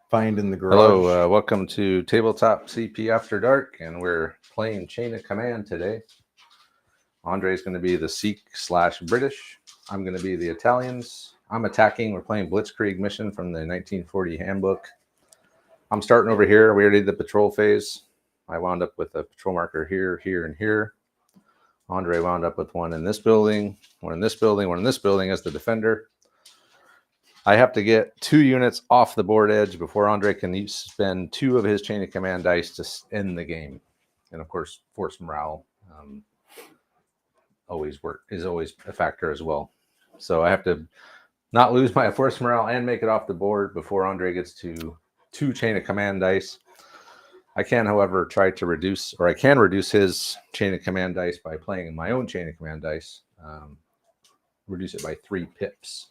Find in the garage. Hello, welcome to Tabletop CP After Dark, and we're playing Chain of Command today. Andre's going to be the Sikh/British. I'm going to be the Italians. I'm attacking. We're playing Blitzkrieg mission from the 1940 handbook. I'm starting over here. We already did the patrol phase. I wound up with a patrol marker here, here, and here. Andre wound up with one in this building, one in this building, one in this building as the defender. I have to get 2 units off the board edge before Andre can spend 2 of his Chain of Command dice to end the game. And of course, force morale is always a factor as well. So I have to not lose my force morale and make it off the board before Andre gets to 2 Chain of Command dice. I can, however, try to reduce, or I can reduce his Chain of Command dice by playing my own Chain of Command dice. Reduce it by 3 pips.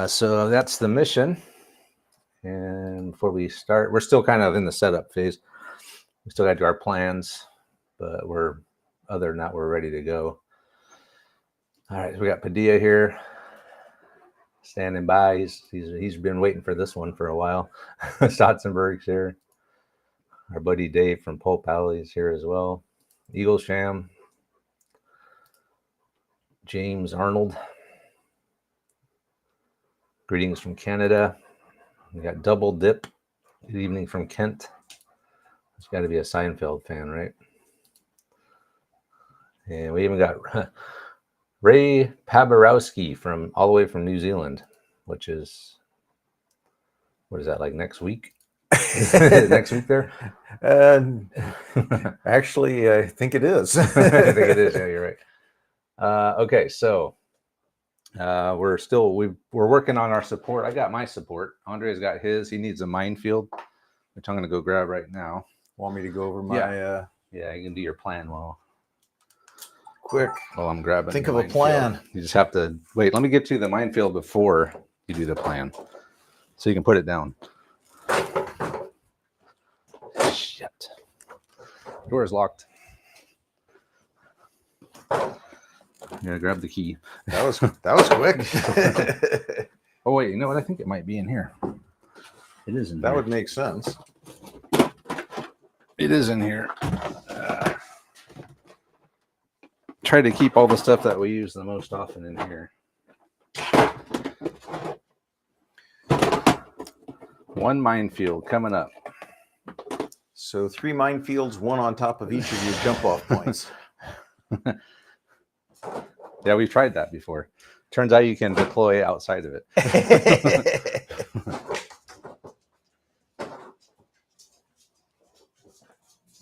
So that's the mission. And before we start, we're still kind of in the setup phase. We still got to do our plans, but other than that, we're ready to go. All right, so we got Padilla here standing by. He's been waiting for this one for a while. Stotzenberg's here. Our buddy Dave from Pulp Alley is here as well. Eaglesham. James Arnold. Greetings from Canada. We got Double Dip. Good evening from Kent. It's got to be a Seinfeld fan, right? And we even got Ray Paborowski from all the way from New Zealand, which is, what is that, like next week? Next week there? Actually, I think it is. I think it is. Yeah, you're right. Okay, so we're working on our support. I got my support. Andre's got his. He needs a minefield, which I'm going to go grab right now. Want me to go over my? Yeah, you can do your plan quick. While I'm grabbing. Think of a plan. You just have to wait. Let me get to the minefield before you do the plan, so you can put it down. Shit. Door is locked. I'm gonna grab the key. That was quick. Oh wait, you know what? I think it might be in here. It is in here. That would make sense. It is in here. Try to keep all the stuff that we use the most often in here. 1 minefield coming up. So 3 minefields, 1 on top of each of your jump off points. Yeah, we've tried that before. Turns out you can deploy outside of it.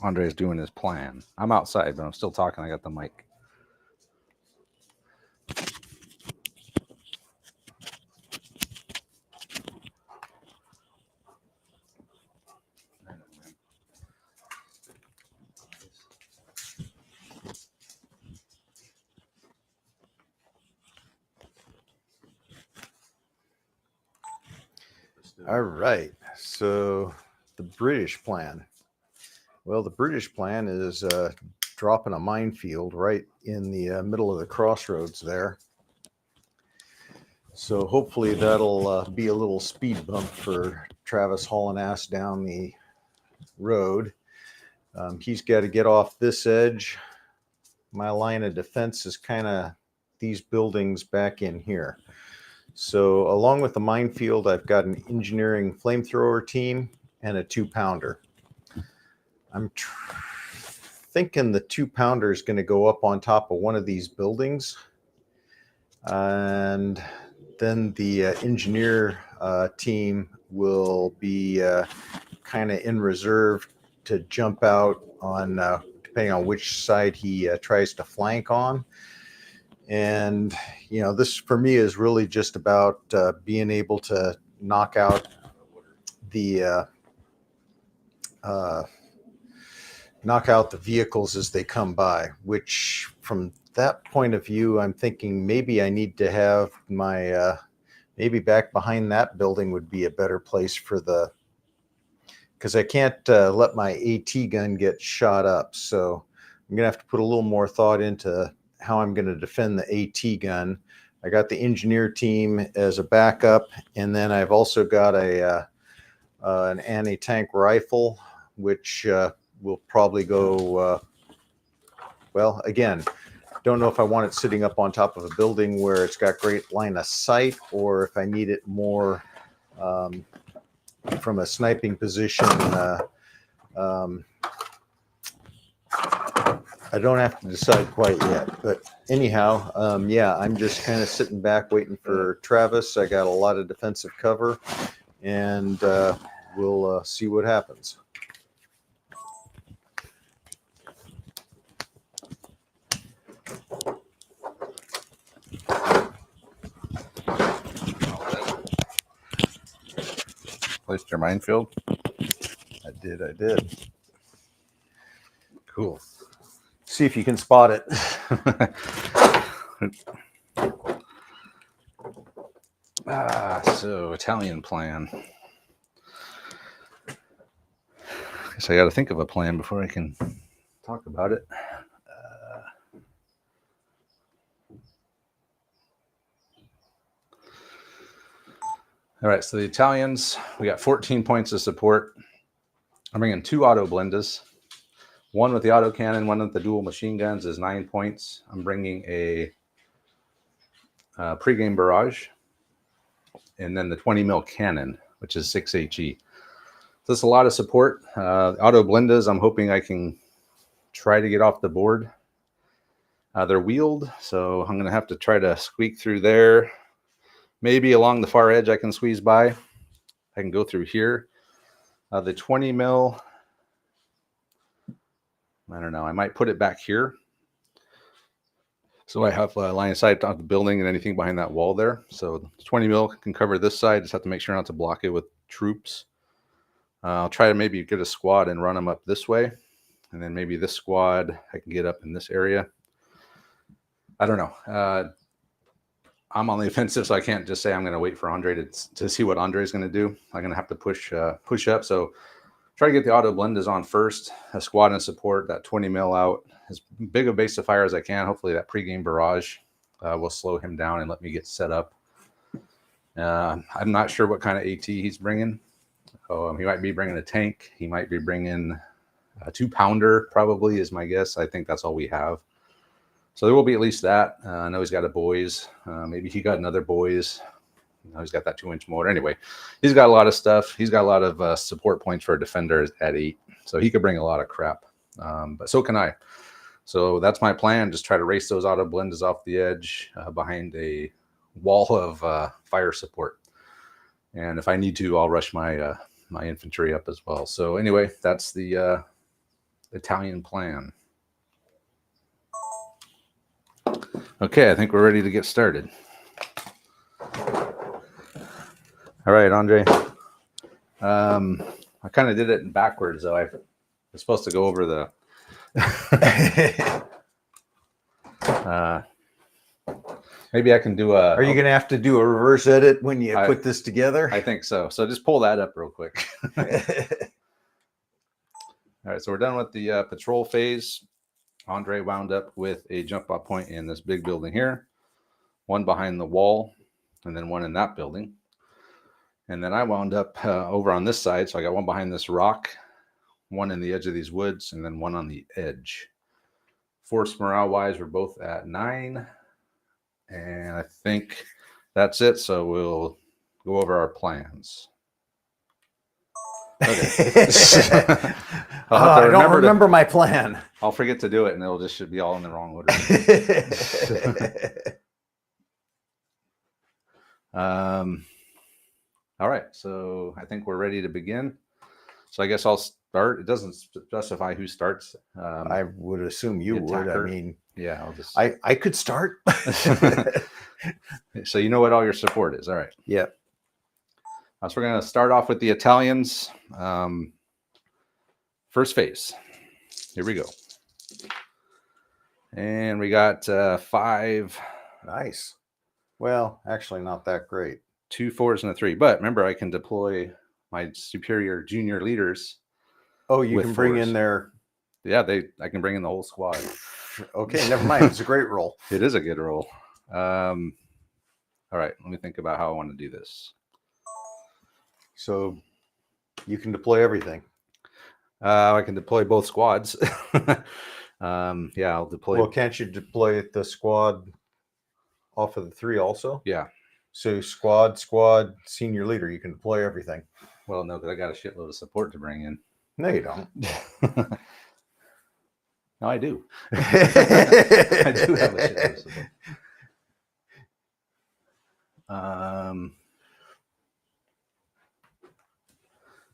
Andre's doing his plan. I'm outside, but I'm still talking. I got the mic. All right. So the British plan. Well, the British plan is dropping a minefield right in the middle of the crossroads there. So hopefully that'll be a little speed bump for Travis hauling ass down the road. He's got to get off this edge. My line of defense is kind of these buildings back in here. So along with the minefield, I've got an engineering flamethrower team and a 2-pounder. I'm thinking the 2-pounder is going to go up on top of one of these buildings. And then the engineer team will be kind of in reserve to jump out on, depending on which side he tries to flank on. And, you know, this for me is really just about being able to knock out the vehicles as they come by, which from that point of view, I'm thinking maybe I need to have my maybe back behind that building would be a better place for the, because I can't let my AT gun get shot up. So I'm going to have to put a little more thought into how I'm going to defend the AT gun. I got the engineer team as a backup, and then I've also got an anti-tank rifle, which will probably go, well, again, don't know if I want it sitting up on top of a building where it's got great line of sight, or if I need it more from a sniping position. I don't have to decide quite yet, but anyhow, yeah, I'm just kind of sitting back waiting for Travis. I got a lot of defensive cover, and we'll see what happens. Placed your minefield. I did. Cool. See if you can spot it. So Italian plan. Guess I got to think of a plan before I can talk about it. All right, so the Italians, we got 14 points of support. I'm bringing 2 auto blendas. One with the auto cannon, one with the dual machine guns is 9 points. I'm bringing a pregame barrage, and then the 20 mil cannon, which is 6 HE. So that's a lot of support. Auto blendas, I'm hoping I can try to get off the board. They're wheeled, so I'm going to have to try to squeak through there. Maybe along the far edge I can squeeze by. I can go through here. The 20 mil, I don't know, I might put it back here. So I have a line of sight on the building and anything behind that wall there. So 20 mil can cover this side. Just have to make sure not to block it with troops. I'll try to maybe get a squad and run them up this way. And then maybe this squad, I can get up in this area. I don't know. I'm on the offensive, so I can't just say I'm going to wait for Andre to see what Andre is going to do. I'm going to have to push up. So try to get the auto blendas on first, a squad and support, that 20 mil out, as big a base of fire as I can. Hopefully that pregame barrage will slow him down and let me get set up. I'm not sure what kind of AT he's bringing. He might be bringing a tank. He might be bringing a 2-pounder, probably, is my guess. I think that's all we have. So there will be at least that. I know he's got a boys. Maybe he got another boys. He's got that 2-inch motor. Anyway, he's got a lot of stuff. He's got a lot of support points for a defender at 8. So he could bring a lot of crap. But so can I. So that's my plan. Just try to race those auto blendas off the edge behind a wall of fire support. And if I need to, I'll rush my my infantry up as well. So anyway, that's the Italian plan. Okay, I think we're ready to get started. All right, Andre. I kind of did it in backwards, though. I was supposed to go over the... maybe I can do a... Are you going to have to do a reverse edit when you put this together? I think so. So just pull that up real quick. All right, so we're done with the patrol phase. Andre wound up with a jump off point in this big building here, one behind the wall, and then one in that building. And then I wound up over on this side. So I got one behind this rock, one in the edge of these woods, and then one on the edge. Force morale wise, we're both at 9. And I think that's it. So we'll go over our plans. Okay. I don't remember my plan. I'll forget to do it, and it'll just should be all in the wrong order. All right, so I think we're ready to begin. So I guess I'll start. It doesn't specify who starts. I would assume you would. I mean, yeah, I'll just. I could start. So you know what all your support is. All right. Yeah. So we're going to start off with the Italians. First phase. Here we go. And we got 5. Nice. Well, actually not that great. 2 4s and a 3. But remember, I can deploy my superior junior leaders. Oh, you With can bring 4s. in their. Yeah, I can bring in the whole squad. Okay, never mind. It's a great roll. It is a good roll. All right, let me think about how I want to do this. So you can deploy everything. I can deploy both squads. Yeah, I'll deploy. Well, can't you deploy the squad off of the 3 also? Yeah. So squad, senior leader, you can deploy everything. Well, no, because I got a shitload of support to bring in. No, you don't. No, I do. I do have a shitload of support.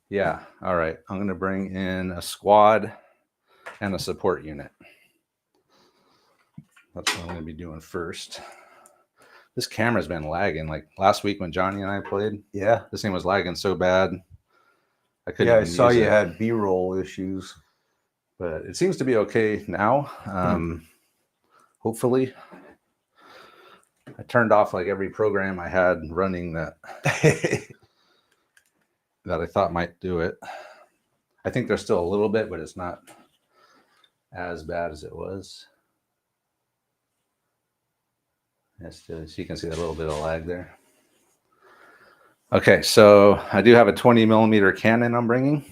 Yeah. All right. I'm going to bring in a squad and a support unit. That's what I'm going to be doing first. This camera's been lagging. Like last week when Johnny and I played, Yeah. this thing was lagging so bad. I couldn't. Yeah, I even saw use you it. had B-roll issues. But it seems to be okay now. Hopefully. I turned off like every program I had running that that I thought might do it. I think there's still a little bit, but it's not as bad as it was. Yes, so you can see a little bit of lag there. Okay, so I do have a 20 millimeter cannon I'm bringing.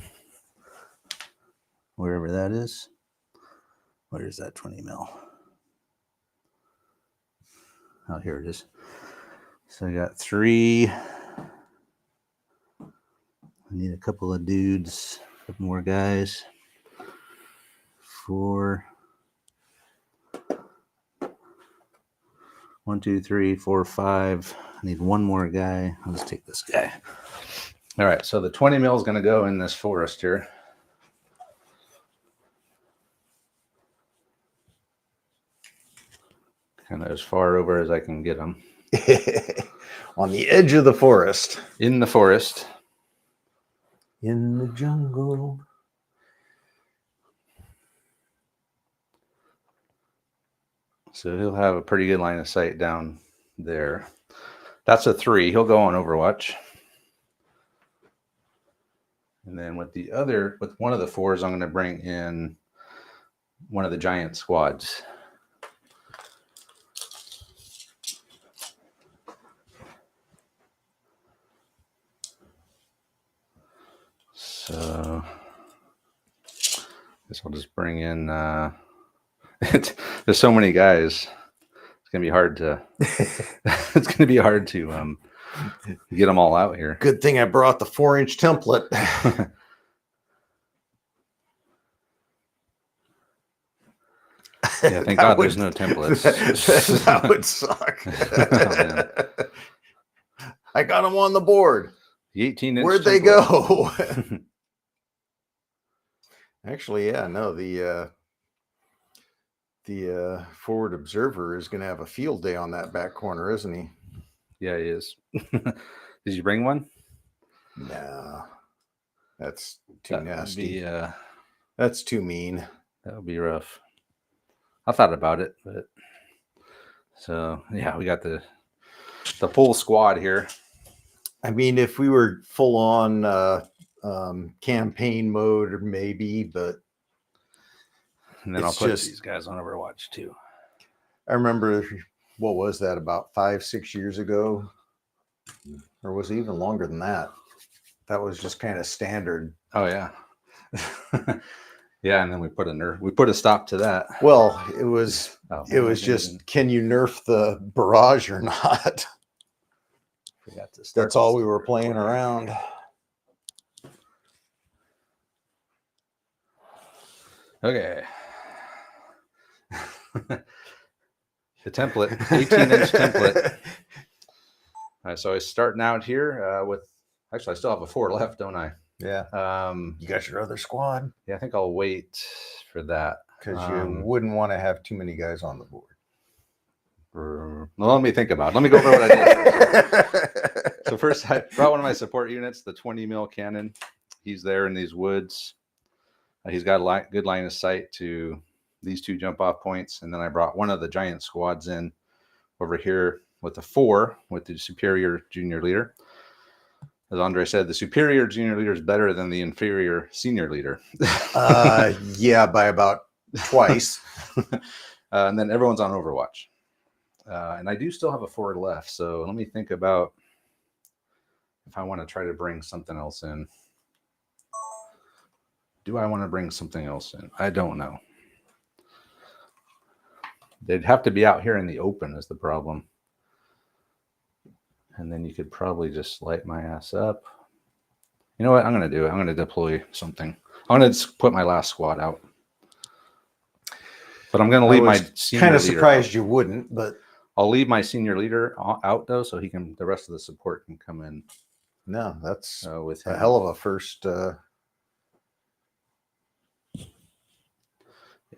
Wherever that is. Where is that 20 mil? Oh, here it is. So I got 3. I need a couple of dudes, a couple more guys. 4. 1, 2, 3, 4, 5. I need one more guy. I'll just take this guy. All right, so the 20 mil is going to go in this forest here. Kind of as far over as I can get them. On the edge of the forest. In the forest. In the jungle. So he'll have a pretty good line of sight down there. That's a 3. He'll go on Overwatch. And then with one of the 4s, I'm going to bring in one of the giant squads. So I guess I'll just bring in there's so many guys. It's gonna be hard to it's gonna be hard to get them all out here. Good thing I brought the 4-inch template. Yeah, thank God there's no templates. That would suck. Oh, I got them on the board. The 18-inch Where'd they go? Actually, yeah, no, the forward observer is going to have a field day on that back corner, isn't he? Yeah, he is. Did you bring one? No, that's too nasty. Be, that's too mean. That would be rough. I thought about it, but so yeah, we got the full squad here. I mean, if we were full on campaign mode, or maybe, but and then I'll put these guys on Overwatch too. I remember, what was that, about 5-6 years ago, or was it even longer than that? That was just kind of standard. Oh yeah. Yeah, and then we put a stop to that. Well, it was just, can you nerf the barrage or not? Forgot to start. That's all we were playing around. Okay. The template, 18-inch template. All right, so I was starting out here with, actually I still have a 4 left, don't I? Yeah. You got your other squad? Yeah, I think I'll wait for that. Because you wouldn't want to have too many guys on the board. Well, let me think about it. Let me go over what I did. So first, I brought one of my support units, the 20 mil cannon. He's there in these woods. He's got a good line of sight to these 2 jump off points. And then I brought one of the giant squads in over here. with a 4 with the superior junior leader. As Andre said, the superior junior leader is better than the inferior senior leader. Yeah, by about twice. And then everyone's on Overwatch. And I do still have a 4 left. So let me think about if I want to try to bring something else in. Do I want to bring something else in? I don't know. They'd have to be out here in the open is the problem. And then you could probably just light my ass up. You know what I'm going to do? I'm going to deploy something. I'm going to put my last squad out. But I'm going to leave my senior kind of leader surprised out. you wouldn't, but I'll leave my senior leader out though, so he can. The rest of the support can come in. no, that's with a him. hell of a first. Yeah,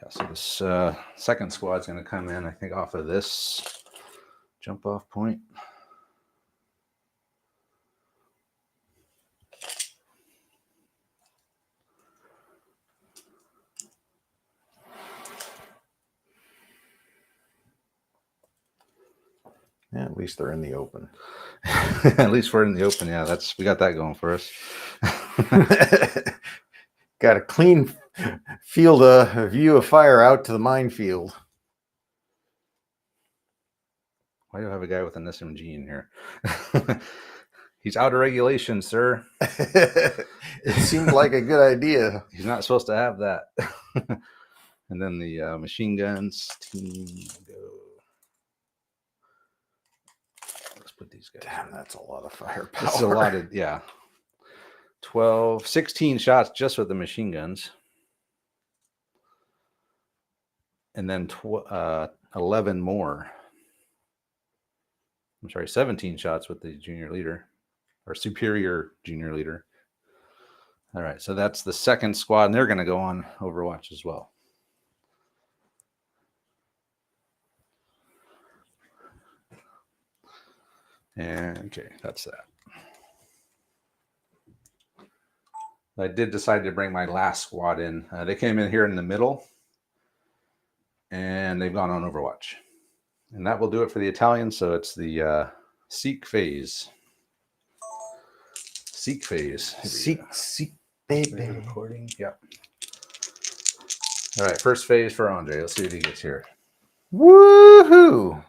so this second squad's going to come in, I think, off of this jump off point. Yeah, at least they're in the open. At least we're in the open. Yeah, we got that going for us. Got a clean field, a view of fire out to the minefield. Why do I have a guy with an SMG in here? He's out of regulation, sir. It seemed like a good idea. He's not supposed to have that. And then the machine guns team go. Let's put these guys. Damn, that's a lot of firepower. That's a lot of, yeah. 12, 16 shots just with the machine guns. And then 11 more. I'm sorry, 17 shots with the junior leader or superior junior leader. All right, so that's the second squad, and they're going to go on Overwatch as well. And okay, that's that. I did decide to bring my last squad in. They came in here in the middle, and they've gone on Overwatch. And that will do it for the Italians. So it's the Sikh phase. Sikh phase. Sikh baby. Recording. Yep. All right, first phase for Andre. Let's see what he gets here. Woohoo!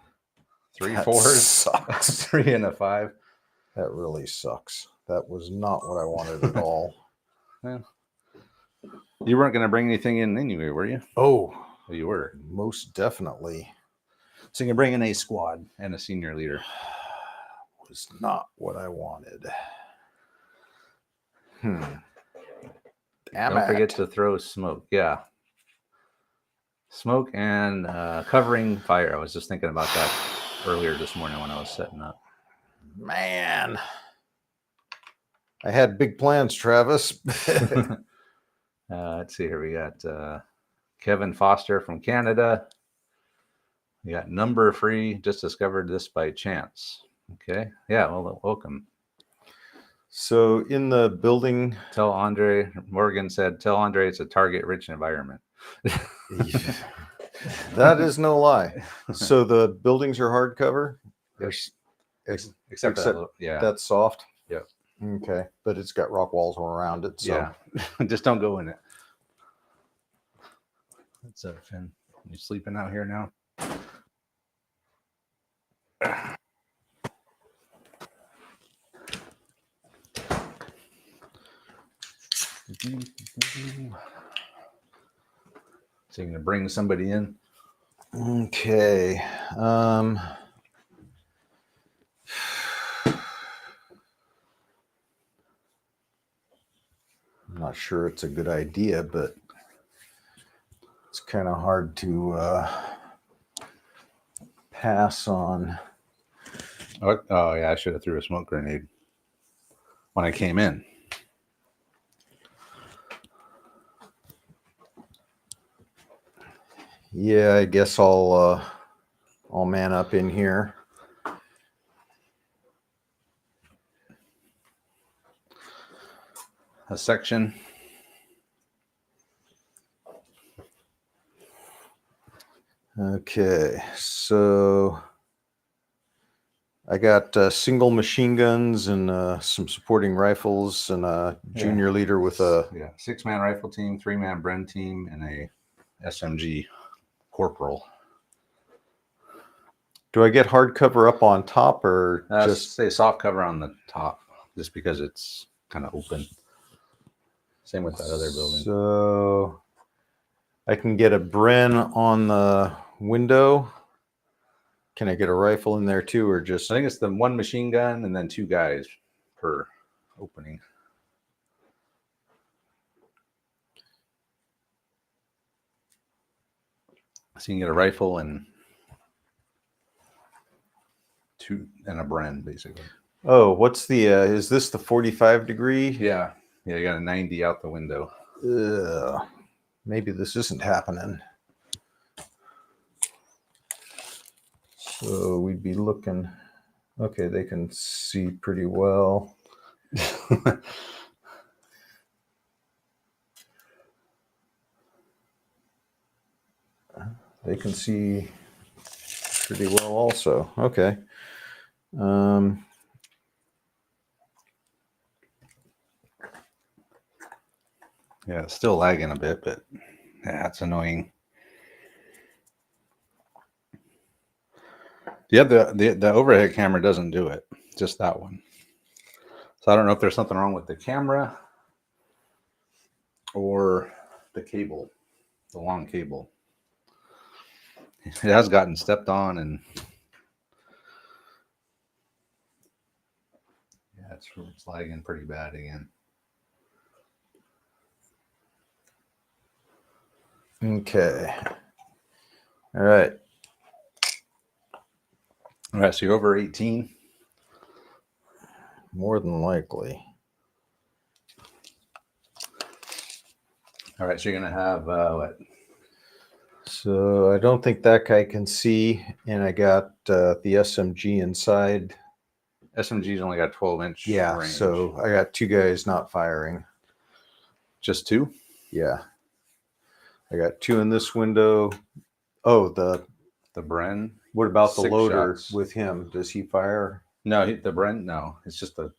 3 That 4s, sucks. 3 and a 5. That really sucks. That was not what I wanted at all. Yeah. You weren't going to bring anything in anyway, were you? Oh, You were. most definitely. So you can bring in a squad and a senior leader. Was not what I wanted. Damn Don't forget to throw smoke. Yeah. Smoke and covering fire. I was just thinking about that earlier this morning when I was setting up. Man. I had big plans, Travis. Let's see here. We got Kevin Foster from Canada. We got number free. Just discovered this by chance. Okay. Yeah. Well, welcome. So in the building, Tell Andre. Morgan said, "Tell Andre it's a target-rich environment." that is no lie. So the buildings are hardcover. Except that, yeah, that's soft. Yep. Okay, but it's got rock walls all around it. So. Yeah, just don't go in it. That's Finn. You sleeping out here now? So you're gonna bring somebody in? Okay. I'm not sure it's a good idea, but it's kind of hard to pass on. Oh yeah, I should have threw a smoke grenade when I came in. Yeah, I guess I'll man up in here. A section. Okay, so I got single machine guns and some supporting rifles and a junior leader with a 6-man rifle team, 3-man Bren team, and a SMG corporal. Do I get hard cover up on top or Just say soft cover on the top, just because it's kind of open. Same with that other building. So I can get a Bren on the window. Can I get a rifle in there too, or just? I think it's the 1 machine gun and then 2 guys per opening. So you can get a rifle and 2 and a Bren, basically. Oh, what's the? Is this the 45 degree? Yeah, you got a 90 out the window. Maybe this isn't happening. So we'd be looking. Okay, they can see pretty well. They can see pretty well also. Okay. Yeah, it's still lagging a bit, but yeah, it's annoying. Yeah, the overhead camera doesn't do it, just that one. So I don't know if there's something wrong with the camera or the cable, the long cable. It has gotten stepped on, and yeah, it's lagging pretty bad again. Okay. All right. All right, so you're over 18. More than likely. All right, so you're gonna have what? So I don't think that guy can see, and I got the SMG inside. SMG's only got 12-inch Yeah, range. so I got 2 guys not firing. Just 2? Yeah. I got 2 in this window. Oh, the Bren. what about the 6 loader shots. with him? Does he fire? No, the Bren. No, it's just the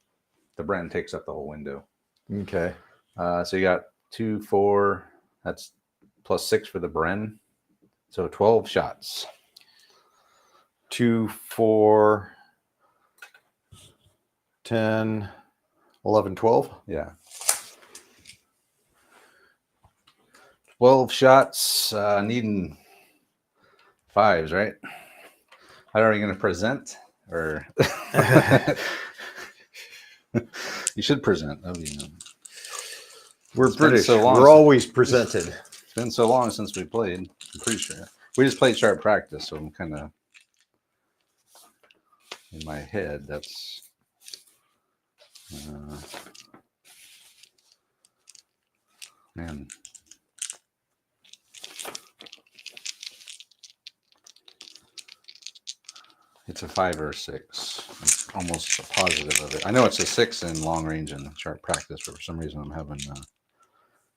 Bren takes up the whole window. Okay. So you got 2, 4. That's plus 6 for the Bren. So 12 shots. 2, 4, 10, 11, 12. Yeah. 12 shots, needing 5s, right? How are you going to present? Or you should present. Oh, you know. We're It's been British. so long We're since- always presented. It's been so long since we played. I'm pretty sure. We just played sharp practice, so I'm kind of in my head. That's man. It's a 5 or a 6. I'm almost positive of it. I know it's a 6 in long range and sharp practice, but for some reason I'm having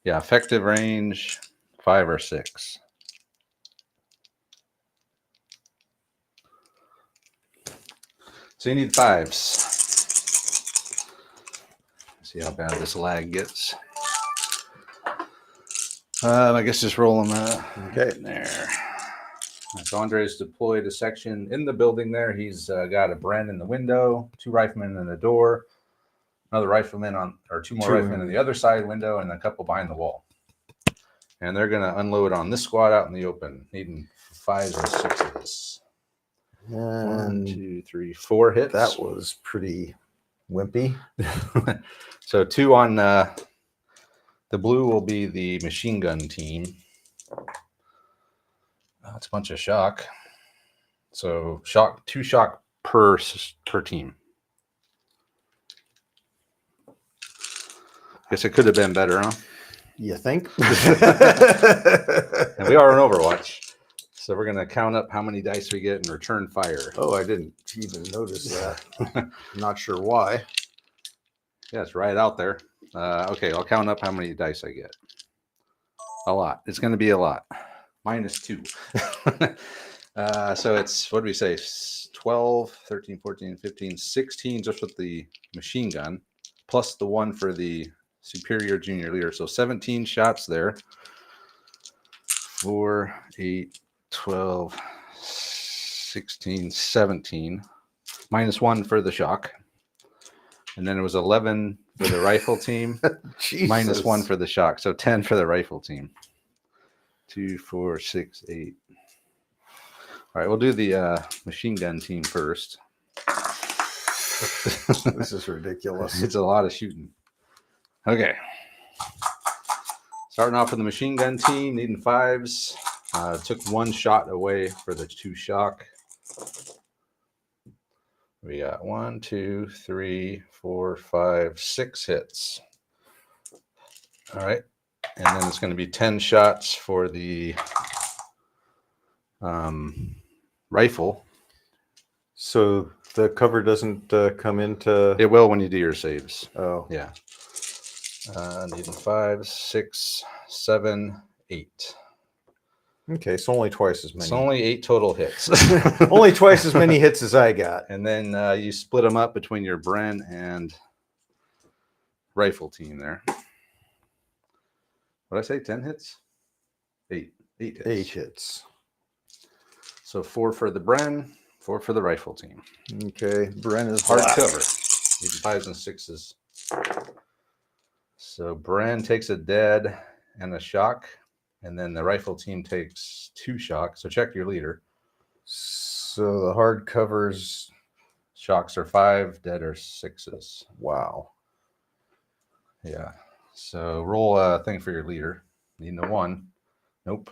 effective range 5 or 6. So you need 5s. See how bad this lag gets. I guess just roll them Okay. in there. So Andre's deployed a section in the building there. He's got a Bren in the window, 2 riflemen in the door, another rifleman or 2 more riflemen in the other side window, and a couple behind the wall. And they're going to unload on this squad out in the open, needing 5s or 6s. And 1, 2, 3, 4 hits. that was pretty wimpy. So 2 on the blue will be the machine gun team. That's a bunch of shock. So 2 shock per team. Guess it could have been better, huh? You think? And we are in Overwatch, so we're gonna count up how many dice we get and return fire. Oh, I didn't even notice that. Not sure why. Yeah, it's right out there. Okay, I'll count up how many dice I get. A lot. It's gonna be a lot. -2. So it's, what do we say, 12, 13, 14, 15, 16 just with the machine gun, plus the one for the superior junior leader. So 17 shots there. 4, 8, 12, 16, 17. Minus 1 for the shock. And then it was 11 for the rifle team. Minus 1 for the shock. So 10 for the rifle team. 2, 4, 6, 8. All right, we'll do the machine gun team first. This is ridiculous. It's a lot of shooting. Okay. Starting off with the machine gun team, needing 5s. Took 1 shot away for the 2 shock. We got 1, 2, 3, 4, 5, 6 hits. All right. And then it's going to be 10 shots for the rifle. So the cover doesn't come into... It will when you do your saves. Oh. Yeah. Needing 5, 6, 7, 8. Okay, so only twice as many. It's only 8 total hits. Only twice as many hits as I got. And then you split them up between your Bren and rifle team there. What did I say? 10 hits? 8. 8 hits. 8 hits. So 4 for the Bren, 4 for the rifle team. Okay, Bren is Hard black. cover. Needs 5s and 6s. So Bren takes a dead and a shock. And then the rifle team takes 2 shocks. So check your leader. So the hard covers... Shocks are 5, dead are 6s. Wow. Yeah. So roll a thing for your leader. Needing a 1. Nope.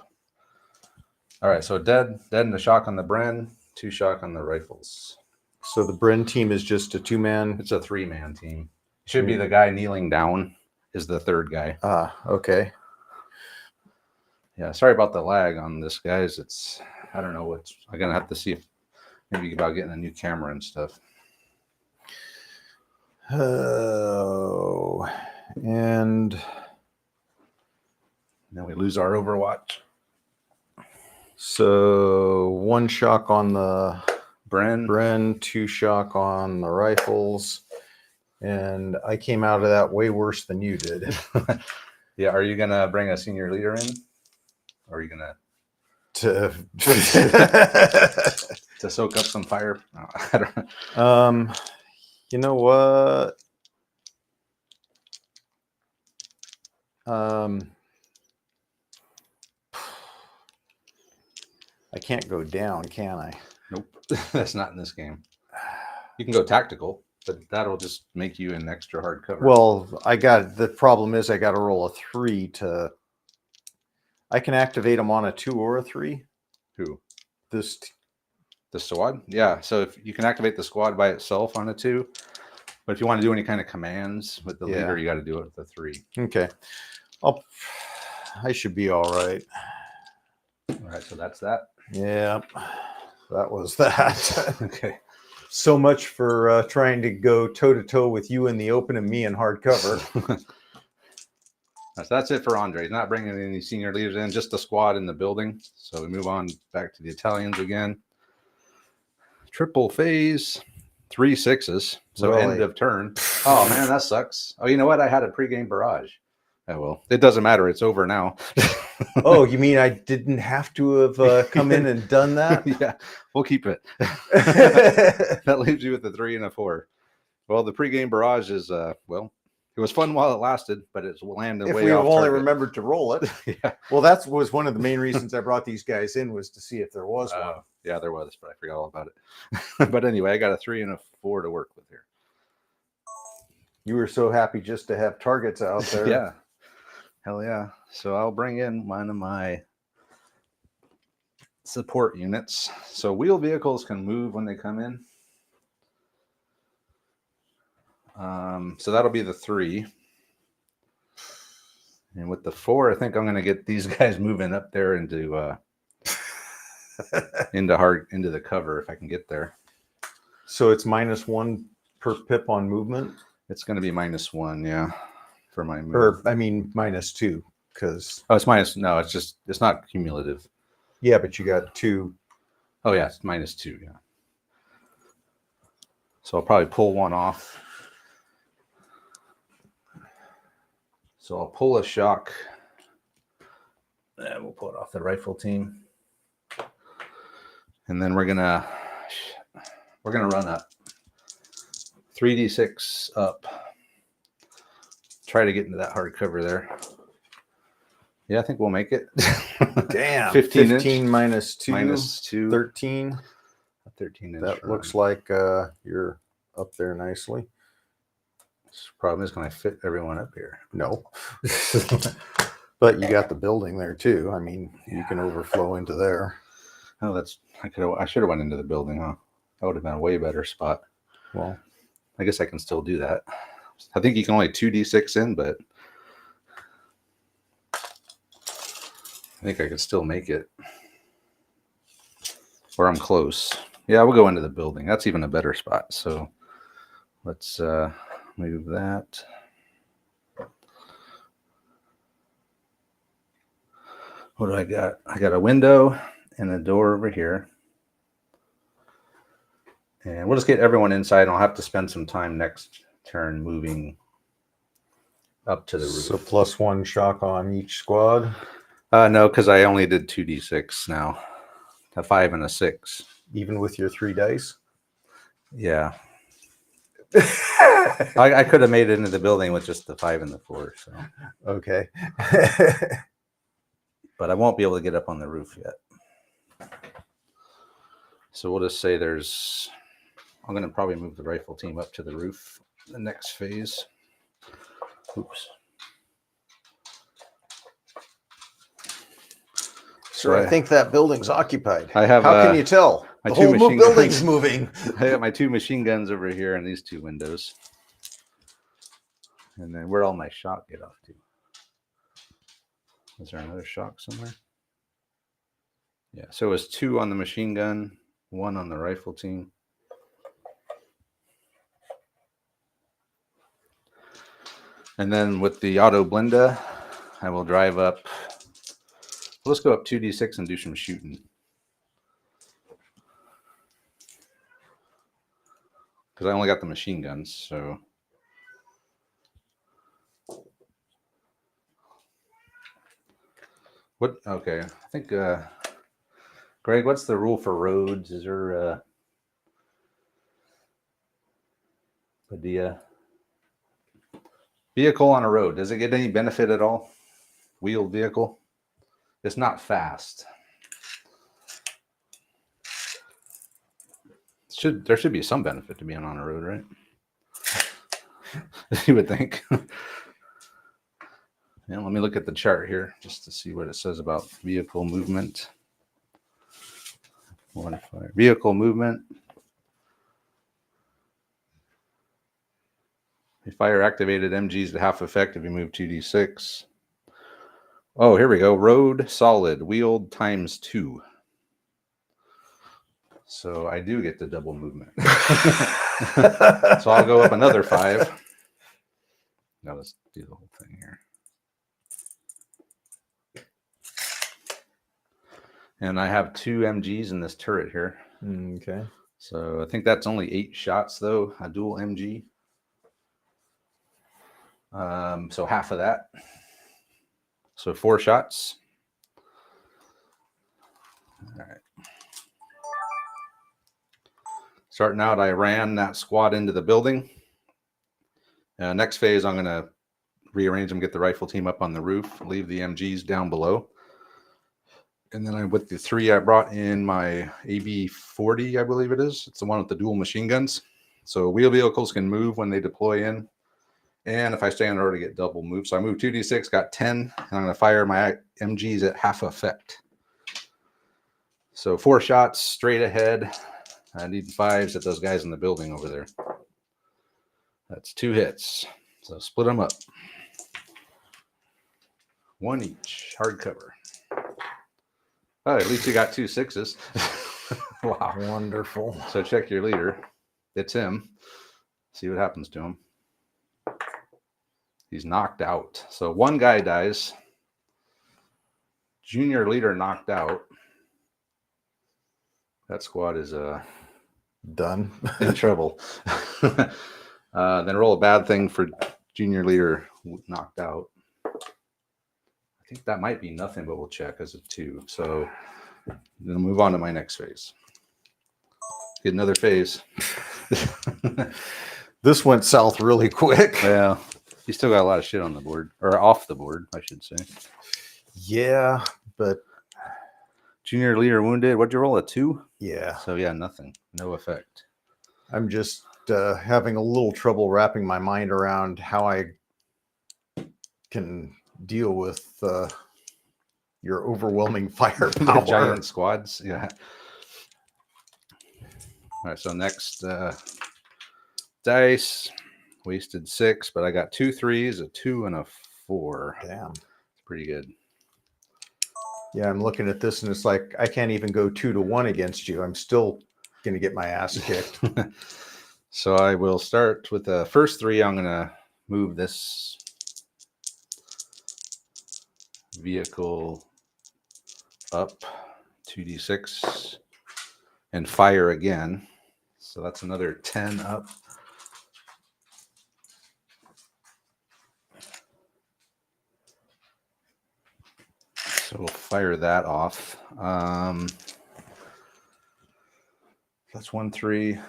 All right. So dead and a shock on the Bren, 2 shock on the rifles. So the Bren team is just a 2-man? It's a 3-man team. Should be the guy kneeling down is the 3rd guy. Ah, okay. Yeah, sorry about the lag on this, guys. It's, I don't know what's, I'm going to have to see if maybe about getting a new camera and stuff. Oh, and then we lose our Overwatch. So 1 shock on the Bren, 2 shock on the rifles. And I came out of that way worse than you did. Yeah, are you going to bring a senior leader in? Or are you going to to soak up some fire? No, I don't know. You know what? I can't go down, can I? Nope. That's not in this game. You can go tactical, but that'll just make you an extra hard cover. Well, the problem is I got to roll a 3 to... I can activate them on a 2 or a 3. Who? The squad? Yeah. So if you can activate the squad by itself on a 2, but if you want to do any kind of commands with the leader, you got to do it with a 3. Okay. I should be all right. All right. So that's that. Yeah. That was that. Okay. So much for trying to go toe-to-toe with you in the open and me in hardcover. So that's it for Andre. He's not bringing any senior leaders in, just the squad in the building. So we move on back to the Italians again. Triple phase, 3 6s. So Really? end of turn. Oh, man, that sucks. Oh, you know what? I had a pregame barrage. Oh, well, it doesn't matter. It's over now. Oh, you mean I didn't have to have come in and done that? Yeah, we'll keep it. That leaves you with a 3 and a 4. Well, the pregame barrage is, well, it was fun while it lasted, but it's landed if way we off have only target. remembered to roll it. Yeah. Well, that was one of the main reasons I brought these guys in, was to see if there was one. Yeah, there was, but I forgot all about it. But anyway, I got a 3 and a 4 to work with here. You were so happy just to have targets out there. Yeah. Hell yeah. So I'll bring in one of my support units. So wheel vehicles can move when they come in. So that'll be the 3. And with the 4, I think I'm going to get these guys moving up there into into the cover if I can get there. So it's -1 per pip on movement? It's going to be -1, yeah, for my move. Or, I mean, -2, because... Oh, it's minus. No, it's not cumulative. Yeah, but you got 2. Oh yeah, it's -2. Yeah. So I'll probably pull one off. So I'll pull a shock. And we'll pull it off the rifle team. And then we're gonna run up 3d6 up. Try to get into that hard cover there. Yeah, I think we'll make it. Damn. 15 minus 2. minus 2. 13. 13 inch. That run. looks like you're up there nicely. This problem is, can I fit everyone up here? No. But you got the building there too. I mean, you can overflow into there. Oh, I should have went into the building, huh? That would have been a way better spot. Well, I guess I can still do that. I think you can only 2d6 in, but I think I could still make it. Or I'm close. Yeah, we'll go into the building. That's even a better spot. So let's move that. What do I got? I got a window and a door over here. And we'll just get everyone inside, and I'll have to spend some time next turn moving up to the roof. so +1 shock on each squad. No, because I only did 2d6 now. A 5 and a 6. Even with your 3 dice. Yeah. I could have made it into the building with just the 5 and the 4. So, Okay. but I won't be able to get up on the roof yet. So we'll just say I'm going to probably move the rifle team up to the roof the next phase. Oops. So I think that building's occupied. I have. How can you tell? My The two whole machine building's guns. moving. I got my 2 machine guns over here and these 2 windows. And then where'd all my shock get off to? Is there another shock somewhere? Yeah, so it was 2 on the machine gun, 1 on the rifle team. And then with the auto blenda, I will drive up. Let's go up 2d6 and do some shooting. Because I only got the machine guns, so. What? Okay, I think, Greg, what's the rule for roads? Is there Padilla? Vehicle on a road, does it get any benefit at all? Wheeled vehicle? It's not fast. There should be some benefit to being on a road, right? You would think. Yeah, let me look at the chart here just to see what it says about vehicle movement. Vehicle movement. You fire activated MGs to half effect if you move 2d6. Oh, here we go. Road solid wheeled ×2. So I do get the double movement. So I'll go up another 5. Now let's do the whole thing here. And I have 2 MGs in this turret here. Okay. So I think that's only 8 shots, though, a dual MG. So half of that. So 4 shots. All right. Starting out, I ran that squad into the building. Next phase, I'm going to rearrange them, get the rifle team up on the roof, leave the MGs down below. And then with the 3, I brought in my AB-40, I believe it is. It's the one with the dual machine guns. So wheel vehicles can move when they deploy in. And if I stay on the road, I get double move. So I moved 2d6, got 10, and I'm going to fire my MGs at half effect. So 4 shots straight ahead. I need 5s at those guys in the building over there. That's 2 hits. So split them up. 1 each. Hardcover. Oh, at least you got 2 6s. Wow. Wonderful. So check your leader. It's him. See what happens to him. He's knocked out. So 1 guy dies. Junior leader knocked out. That squad is Done. in trouble. Then roll a bad thing for junior leader knocked out. I think that might be nothing, but we'll check as a 2. So then I'll move on to my next phase. Get another phase. This went south really quick. Yeah. You still got a lot of shit on the board, or off the board, I should say. Yeah, but Junior leader wounded. What'd you roll? A 2? yeah, So yeah, nothing. No effect. I'm just having a little trouble wrapping my mind around how I can deal with your overwhelming firepower. The giant squads. Yeah. All right. So next dice. Wasted 6, but I got 2 3s, a 2, and a 4. Damn. It's pretty good. Yeah, I'm looking at this and it's like I can't even go 2 to 1 against you. I'm still gonna get my ass kicked. So I will start with the first 3. I'm gonna move this vehicle up 2d6 and fire again. So that's another 10 up. So we'll fire that off. That's 1 3. I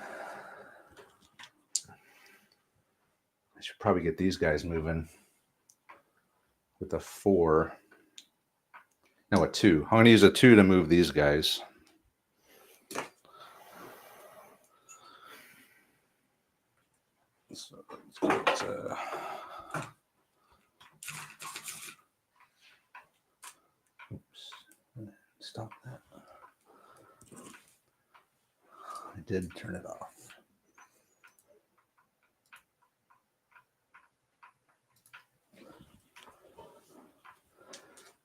should probably get these guys moving with a 4. No, a 2. I'm going to use a 2 to move these guys. So let's get, oops. Stop that. I did turn it off.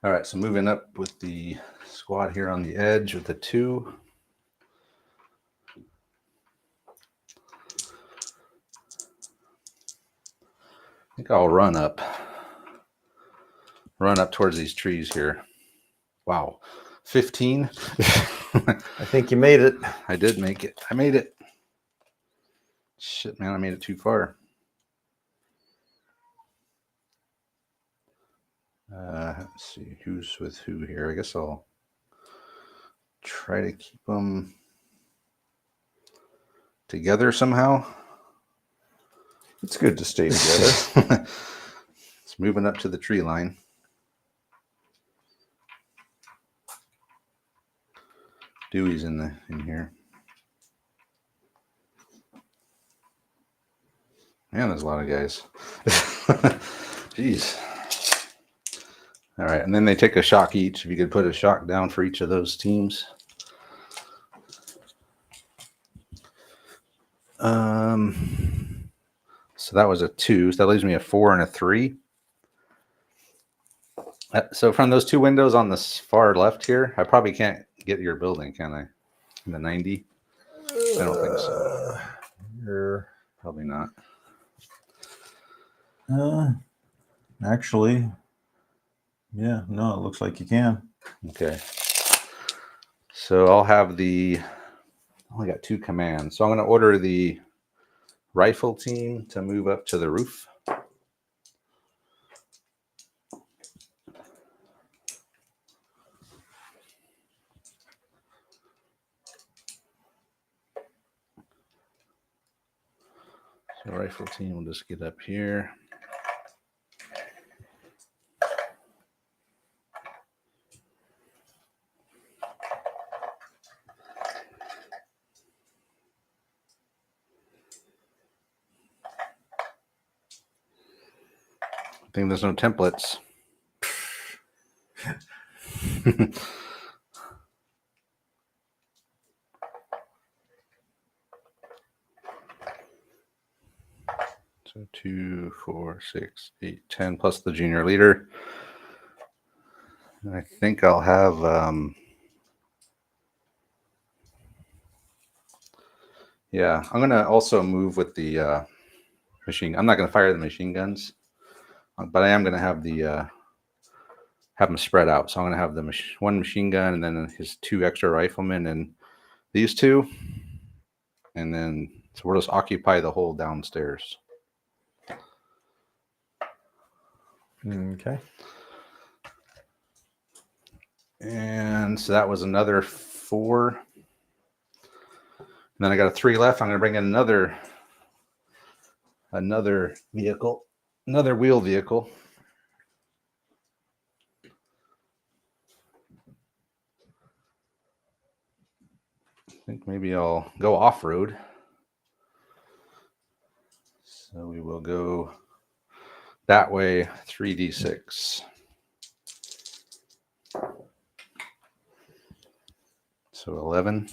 All right, so moving up with the squad here on the edge with the 2. I think I'll run up towards these trees here. Wow, 15. I think you made it. I did make it. I made it. Shit, man, I made it too far. Let's see who's with who here. I guess I'll try to keep them together somehow. It's good to stay together. It's moving up to the tree line. Dewey's in here. Man, there's a lot of guys. Jeez. All right, and then they take a shock each. If you could put a shock down for each of those teams. So that was a 2. So that leaves me a 4 and a 3. So from those 2 windows on the far left here, I probably can't get your building, can I? In the 90? I don't think so. You're Probably not. actually, yeah, no, it looks like you can. Okay. So I'll have I only got 2 commands. So I'm going to order the rifle team to move up to the roof. So rifle team will just get up here. I think there's no templates. So 2, 4, 6, 8, 10 plus the junior leader. And I think I'll have yeah, I'm gonna also move with the machine. I'm not gonna fire the machine guns, but I am gonna have have them spread out. So I'm gonna have the one machine gun and then his 2 extra riflemen, and these two, and then so we'll just occupy the whole downstairs. Okay. And so that was another 4. And then I got a 3 left. I'm going to bring in another vehicle, another wheel vehicle. I think maybe I'll go off-road. So we will go that way, 3d6. So 11.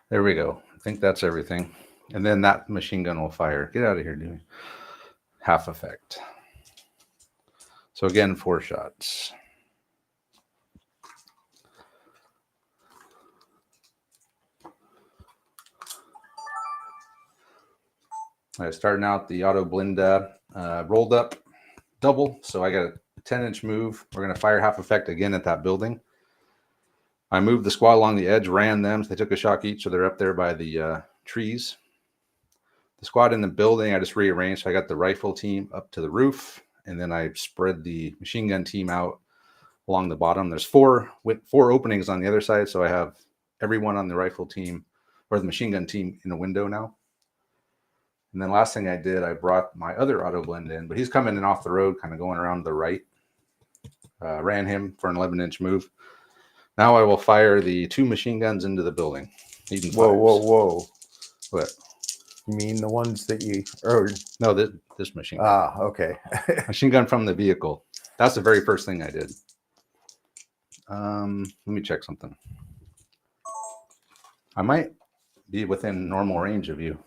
There we go. I think that's everything. And then that machine gun will fire. Get out of here, dude. Half effect. So again, 4 shots. All right, starting out the auto blend rolled up double. So I got a 10-inch move. We're going to fire half effect again at that building. I moved the squad along the edge, ran them. So they took a shock each, so they're up there by the trees. The squad in the building, I just rearranged. So I got the rifle team up to the roof, and then I spread the machine gun team out along the bottom. There's 4 openings on the other side, so I have everyone on the rifle team or the machine gun team in a window now. And then last thing I did, I brought my other auto blend in, but he's coming in off the road, kind of going around the right. Ran him for an 11-inch move. Now I will fire the 2 machine guns into the building. Whoa. What? You mean the ones that you... Or... No, this machine gun. Ah, okay. Machine gun from the vehicle. That's the very first thing I did. Let me check something. I might be within normal range of you.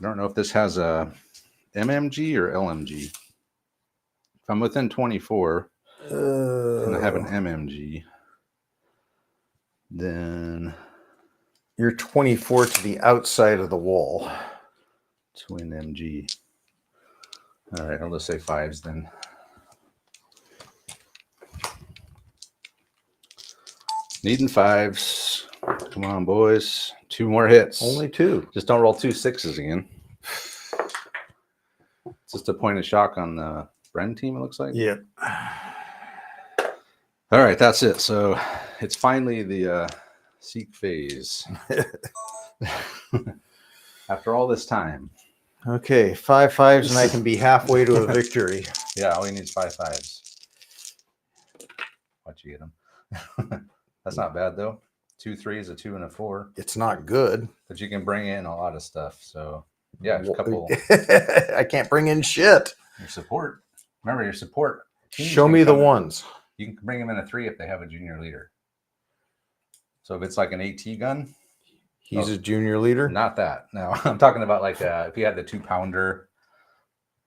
I don't know if this has a MMG or LMG. If I'm within 24 and I have an MMG, then you're 24 to the outside of the wall. Twin MG. All right, I'll just say 5s then. Needing 5s. Come on, boys. 2 more hits. Only 2. Just don't roll 2 6s again. It's just a point of shock on the Bren team, it looks like. Yep. All right, that's it. So it's finally the Sikh phase. After all this time. Okay, 5 5s and I can be halfway to a victory. Yeah, all you need is 5 5s. Watch you get them. That's not bad though. 2 3s, a 2 and a 4. It's not good. But you can bring in a lot of stuff. So yeah, a couple. I can't bring in shit. Your support. Remember your support. Show me the ones. You can bring them in a 3 if they have a junior leader. So if it's like an AT gun, he's a junior leader. Not that. No, I'm talking about like if you had the 2-pounder.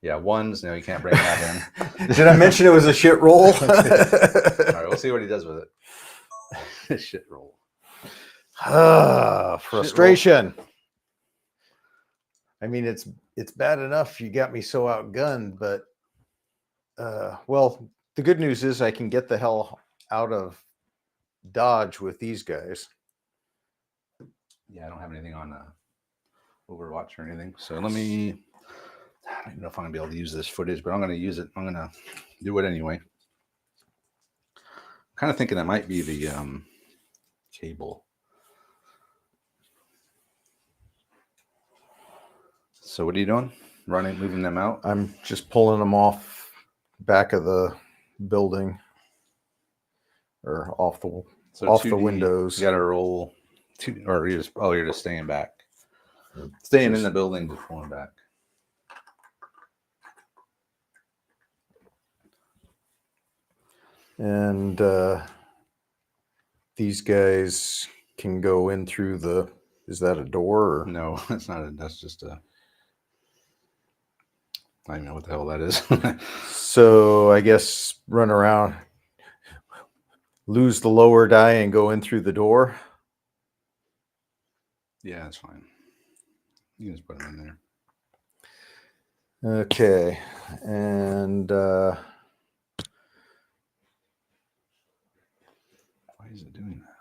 Yeah, 1s. No, you can't bring that in. Did I mention it was a shit roll? All right, we'll see what he does with it. Shit roll. Frustration. I mean, it's bad enough you got me so outgunned, but well, the good news is I can get the hell out of Dodge with these guys. Yeah, I don't have anything on Overwatch or anything. So let me. I don't know if I'm gonna be able to use this footage, but I'm gonna use it. I'm gonna do it anyway. I'm kind of thinking that might be the cable. So what are you doing? Moving them out? I'm just pulling them off back of the building or off the windows. You got to roll 2, or you're just staying back. Staying in the building, just pulling back. And these guys can go in through the. Is that a door? Or? No, it's not. That's just a. I don't even know what the hell that is. So I guess run around, lose the lower die, and go in through the door. Yeah, that's fine. You can just put them in there. Okay, and Why is it doing that?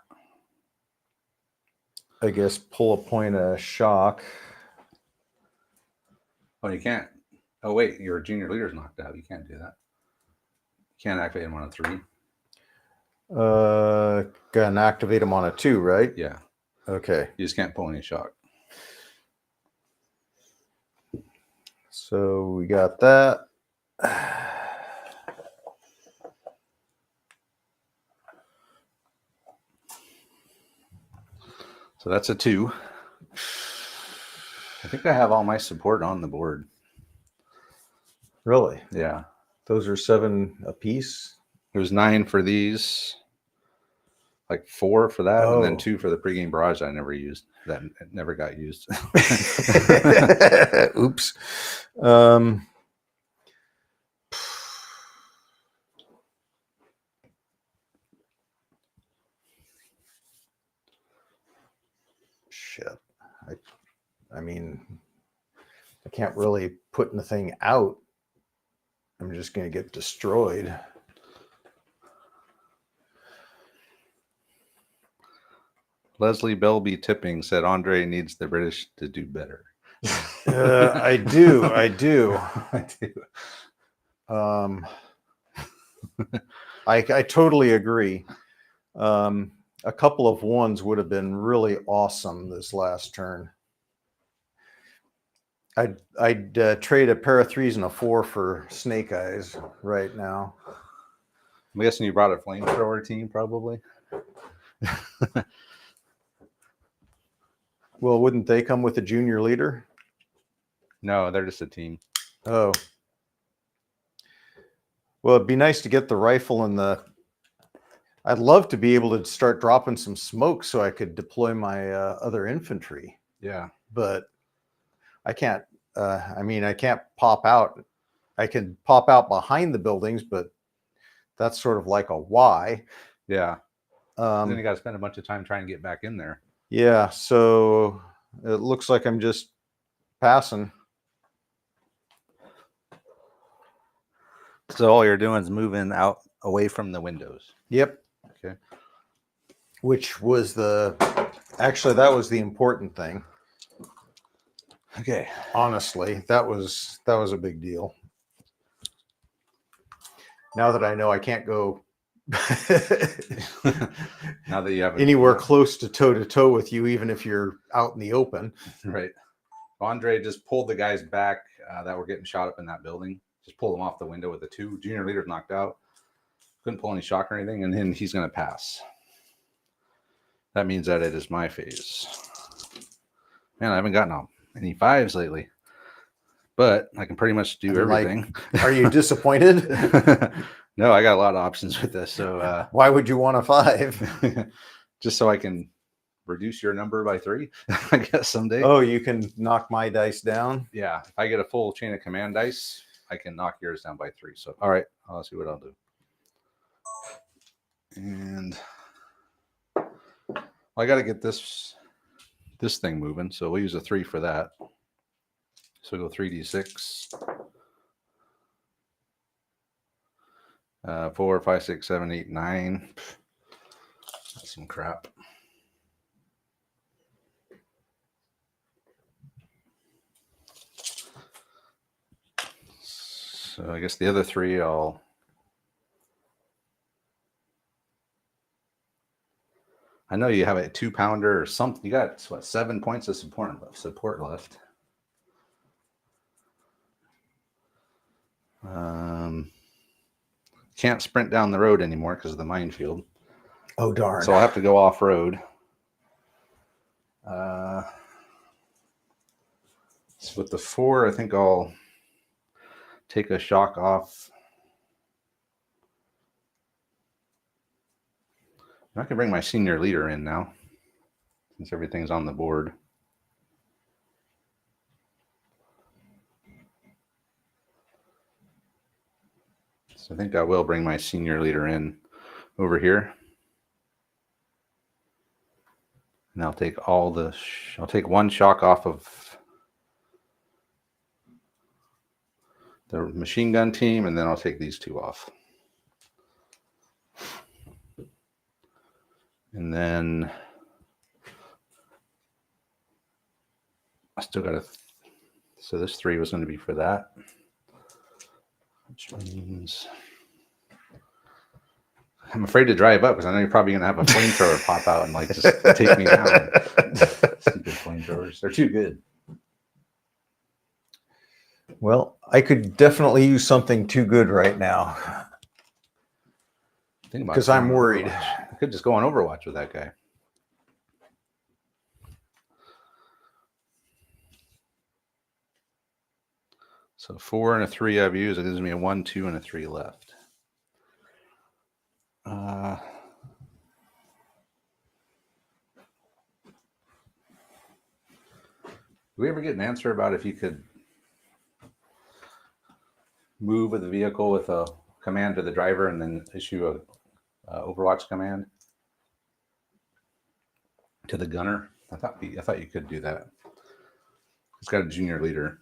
I guess pull a point of shock. Oh, you can't. Oh, wait, your junior leader's knocked out. You can't do that. You can't activate him on a 3. Gonna activate him on a 2, right? Yeah. Okay. You just can't pull any shock. So we got that. So that's a 2. I think I have all my support on the board. Really? Yeah. Those are 7 apiece. There's 9 for these, like 4 for that, and then Oh. 2 for the pregame barrage I never used. That never got used. Oops. Shit. I mean, I can't really put anything out. I'm just going to get destroyed. Leslie Belby Tipping said Andre needs the British to do better. I do. I do. I totally agree. A couple of 1s would have been really awesome this last turn. I'd trade a pair of 3s and a 4 for Snake Eyes right now. I'm guessing you brought a flamethrower team, probably. Well, wouldn't they come with a junior leader? No, they're just a team. Oh. Well, it'd be nice to get the rifle and the... I'd love to be able to start dropping some smoke so I could deploy my other infantry. Yeah. But I can't. I mean, I can't pop out. I can pop out behind the buildings, but that's sort of like a Y. Yeah. Then you got to spend a bunch of time trying to get back in there. Yeah. So it looks like I'm just passing. So all you're doing is moving out away from the windows. Yep. Okay. Which was actually, that was the important thing. Okay. Honestly, that was a big deal. Now that I know I can't go Now that you have anywhere close to toe with you, even if you're out in the open. Right. Andre just pulled the guys back that were getting shot up in that building. Just pulled them off the window with the 2. Junior leader's knocked out. Couldn't pull any shock or anything, and then he's going to pass. That means that it is my phase. Man, I haven't gotten any 5s lately, but I can pretty much do everything. Are you disappointed? No, I got a lot of options with this. So why would you want a 5? Just so I can reduce your number by 3, I guess someday. Oh, you can knock my dice down? Yeah, if I get a full chain of command dice, I can knock yours down by 3. So, all right, I'll see what I'll do. And I got to get this thing moving, so we'll use a 3 for that. So we'll go 3d6. 4, 5, 6, 7, 8, 9. That's some crap. So I guess the other 3 I know you have a 2-pounder or something. You got, what, 7 points of support left. Can't sprint down the road anymore because of the minefield. Oh, darn. So I'll have to go off-road. So with the 4, I think I'll take a shock off. I can bring my senior leader in now, since everything's on the board. So I think I will bring my senior leader in over here. And I'll take I'll take 1 shock off of the machine gun team, and then I'll take these two off. And then I still got so this 3 was going to be for that. Which means I'm afraid to drive up because I know you're probably going to have a flamethrower pop out and like just take me down. Stupid flamethrowers. They're too good. Well, I could definitely use something too good right now. Because I'm worried. I could just go on Overwatch with that guy. So 4 and a 3 I've used. It gives me a 1, 2, and a 3 left. Do we ever get an answer about if you could move with the vehicle with a command to the driver and then issue a Overwatch command to the gunner? I thought you could do that. It's got a junior leader.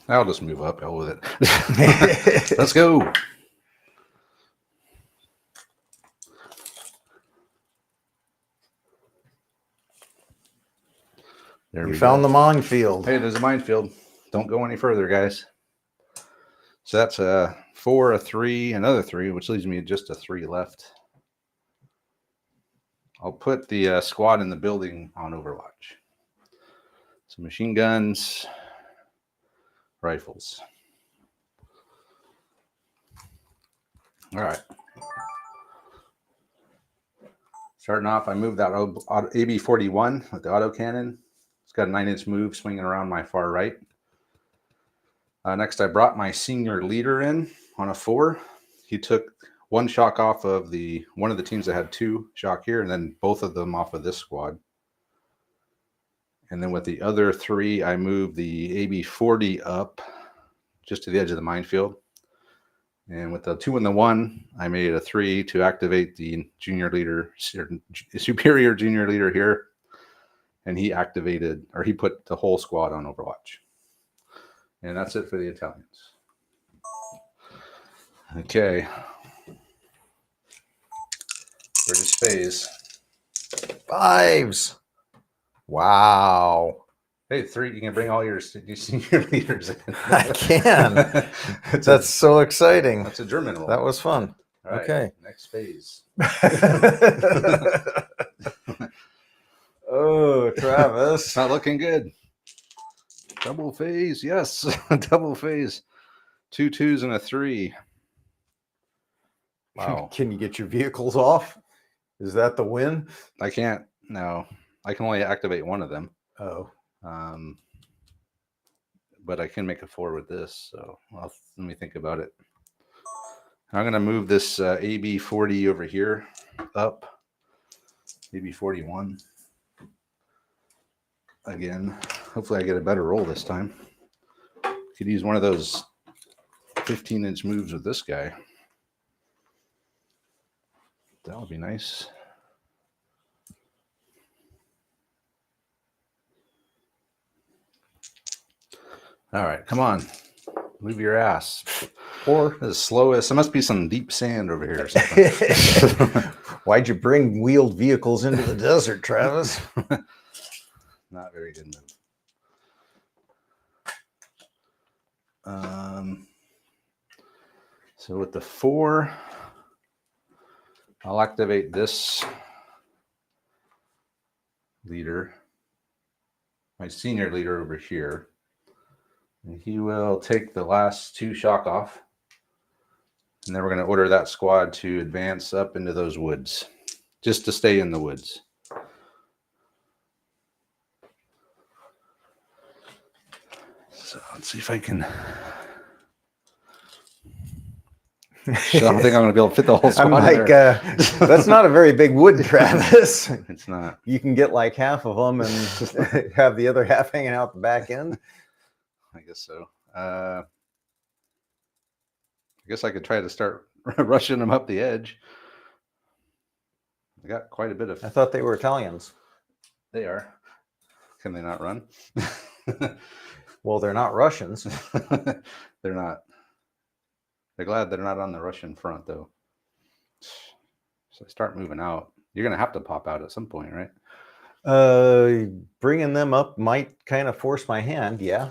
I'll just move up. Hell with it. Let's go. There You found the minefield. Hey, there's a minefield. Don't go any further, guys. So that's a 4, a 3, another 3, which leaves me just a 3 left. I'll put the squad in the building on Overwatch. So machine guns, rifles. All right. Starting off, I moved that AB-41 with the autocannon. It's got a 9-inch move swinging around my far right. Next, I brought my senior leader in on a 4. He took 1 shock off of one of the teams that had 2 shock here, and then both of them off of this squad. And then with the other 3, I moved the AB-40 up just to the edge of the minefield. And with the 2 and the 1, I made a 3 to activate the junior leader, superior junior leader here. And he put the whole squad on Overwatch. And that's it for the Italians. Okay. British phase. 5s. Wow. Hey, 3, you can bring all your senior leaders in. I can. That's so exciting. That's a German roll. That was fun. All right, okay. Next phase. Oh, Travis. Not looking good. Double phase. Yes. Double phase. 2 2s and a 3. Wow. Can you get your vehicles off? Is that the win? I can't. No. I can only activate one of them. Oh. But I can make a 4 with this. So let me think about it. I'm going to move this AB-40 over here up. AB-41. Again, hopefully I get a better roll this time. Could use one of those 15-inch moves with this guy. That would be nice. All right, come on. Move your ass. Or as slow as, there must be some deep sand over here or something. Why'd you bring wheeled vehicles into the desert, Travis? Not very good move. So with the 4, I'll activate this leader, my senior leader over here. And he will take the last 2 shock off. And then we're going to order that squad to advance up into those woods, just to stay in the woods. So let's see if I can. I don't think I'm going to be able to fit the whole squad. I'm like, that's not a very big wood, Travis. It's not. You can get like half of them and have the other half hanging out the back end. I guess so. I guess I could try to start rushing them up the edge. I got quite a bit of. I thought they were Italians. They are. Can they not run? Well, they're not Russians. They're not. They're glad they're not on the Russian front, though. So they start moving out. You're going to have to pop out at some point, right? Bringing them up might kind of force my hand. Yeah.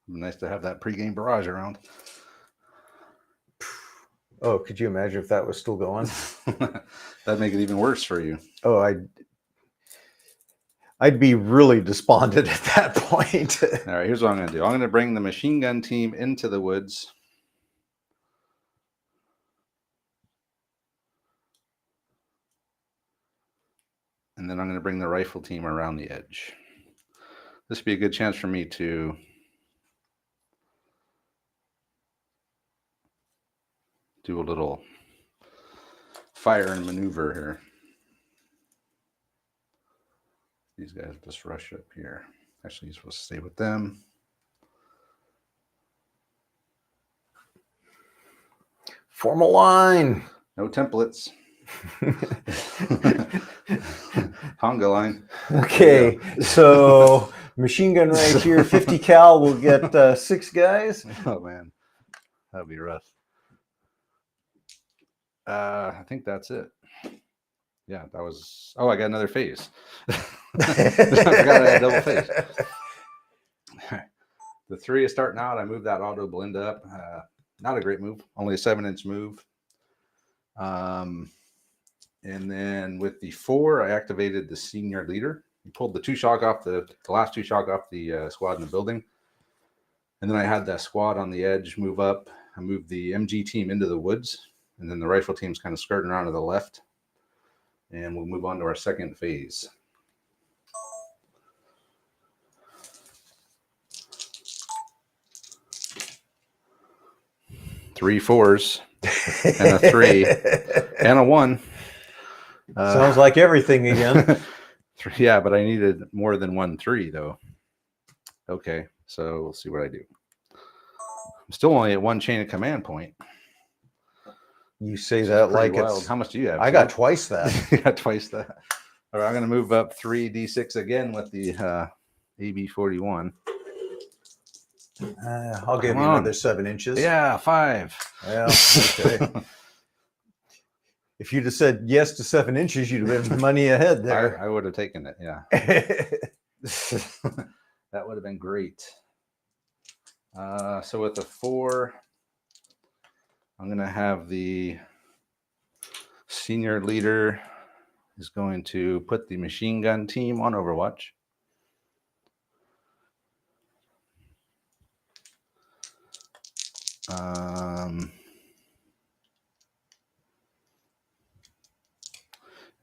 Nice to have that pregame barrage around. Oh, could you imagine if that was still going? That'd make it even worse for you. Oh, I'd be really despondent at that point. All right, here's what I'm going to do. I'm going to bring the machine gun team into the woods. And then I'm going to bring the rifle team around the edge. This would be a good chance for me to do a little fire and maneuver here. These guys just rush up here. Actually, you're supposed to stay with them. Form a line. No templates. Conga line. Okay, so machine gun right here, 50 cal. We'll get 6 guys. Oh man, that'd be rough. I think that's it. Yeah, that was. Oh, I got another phase. I forgot I had double phase. The 3 is starting out. I moved that auto blend up. Not a great move. Only a 7-inch move. And then with the 4, I activated the senior leader. He pulled the 2 shock off the last 2 shock off the squad in the building. And then I had that squad on the edge move up. I moved the MG team into the woods. And then the rifle team's kind of skirting around to the left. And we'll move on to our second phase. Three 4s and a 3 and a 1. Sounds like everything again. 3, yeah, but I needed more than 1 3 though. Okay, so we'll see what I do. I'm still only at 1 chain of command point. You say that like wild. it's... How much do you have? I got twice that. You got twice that. All right, I'm going to move up 3 D6 again with the AB41. I'll give you another 7 inches. Yeah, 5. Well, okay. If you'd have said yes to 7 inches, you'd have been money ahead there. I would have taken it, yeah. That would have been great. So with the 4, I'm going to have the senior leader is going to put the machine gun team on Overwatch.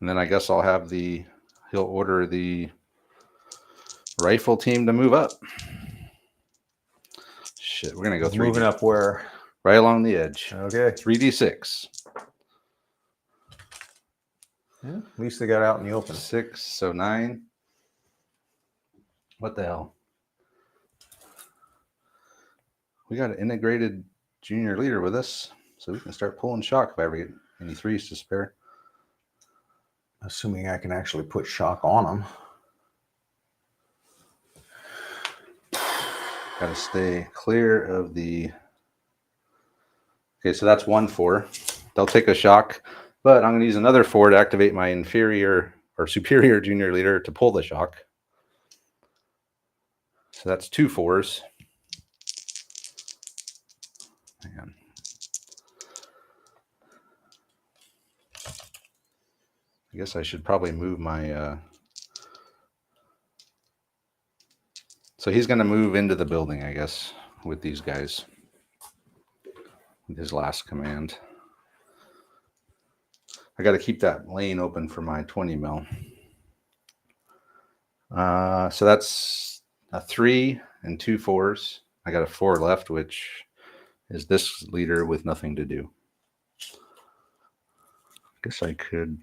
And then I guess I'll have he'll order the rifle team to move up. Shit, we're going to go 3. Moving up where? Right along the edge. Okay. 3D6. Yeah, at least they got out in the open. 6, so 9. What the hell? We got an integrated junior leader with us, so we can start pulling shock if I ever get any 3s to spare. Assuming I can actually put shock on them. Got to stay clear of the... Okay, so that's 1 4. They'll take a shock, but I'm going to use another 4 to activate my inferior or superior junior leader to pull the shock. So that's 2 4s. Hang on. I guess I should probably move my... So he's going to move into the building, I guess, with these guys. With his last command. I got to keep that lane open for my 20 mil. So that's a 3 and 2 4s. I got a 4 left, which is this leader with nothing to do. I guess I could...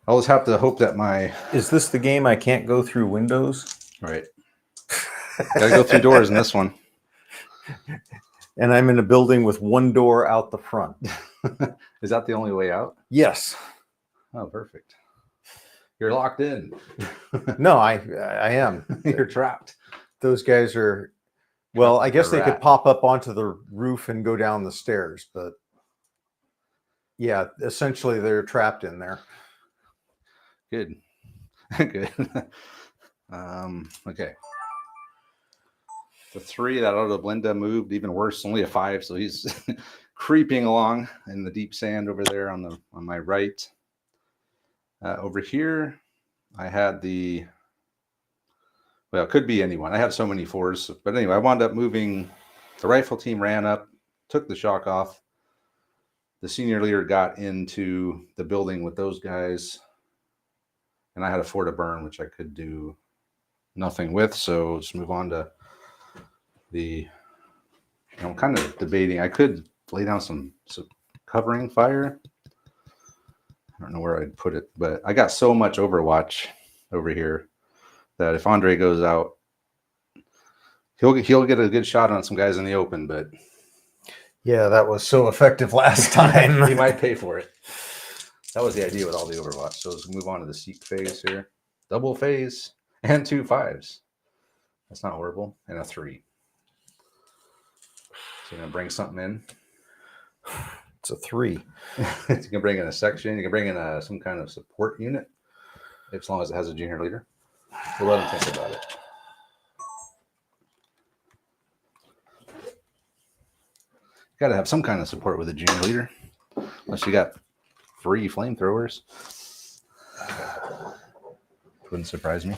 I'll just have to hope that my... Is this the game I can't go through windows? Right. Gotta go through doors in this one. And I'm in a building with one door out the front. Is that the only way out? Yes. Oh, perfect. You're locked in. No, I am. You're trapped. Those guys are, well, I like guess a they could rat. pop up onto the roof and go down the stairs, but yeah, essentially they're trapped in there. Good. Good. Okay. The 3 that out of Blinda moved even worse, only a 5, so he's creeping along in the deep sand over there on my right. Over here, I had the, well, it could be anyone. I have so many 4s, but anyway, I wound up moving. The rifle team ran up, took the shock off. The senior leader got into the building with those guys, and I had a 4 to burn, which I could do nothing with. So let's move on to the, I'm kind of debating. I could lay down some covering fire. I don't know where I'd put it, but I got so much Overwatch over here that if Andre goes out, he'll get a good shot on some guys in the open, but Yeah, that was so effective last time. he might pay for it. That was the idea with all the Overwatch. So let's move on to the Sikh phase here. Double phase and 2 5s. That's not horrible. And a 3. So you're going to bring something in. It's a 3. You can bring in a section. You can bring in some kind of support unit, as long as it has a junior leader. We'll let him think about it. Got to have some kind of support with a junior leader, unless you got 3 flamethrowers. Wouldn't surprise me.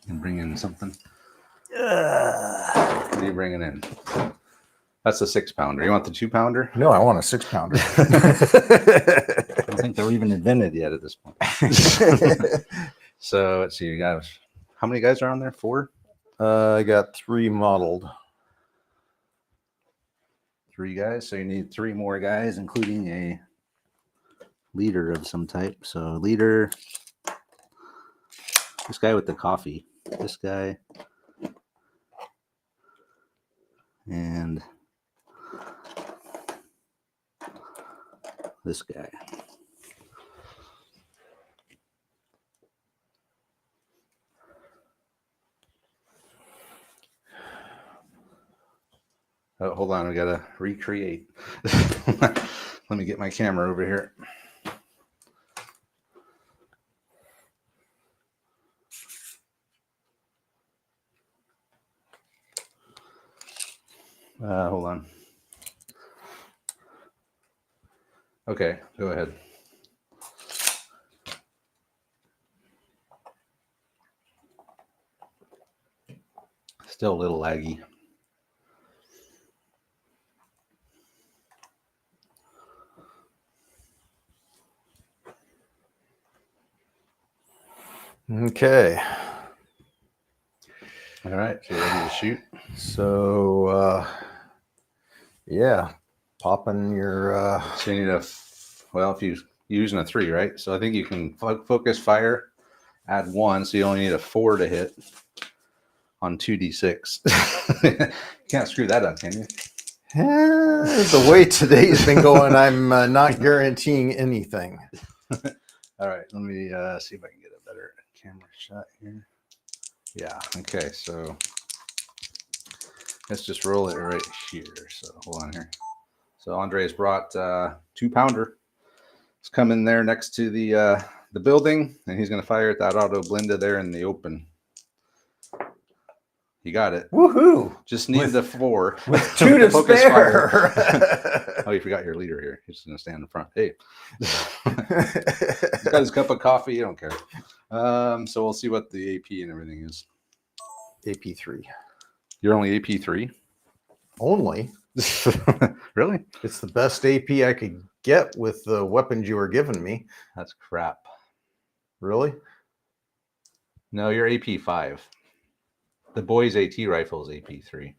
And bring in something. What are you bringing in? That's a 6-pounder. You want the 2-pounder? No, I want a 6-pounder. I don't think they're even invented yet at this point. So let's see. You guys, how many guys are on there? 4? I got 3 modeled. 3 guys. So you need 3 more guys, including a leader of some type. So leader, this guy with the coffee, this guy, and this guy. Oh, hold on. We got to recreate. Let me get my camera over here. Hold on. Okay, go ahead. Still a little laggy. Okay. All right, so you're ready to shoot? So, yeah, popping your... So you need well, if you're using a 3, right? So I think you can focus fire, add 1, so you only need a 4 to hit on 2d6. You can't screw that up, can you? The way today's been going, I'm not guaranteeing anything. All right, let me see if I can get a better camera shot here. Yeah, okay, so let's just roll it right here. So hold on here. So Andre's brought 2-pounder. It's coming there next to the building, and he's going to fire at that auto blinda there in the open. You got it. Woohoo! Just need the 4 with 2 to Focus spare. Oh, you forgot your leader here. He's just gonna stand in front. Hey, he's got his cup of coffee. You don't care. So we'll see what the AP and everything is. AP3. You're only AP3. Only. Really? It's the best AP I could get with the weapons you were giving me. That's crap. Really? No, you're AP5. The boys' AT rifle is AP3.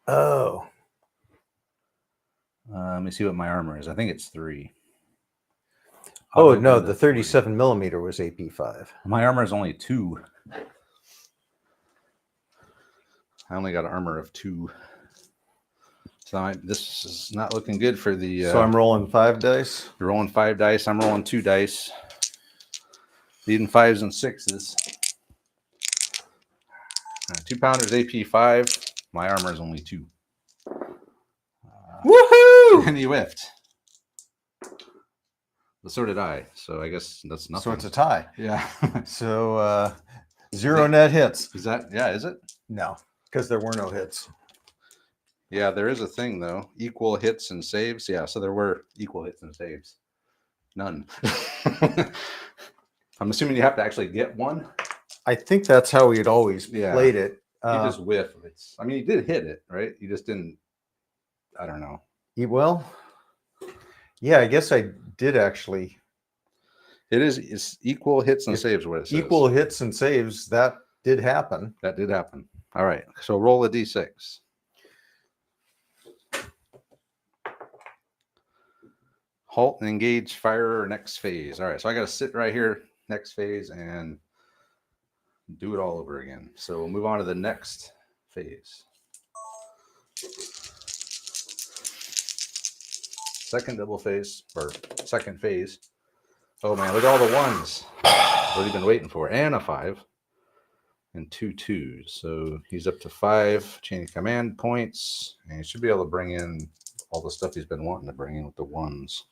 Oh. Let me see what my armor is. I think it's 3. Oh, no, the 37 millimeter was AP5. My armor is only 2. I only got an armor of 2. So this is not looking good for the... So I'm rolling 5 dice? You're rolling 5 dice. I'm rolling 2 dice. Needing 5s and 6s. 2 pounders AP5. My armor is only 2. Woohoo! And he whiffed. But so did I. So I guess that's nothing. So it's a tie. Yeah. So 0 net hits. Is that, yeah, is it? No, because there were no hits. Yeah, there is a thing though. Equal hits and saves. Yeah, so there were equal hits and saves. None. I'm assuming you have to actually get one. I think that's how we had always Yeah. played it. You just whiff. I mean, you did hit it, right? You just didn't. I don't know. Well, yeah, I guess I did actually. It's equal hits and saves. What it says. Equal hits and saves. That did happen. That did happen. All right. So roll a d6. Halt and engage fire next phase. All right. So I got to sit right here next phase and do it all over again. So we'll move on to the next phase. Second double phase, or second phase. Oh man, look at all the ones. What have you been waiting for? And a 5 and 2 2s. So he's up to 5 chain of command points, and he should be able to bring in all the stuff he's been wanting to bring in with the 1s.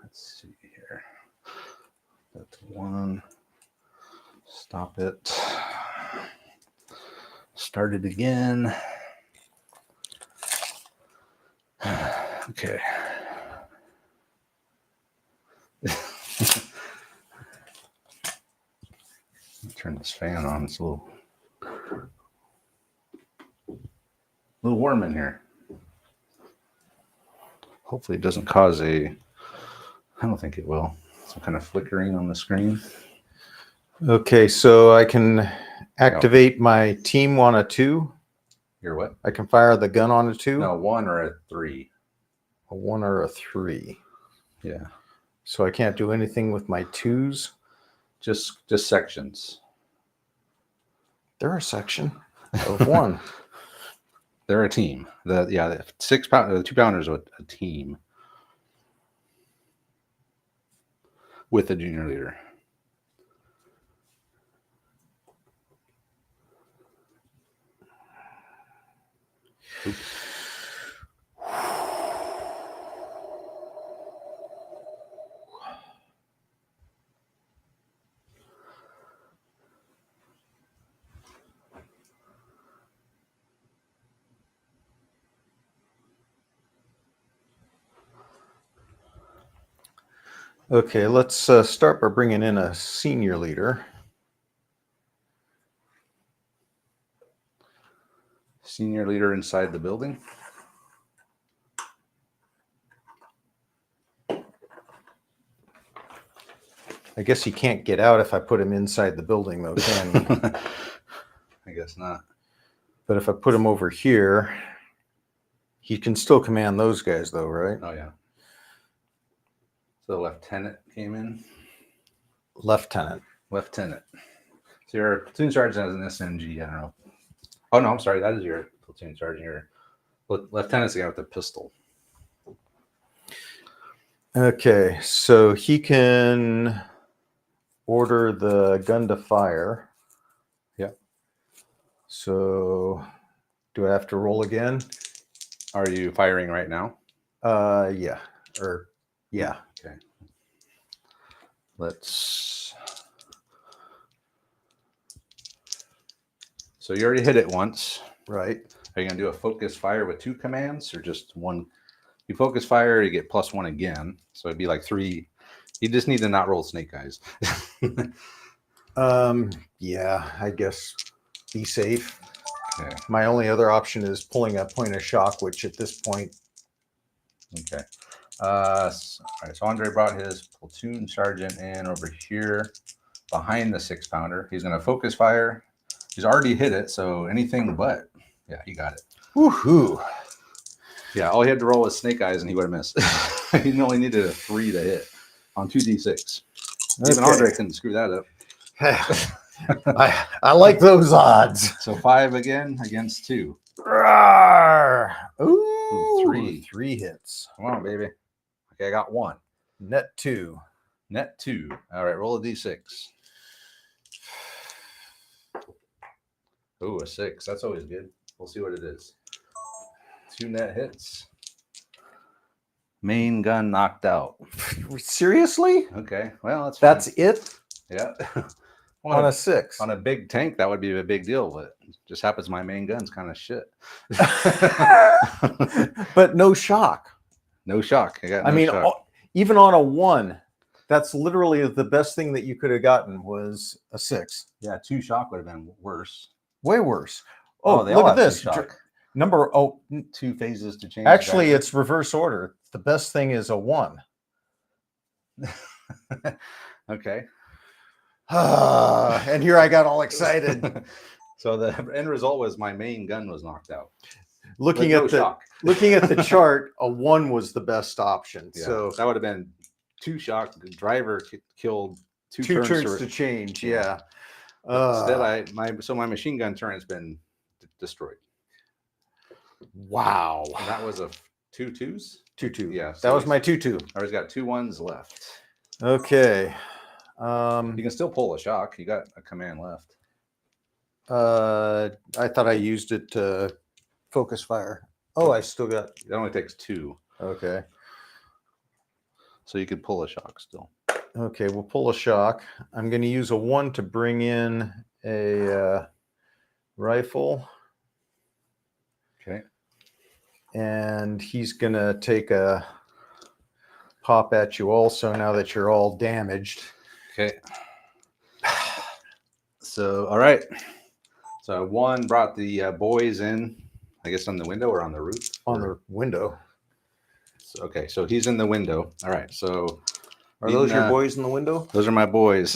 Let's see here. That's 1. Stop it. Start it again. Okay. Turn this fan on. It's a little warm in here. Hopefully it doesn't cause I don't think it will. Some kind of flickering on the screen. Okay, so I can activate my team on a 2. You're what? I can fire the gun on a 2. No, 1 or a 3. A 1 or a 3. Yeah. So I can't do anything with my 2s. Just sections. They're a section of 1. They're a team. The 6 pound, the 2 pounders are a team with a junior leader. Oops. Okay, let's start by bringing in a senior leader. Senior leader inside the building. I guess he can't get out if I put him inside the building, though, can he? I guess not. But if I put him over here, he can still command those guys, though, right? Oh, yeah. So the lieutenant came in. Lieutenant. Lieutenant. So your platoon sergeant has an SMG. I don't know. Oh, no, I'm sorry. That is your platoon sergeant. Your lieutenant's the guy with the pistol. Okay, so he can order the gun to fire. Yep. So do I have to roll again? Are you firing right now? Yeah. Yeah. Okay. Let's So you already hit it once. Right. Are you going to do a focus fire with 2 commands or just one? You focus fire, you get +1 again. So it'd be like 3. You just need to not roll snake eyes. Yeah, I guess be safe. Okay. My only other option is pulling a point of shock, which at this point. Okay. All right. So Andre brought his platoon sergeant in over here behind the 6-pounder. He's going to focus fire. He's already hit it, so anything but. Yeah, he got it. Woohoo! Yeah, all he had to roll was snake eyes, and he would have missed. He only needed a 3 to hit on 2d6. Even Andre couldn't screw that up. I like those odds. So 5 again against 2. Rawr. Ooh, 3. 3 hits. Come on, baby. Okay, I got 1. Net 2. Net 2. All right, roll a d6. Ooh, a 6. That's always good. We'll see what it is. 2 net hits. Main gun knocked out. Seriously? Okay, well, That's it? yeah. On a 6. On a big tank, that would be a big deal, but it just happens my main gun's kind of shit. But no shock. No shock. I mean, shock. even on a 1, that's literally the best thing that you could have gotten was a 6. Yeah, 2 shock would have been worse. Way worse. Oh, they look all at have 2 this. shock. Number 2 phases to change. Actually, it's reverse order. The best thing is a 1. Okay. And here I got all excited. So the end result was my main gun was knocked out. Looking at the chart, a 1 was the best option. Yeah, so that would have been 2 shock. The driver killed 2 turns to change. Yeah. Instead, my machine gun turret's been destroyed. Wow. And that was a 2 2s. 2 2. Yeah, that was my 2 2. I always got 2 1s left. Okay. You can still pull a shock. You got a command left. I thought I used it to focus fire. Oh, I still got. It only takes 2. Okay. So you could pull a shock still. Okay, we'll pull a shock. I'm going to use a 1 to bring in a rifle. Okay. And he's going to take a pop at you also now that you're all damaged. Okay. So, all right. So 1 brought the boys in, I guess on the window or on the roof? On the window. So, okay, so he's in the window. All right, so. Are those your boys in the window? Those are my boys.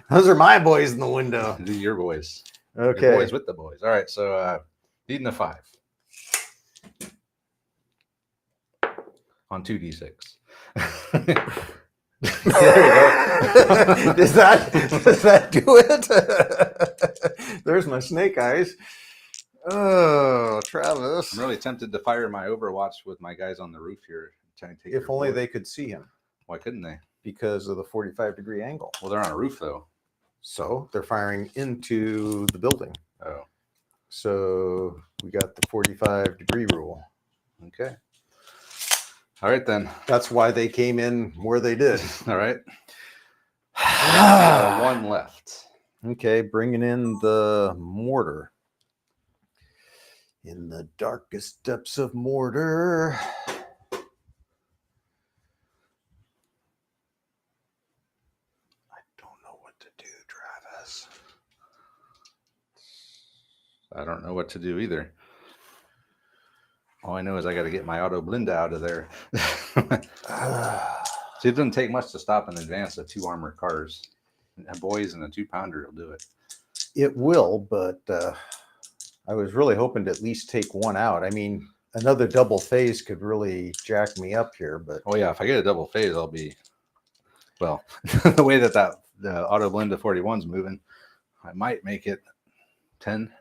Those are my boys in the window. These are your boys. Okay. Your boys with the boys. All right, so beating a 5. On 2d6. There you go. Does that do it? There's my snake eyes. Oh, Travis. I'm really tempted to fire my Overwatch with my guys on the roof here. Trying to take if only they could see him. Why couldn't they? Because of the 45-degree angle. Well, they're on a roof though. So they're firing into the building. Oh. So we got the 45-degree rule. Okay. All right, then. That's why they came in where they did. All right. 1 left. Okay, bringing in the mortar. In the darkest depths of mortar. I don't know what to do, Travis. I don't know what to do either. All I know is I got to get my auto blend out of there. See, it doesn't take much to stop in advance of 2 armored cars. And boys and a 2-pounder will do it. It will, but I was really hoping to at least take 1 out. I mean, another double phase could really jack me up here, but Oh yeah, if I get a double phase, I'll be well. The way that the auto blend to 41's moving, I might make it 10.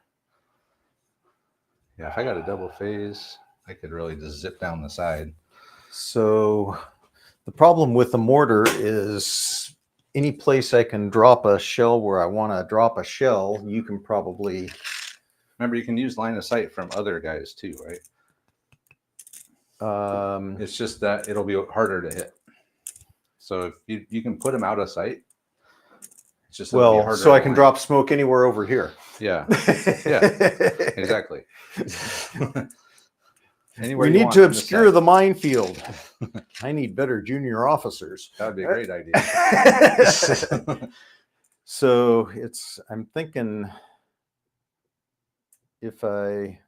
Yeah, if I got a double phase, I could really just zip down the side. so the problem with the mortar is any place I can drop a shell where I want to drop a shell, you can probably. Remember, you can use line of sight from other guys too, right? It's just that it'll be harder to hit. So if you can put them out of sight, It's just it'll be Well, harder so I to can land. drop smoke anywhere over here. Yeah, yeah, exactly. Anywhere We you need want to in the obscure set. the minefield. I need better junior officers. That would be a great idea. So I'm thinking if I,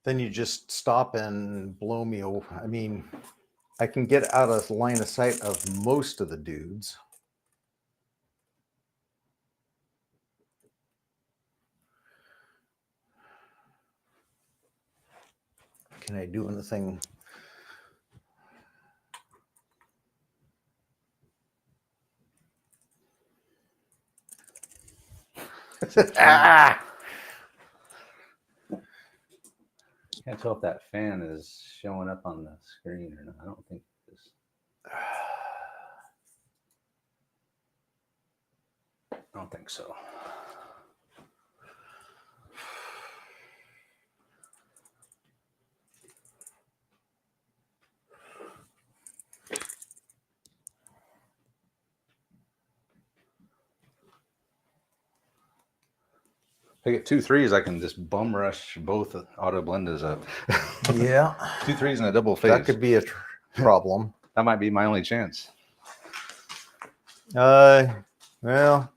then you just stop and blow me over. I mean, I can get out of line of sight of most of the dudes. Can I do anything? Ah! Can't tell if that fan is showing up on the screen or not. I don't think it is. I don't think so. If I get 2 3s, I can just bum rush both auto blendas up. Yeah. 2 3s and a double phase. That could be a problem. That might be my only chance. Well,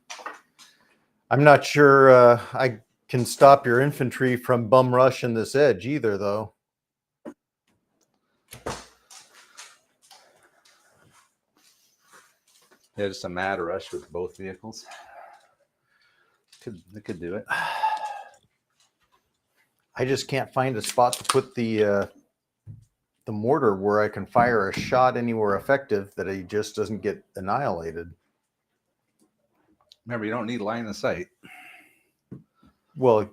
I'm not sure I can stop your infantry from bum rushing this edge either, though. Yeah, just a mad rush with both vehicles. It could do it. I just can't find a spot to put the mortar where I can fire a shot anywhere effective that he just doesn't get annihilated. Remember, you don't need line of sight. Well,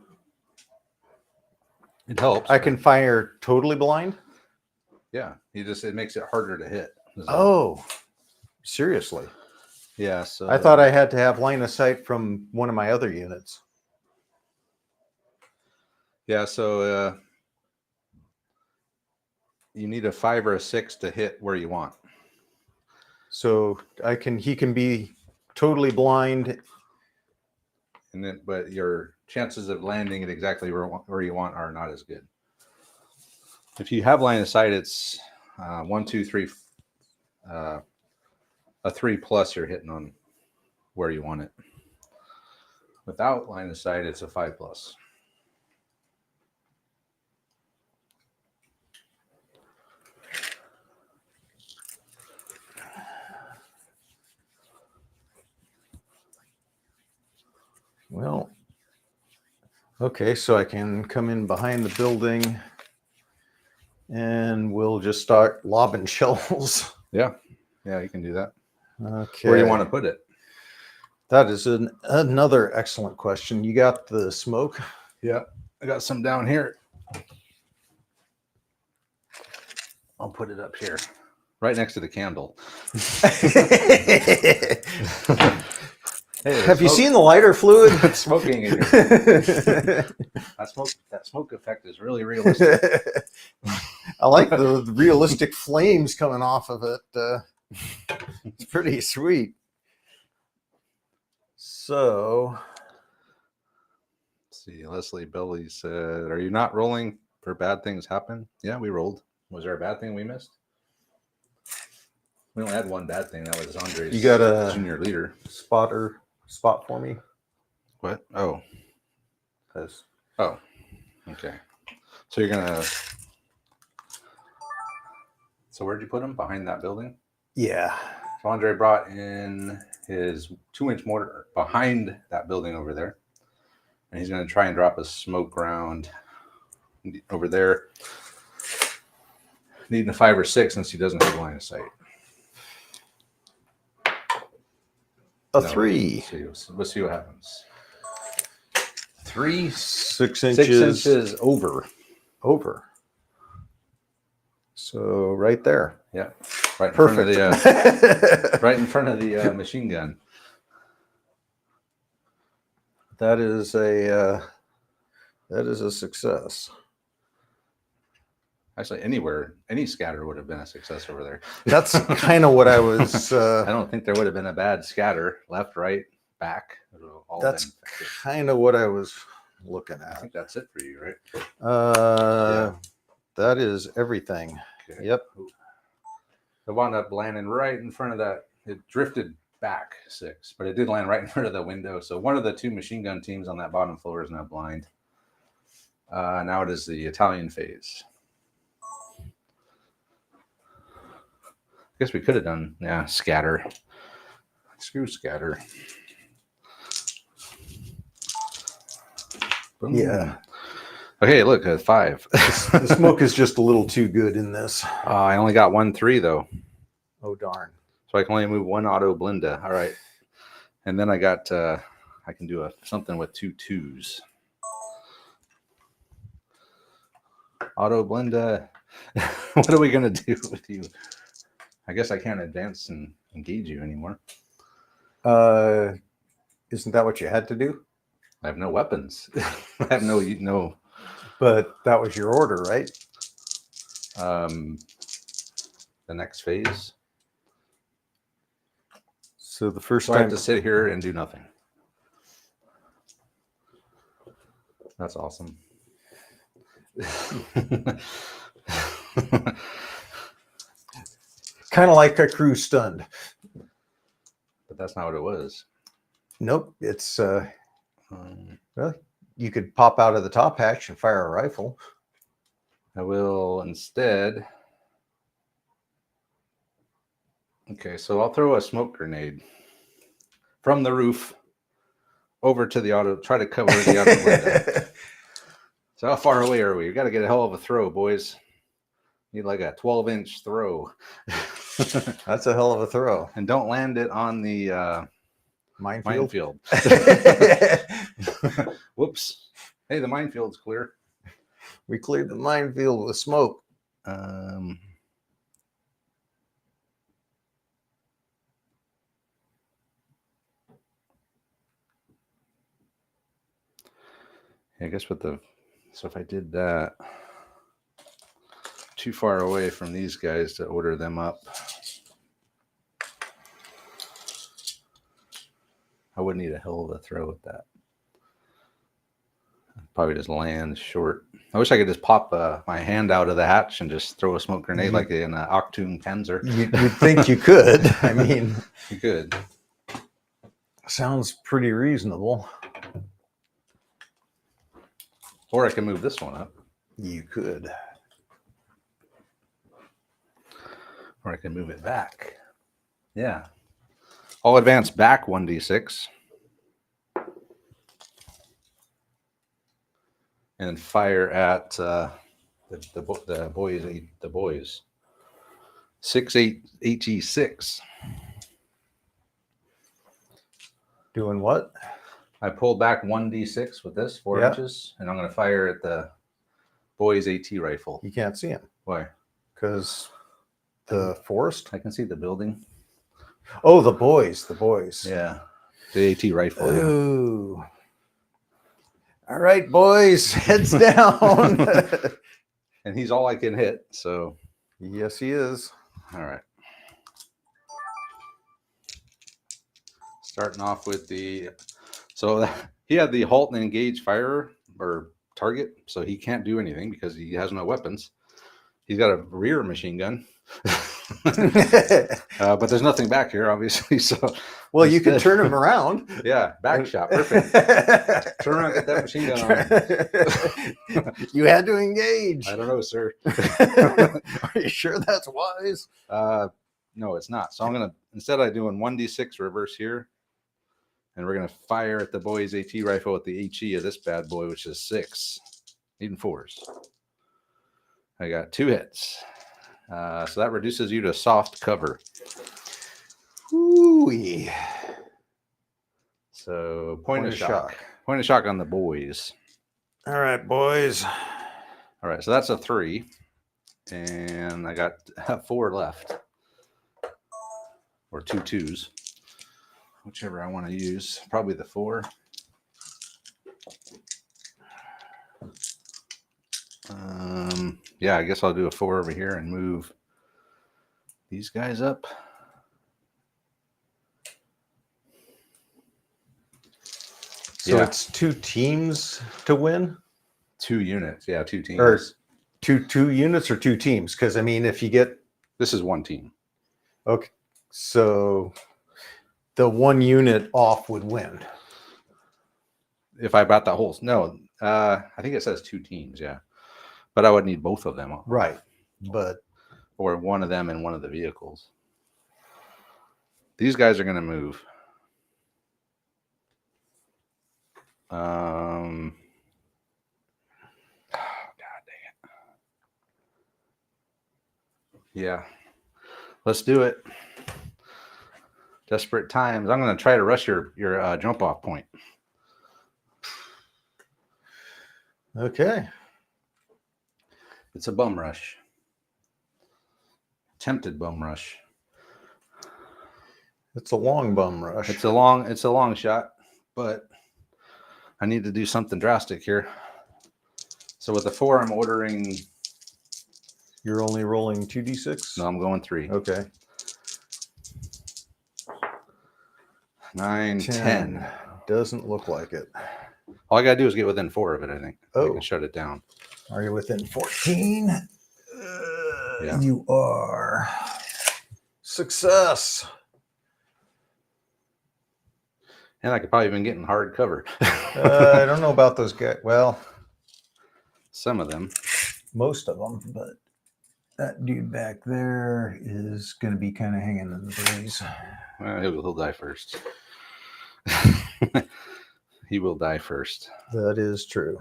It helps. I can fire totally blind. Yeah, it makes it harder to hit. Oh, seriously? Yeah. So I thought I had to have line of sight from one of my other units. Yeah, so you need a 5 or a 6 to hit where you want. So he can be totally blind. And then, but your chances of landing it exactly where you want are not as good. If you have line of sight, it's 1, 2, 3, a 3 plus. You're hitting on where you want it. Without line of sight, it's a 5 plus. Well, okay, so I can come in behind the building and we'll just start lobbing shells. Yeah, you can do that. Okay. Where do you want to put it? That is another excellent question. You got the smoke? Yeah, I got some down here. I'll put it up here, right next to the candle. Hey, have you seen the lighter fluid? Smoking in here. That smoke effect is really realistic. I like the realistic flames coming off of it. It's pretty sweet. So, let's see, Leslie Billy said, "Are you not rolling for bad things happen?" Yeah, we rolled. Was there a bad thing we missed? We only had one bad thing. That was Andre's. You got a junior leader spot for me? What? Oh. Because Oh. Okay. So you're gonna. So where'd you put him? Behind that building? yeah. So Andre brought in his 2-inch mortar behind that building over there. And he's going to try and drop a smoke round over there. Needing a 5 or 6 since he doesn't have line of sight. A 3. Let's see what happens. 3, 6 inches. 6 inches over. Over. So right there. Yeah, right in Perfect. front of the right in front of the machine gun. That is a success. Actually, anywhere, any scatter would have been a success over there. That's kind of what I was. I don't think there would have been a bad scatter, left, right, back. All That's been effective. kind of what I was looking I at. think that's it for you, right? That is everything. Okay. Yep. It wound up landing right in front of that. It drifted back 6, but it did land right in front of the window. So one of the 2 machine gun teams on that bottom floor is now blind. Now it is the Italian phase. I guess we could have done, scatter. Screw scatter. Boom. Yeah. Okay, look, 5. The smoke is just a little too good in this. I only got 1 3 though. Oh darn. So I can only move 1 auto blinda. All right. And then I got I can do something with 2 2s. Auto blinda. What are we gonna do with you? I guess I can't advance and engage you anymore. Isn't that what you had to do? I have no weapons. I have no. But that was your order, right? The next phase. So the first So I time have to sit here and do nothing. That's awesome. kind of like a crew stunned. But that's not what it was. Nope. It's well, you could pop out of the top hatch and fire a rifle. I will instead. Okay, so I'll throw a smoke grenade from the roof over to the auto. Try to cover the auto window. So how far away are we? We got to get a hell of a throw, boys. Need like a 12-inch throw. That's a hell of a throw. And don't land it on the minefield. Whoops. Hey, the minefield's clear. We cleared the minefield with smoke. I guess so if I did that too far away from these guys to order them up, I would need a hell of a throw with that. Probably just land short. I wish I could just pop my hand out of the hatch and just throw a smoke grenade like in an Octoon Panzer. You'd think you could. I mean, you could. Sounds pretty reasonable. Or I can move this one up. You could. Or I can move it back. Yeah. I'll advance back 1d6. And fire at the boys. 6 8 HE6. Doing what? I pulled back 1d6 with this 4 inches, and I'm going to fire at the boys AT rifle. You can't see him. Why? Because the forest. I can see the building. Oh, the boys. Yeah, the AT rifle. Ooh. Yeah. All right, boys, heads down. And he's all I can hit, so. Yes, he is. All right. Starting off with so he had the halt and engage fire or target, so he can't do anything because he has no weapons. He's got a rear machine gun. But there's nothing back here, obviously. So, well, you can turn him around. Yeah, back shot, perfect. Turn around, get that machine gun on. You had to engage. I don't know, sir. Are you sure that's wise? No, it's not. So I'm gonna instead of doing 1d6 reverse here, and we're gonna fire at the boys AT rifle with the HE of this bad boy, which is 6, needing 4s. I got 2 hits. So that reduces you to soft cover. Ooh-wee. So point of shock. Point of shock on the boys. All right, boys. All right, so that's a 3. And I got 4 left. Or 2 2s. Whichever I want to use. Probably the 4. Yeah, I guess I'll do a 4 over here and move these guys up. So it's 2 teams to win? 2 units. Yeah, 2 teams. Or two units or 2 teams? Because, I mean, if you get... This is 1 team. Okay. So the 1 unit off would win. If I bought the whole... No, I think it says 2 teams, yeah. But I would need both of them. Right. But... Or one of them in one of the vehicles. These guys are going to move. Oh, God dang it. Yeah. Let's do it. Desperate times. I'm going to try to rush your jump off point. Okay. It's a bum rush. Tempted bum rush. It's a long bum rush. It's a long shot, but I need to do something drastic here. So with the 4, I'm ordering. You're only rolling 2d6? No, I'm going 3. Okay. 9, 10. Doesn't look like it. All I gotta do is get within 4 of it, I think. I Oh. can shut it down. Are you within 14? Yeah. You are. Success. And I could probably been getting hard cover. I don't know about those guys. Well, Some of them. most of them, but that dude back there is going to be kind of hanging in the breeze. Well, he'll die first. He will die first. That is true.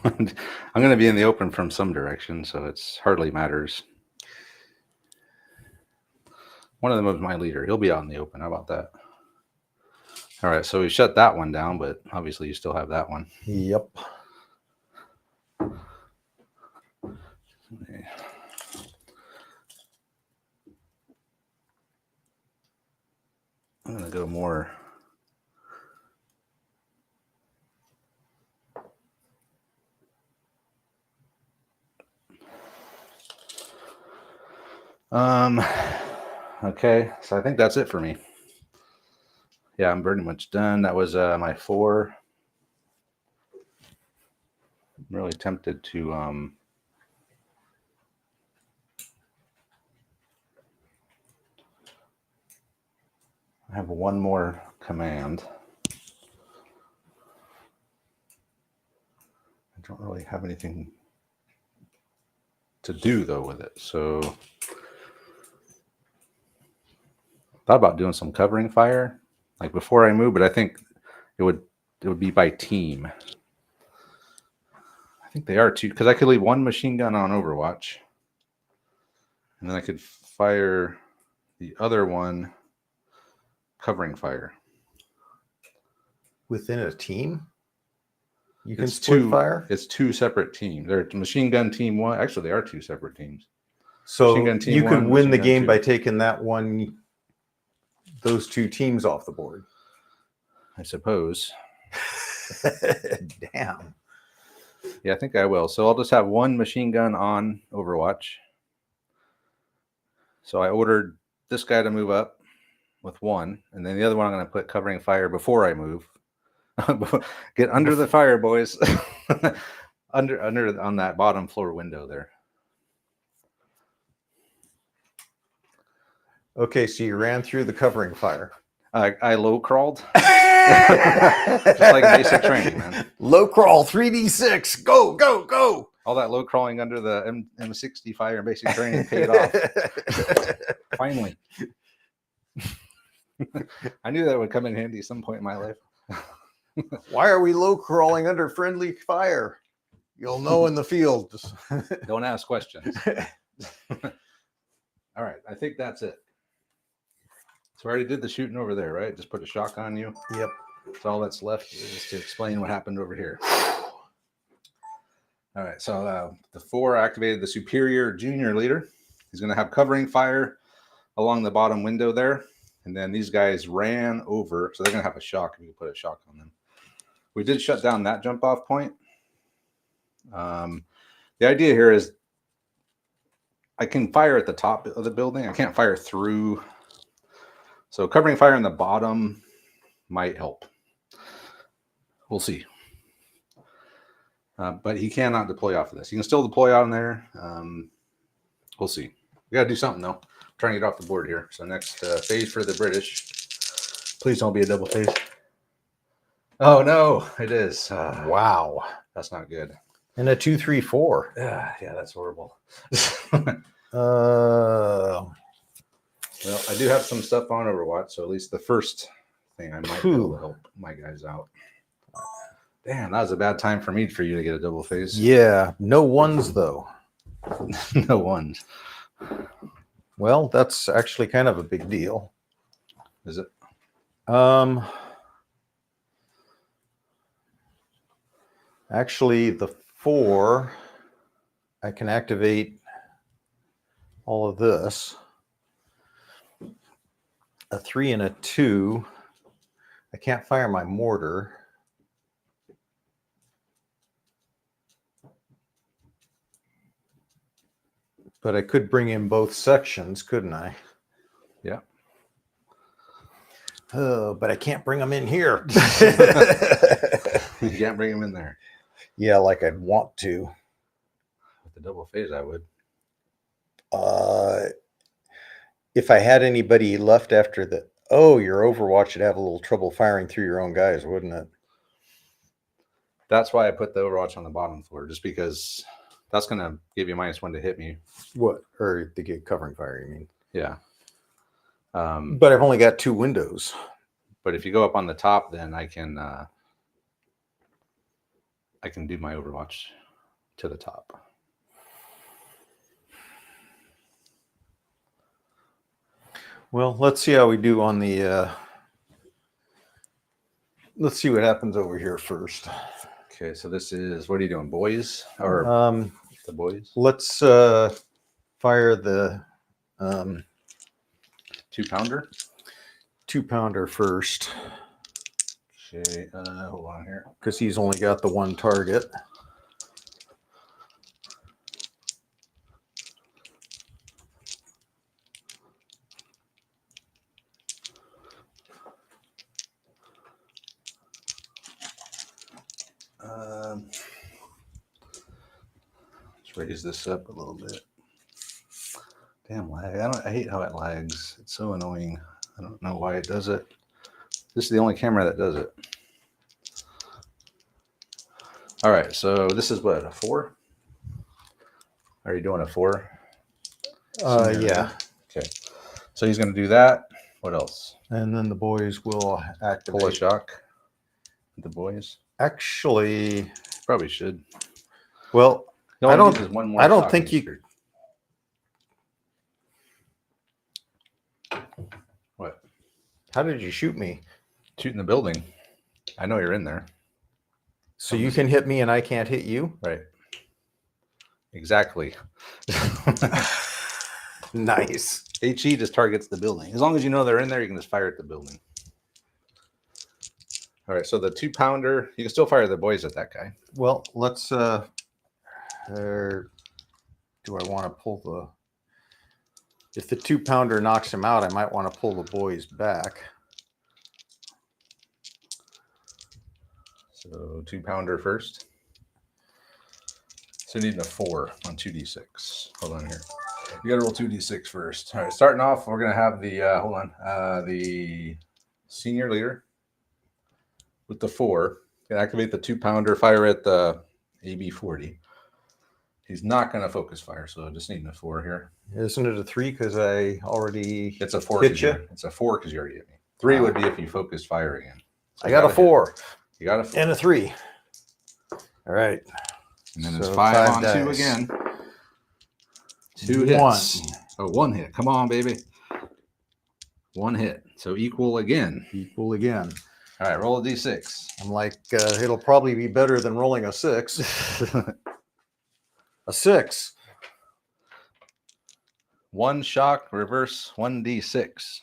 I'm going to be in the open from some direction, so it's hardly matters. One of them was my leader. He'll be out in the open. How about that? All right, so we shut that one down, but obviously you still have that one. Yep. Okay. I'm going to go more. Okay, so I think that's it for me. Yeah, I'm pretty much done. That was my 4. I'm really tempted to I have one more command. I don't really have anything to do though with it, so thought about doing some covering fire like before I move, but I think it would be by team. I think they are 2 because I could leave 1 machine gun on Overwatch, and then I could fire the other one covering fire Within a team? You can it's split 2 fire? It's 2 separate teams. They're machine gun team 1. Actually, they are 2 separate teams. So Machine gun team you could 1, win the machine gun game 2. by taking those 2 teams off the board. I suppose. Damn. Yeah, I think I will. So I'll just have 1 machine gun on Overwatch. So I ordered this guy to move up with 1, and then the other one I'm going to put covering fire before I move. Get under the fire, boys. under on that bottom floor window there. Okay, so you ran through the covering fire. I low crawled. Just like basic training, man. Low crawl 3d6. Go, go, go. All that low crawling under the M60 fire and basic training paid off. Finally. I knew that would come in handy some point in my life. Why are we low crawling under friendly fire? You'll know in the field. Don't ask questions. All right, I think that's it. So I already did the shooting over there, right? Just put a shock on you. Yep. So all that's left is to explain what happened over here. All right, so the 4 activated the superior junior leader. He's going to have covering fire along the bottom window there. And then these guys ran over, so they're going to have a shock if you put a shock on them. We did shut down that jump off point. The idea here is I can fire at the top of the building. I can't fire through. So covering fire in the bottom might help. We'll see. But he cannot deploy off of this. He can still deploy on there. We'll see. We got to do something, though. I'm trying to get off the board here. So next phase for the British. Please don't be a double phase. Oh, no, it is. Wow. That's not good. And a 2-3-4. Yeah, that's horrible. Well, I do have some stuff on Overwatch, so at least the first thing I might be able to help my guys out. Damn, that was a bad time for you to get a double phase. yeah. No ones, though. No ones. Well, that's actually kind of a big deal. Is it? Actually, the 4, I can activate all of this. A 3 and a 2. I can't fire my mortar. But I could bring in both sections, couldn't I? Yeah. Oh, but I can't bring them in here. You can't bring them in there. Yeah, like I'd want to. With the double phase, I would. If I had anybody left after the... Oh, your Overwatch would have a little trouble firing through your own guys, wouldn't it? That's why I put the Overwatch on the bottom floor, just because that's going to give you -1 to hit me. What? Or to get covering fire, you mean? Yeah. But I've only got 2 windows. But if you go up on the top, then I can do my Overwatch to the top. Well, let's see how we do on the... let's see what happens over here first. Okay, so this is... What are you doing, boys? Or the boys? Let's fire the 2-pounder? 2-pounder first. Okay, hold on here. Because he's only got the 1 target. Let's raise this up a little bit. Damn lag. I hate how it lags. It's so annoying. I don't know why it does it. This is the only camera that does it. All right, so this is what, a 4? Are you doing a 4? Yeah. Okay. So he's going to do that. What else? And then the boys will activate. Pull a shock. The boys. Actually, Probably should. well, No, I don't shock think you... booster. What? How did you shoot me? Shooting the building. I know you're in there. So you can hit me and I can't hit you? Right. Exactly. Nice. HE just targets the building. As long as you know they're in there, you can just fire at the building. All right, so the 2-pounder, you can still fire the boys at that guy. Well, let's do I want to pull the... If the 2-pounder knocks him out, I might want to pull the boys back. So 2-pounder first. So needing a 4 on 2d6. Hold on here. You gotta roll 2d6 first. All right, starting off, we're gonna have the the senior leader with the 4. Can activate the 2-pounder, fire at the AB40. He's not gonna focus fire, so just needing a 4 here. Isn't it a 3 because I already It's a 4. hit you? It's a 4 because you already hit me. 3 would be if you focused fire again. So I got a 4 You got a 4. and a 3. All right. And then it's So 5 on dice. 2 again. 2 hits. Oh, 1 hit. Come on, baby. 1 hit. So equal again. Equal again. All right, roll a d6. I'm like, it'll probably be better than rolling a 6. A 6. 1 shock, reverse 1d6.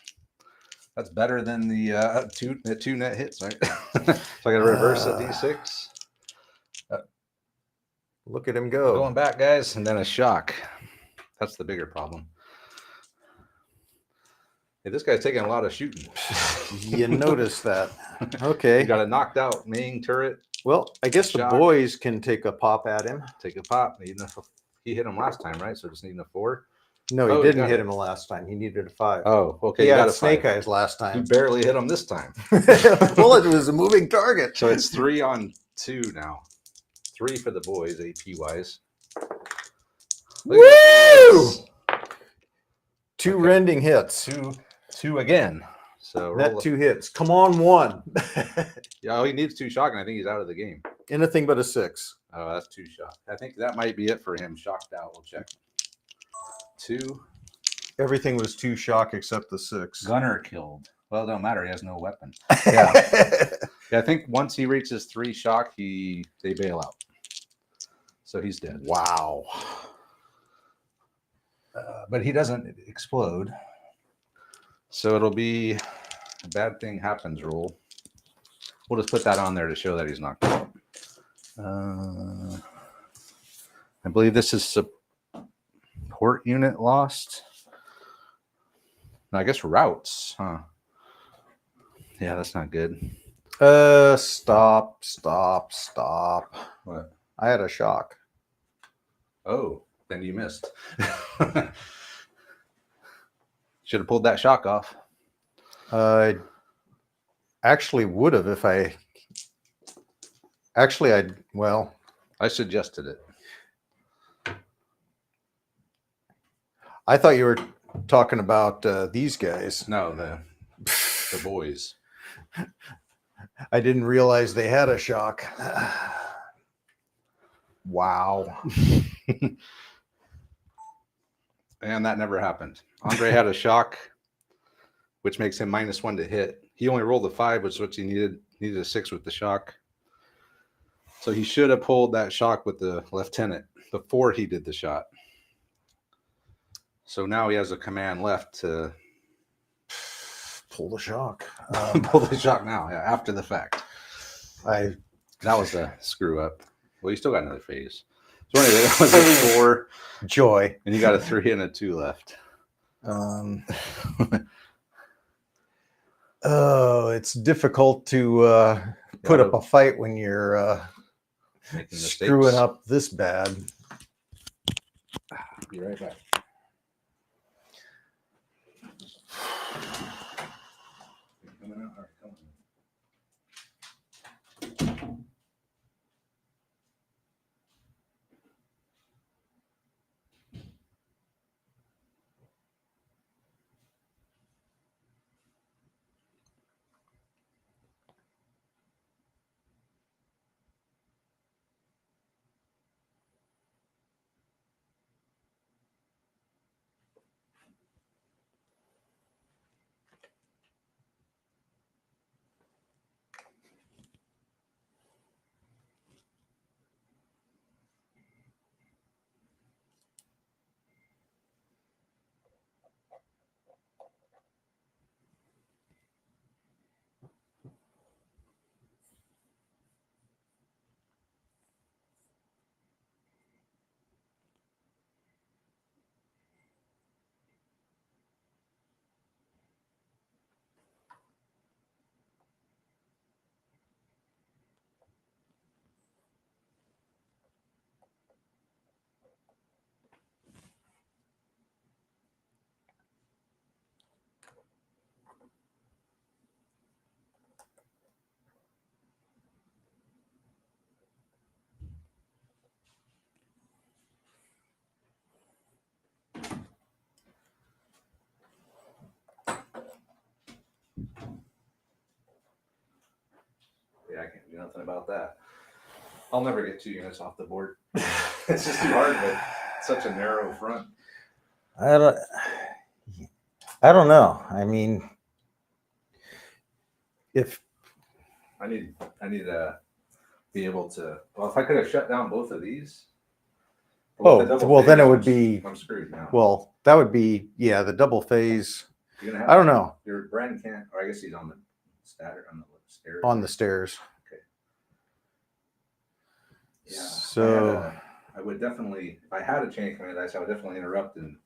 That's better than the two net hits, right? So I got to reverse a d6. Look at him go. Going back, guys, and then a shock. That's the bigger problem. Hey, this guy's taking a lot of shooting. You notice that. Okay. You got a knocked out main turret. Well, I guess the Shock. boys can take a pop at him. Take a pop. He hit him last time, right? So just needing a 4. No, he Oh, he didn't got hit it. him last time. He needed a 5. Oh, okay. He you had got a snake 5. eyes last You time. barely hit him this time. Well, it was a moving target. So it's 3 on 2 now. 3 for the boys, AP wise. Woo! 2 rending hits. 2 again. So Net 2 hits. Come on, 1. Yeah, he needs 2 shock, and I think he's out of the game. Anything but a 6. Oh, that's 2 shock. I think that might be it for him. Shocked out. We'll check. 2. Everything was 2 shock except the 6. Gunner killed. Well, it don't matter. He has no weapon. Yeah. Yeah, I think once he reaches 3 shock, they bail out. So he's dead. Wow. But he doesn't explode. So it'll be a bad thing happens roll. We'll just put that on there to show that he's knocked out. I believe this is support unit lost. No, I guess routes, huh? Yeah, that's not good. Stop. What? I had a shock. Oh, then you missed. Should have pulled that shock off. I actually would have if I. Actually, I suggested it. I thought you were talking about these guys. No, the boys. I didn't realize they had a shock. Wow. And that never happened. Andre had a shock, which makes him -1 to hit. He only rolled a 5, which is what he needed. Needed a 6 with the shock. So he should have pulled that shock with the lieutenant before he did the shot. So now he has a command left to Pull the shock. pull the shock now, yeah, after the fact. I That was a screw up. Well, you still got another phase. So anyway, that was a 4, joy. and you got a 3 and a 2 left. Oh, it's difficult to put up a fight when you're Making screwing mistakes. up this bad. Be right back. Coming out. All right, come on. Yeah, I can't do nothing about that. I'll never get 2 units off the board. It's just too hard, but it's such a narrow front. I don't know. I mean, if I need to be able to. Well, if I could have shut down both of these. Oh, well, then it would be. I'm screwed now. Well, that would be, yeah, the double phase. You're gonna have I don't know. Your Bren can't, or I guess he's on the stairs. On the stairs. Okay. Yeah. So I would definitely, if I had a chain of command dice, I would definitely interrupt and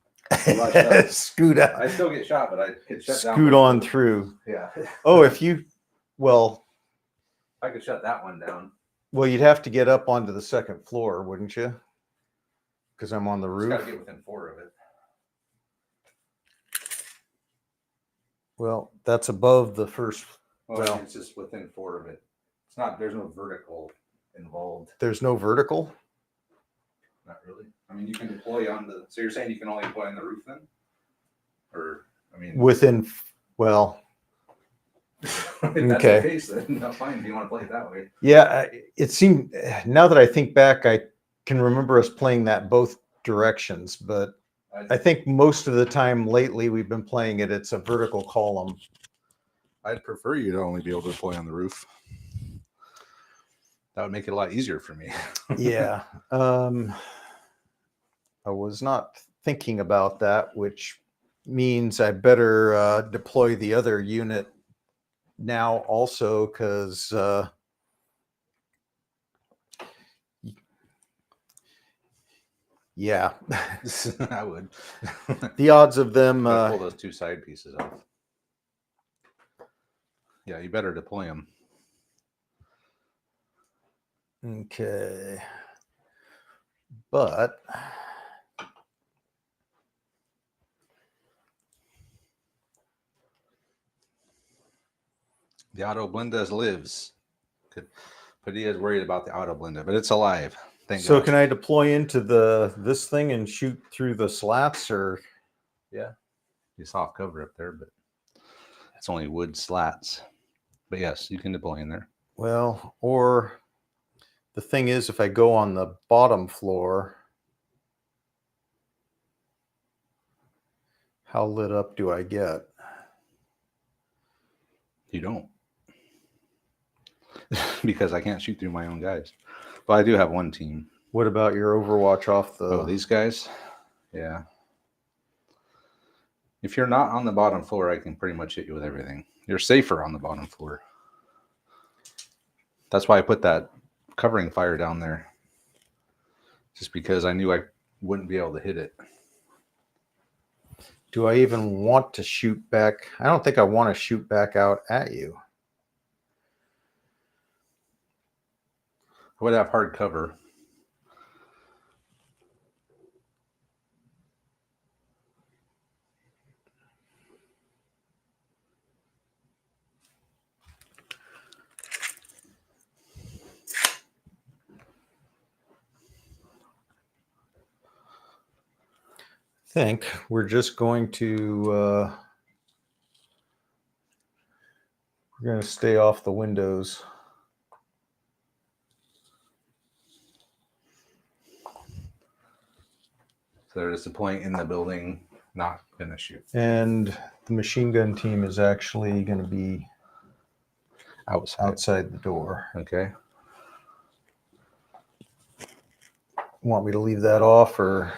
rush up. Scoot out. I still get shot, but I could shut down. Scoot on through. Yeah. Oh, if you, well, I could shut that one down. well, you'd have to get up onto the second floor, wouldn't you? Because I'm on the roof. Got to get within 4 of it. Well, that's above the first. Well, it's just within 4 of it. It's not. There's no vertical involved. There's no vertical. Not really. I mean, you can deploy on the. So you're saying you can only deploy on the roof then? Or I mean, within. Well. if that's Okay. the case, then no, fine. If you want to play it that way. Yeah, it seemed. Now that I think back, I can remember us playing that both directions, but I think most of the time lately we've been playing it. It's a vertical column. I'd prefer you to only be able to deploy on the roof. That would make it a lot easier for me. Yeah. I was not thinking about that, which means I better deploy the other unit now also, because yeah, I would. the odds of them pull those 2 side pieces off. Yeah, you better deploy them. okay, but the auto blinda lives. Padilla is worried about the auto blinda, but it's alive. Thank so God. can I deploy into this thing and shoot through the slats, or? Yeah, you saw cover up there, but it's only wood slats. But yes, you can deploy in there. Well, or the thing is, if I go on the bottom floor, how lit up do I get? You don't. Because I can't shoot through my own guys. But I do have one team. What about your Overwatch off the... Oh, these guys? Yeah. If you're not on the bottom floor, I can pretty much hit you with everything. You're safer on the bottom floor. That's why I put that covering fire down there. Just because I knew I wouldn't be able to hit it. Do I even want to shoot back? I don't think I want to shoot back out at you. I would have hard cover. I think we're just going to we're going to stay off the windows. So they're just deploying in the building, not gonna shoot. And the machine gun team is actually going to be outside the door. Okay. Want me to leave that off, or?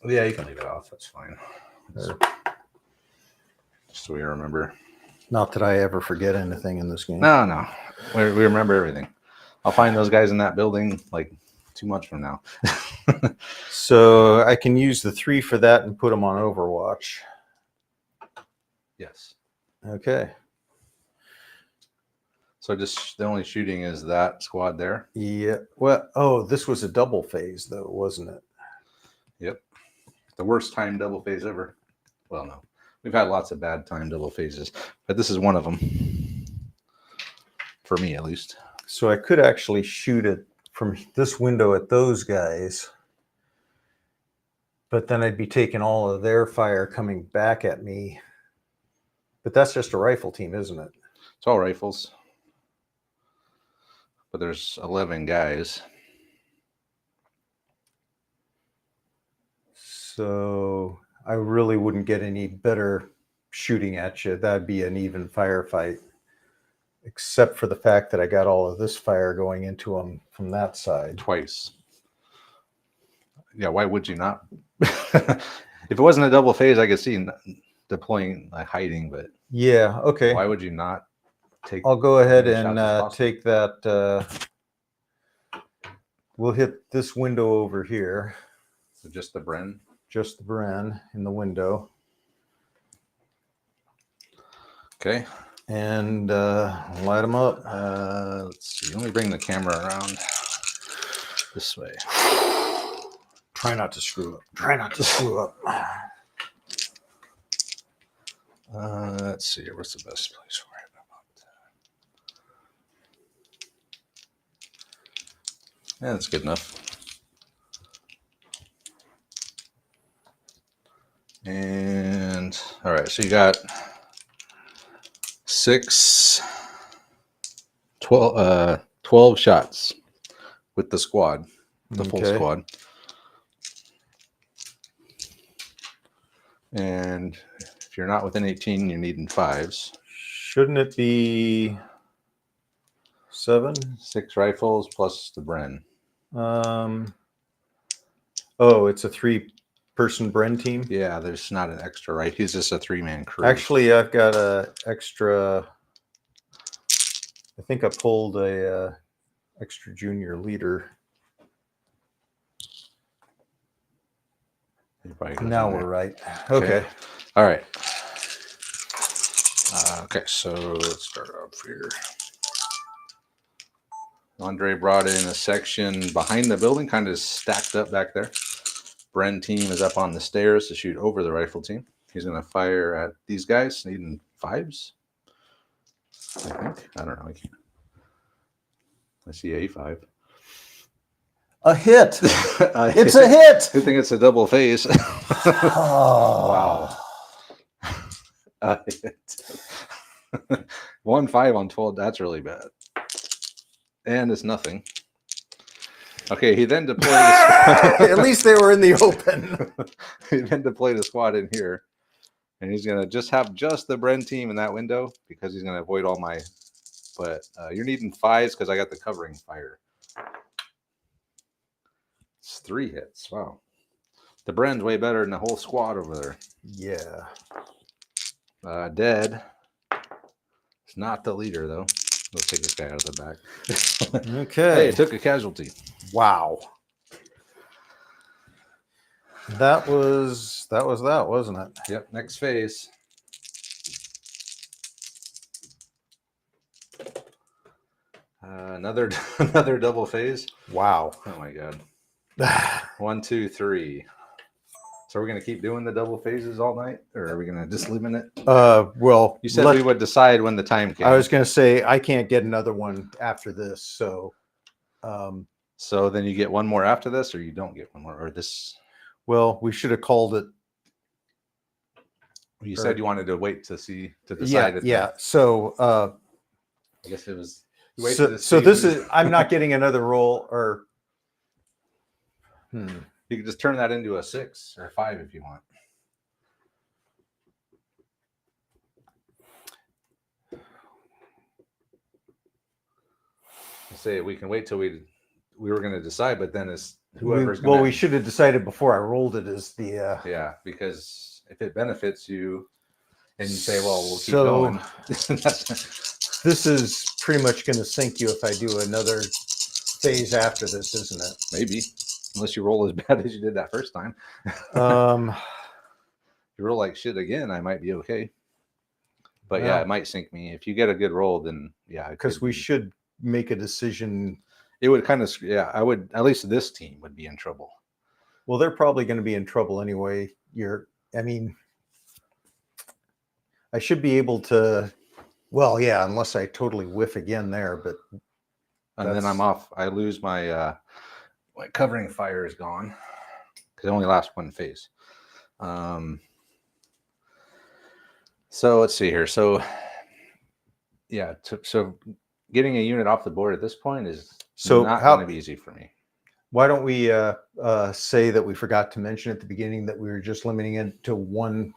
Yeah, you can leave it off. That's fine. Just so we remember. Not that I ever forget anything in this game. No. We remember everything. I'll find those guys in that building like 2 months from now. So I can use the 3 for that and put them on Overwatch. Yes. Okay. So just the only shooting is that squad there. Yeah. Well, oh, this was a double phase though, wasn't it? Yep. The worst time double phase ever. Well, no. We've had lots of bad time double phases, but this is one of them. For me, at least. So I could actually shoot it from this window at those guys, but then I'd be taking all of their fire coming back at me. But that's just a rifle team, isn't it? It's all rifles. But there's 11 guys. So I really wouldn't get any better shooting at you. That'd be an even firefight. except for the fact that I got all of this fire going into them from that side. Twice. Yeah, why would you not? If it wasn't a double phase, I could see deploying, like hiding, but Yeah, okay. why would you not take? I'll go ahead as many and shots as possible? take that. We'll hit this window over here, So just the Bren. just the Bren in the window, Okay. and light them up. Let's see. Let me bring the camera around this way. Try not to screw up. Try not to screw up. Let's see here. What's the best place for it? Yeah, that's good enough. And all right, so you got 12 shots with the squad, the full Okay. squad. And if you're not within 18, you're needing 5s. Shouldn't it be 7? 6 rifles plus the Bren. Oh, it's a 3-person Bren team. Yeah, there's not an extra, right? He's just a 3-man crew. Actually, I've got a extra. I think I pulled a extra junior leader. Now we're right. Okay. All right. Okay, so let's start off here. Andre brought in a section behind the building, kind of stacked up back there. Bren team is up on the stairs to shoot over the rifle team. He's going to fire at these guys, needing 5s. I think. I don't know. I can't. I see A5. A hit. It's a hit. Good thing it's a double phase. Oh. Wow. 1-5 on 12. That's really bad. And it's nothing. Okay, he then deployed. At least they were in the open. He then deployed a squad in here, and he's gonna just have just the Bren team in that window because he's gonna avoid all my. But you're needing 5s because I got the covering fire. It's 3 hits. Wow, the Bren's way better than the whole squad over there. Yeah. Dead. It's not the leader though. Let's take this guy out of the back. Okay. Hey, it took a casualty. Wow. That was that, wasn't it? Yep. Next phase. Another double phase. Wow. Oh my god. 1, 2, 3. So we're gonna keep doing the double phases all night, or are we gonna just limit it? Well, You said we would decide when the time came. I was going to say I can't get another one after this, so. So then you get one more after this, or you don't get one more, or this. Well, we should have called it. You said you wanted to wait to decide. Yeah. So. I guess it was. So this is. I'm not getting another roll, or. You could just turn that into a 6 or a 5 if you want. Say we can wait till we were going to decide, but then it's whoever's going. Well, we should have decided before I rolled it as the. Yeah, because if it benefits you, and you say, "Well, we'll keep going." This is pretty much going to sink you if I do another phase after this, isn't it? Maybe, unless you roll as bad as you did that first time. Um. If you roll like shit again, I might be okay. But yeah, it might sink me. If you get a good roll, then yeah. Because we should make a decision. It would kind of, yeah, I would, at least this team would be in trouble. Well, they're probably going to be in trouble anyway. I mean, I should be able to, well, yeah, unless I totally whiff again there, but. And then I'm off. I lose my covering fire is gone because it only lasts one phase. So let's see here. So yeah, so getting a unit off the board at this point is not going to be easy for me. Why don't we say that we forgot to mention at the beginning that we were just limiting it to one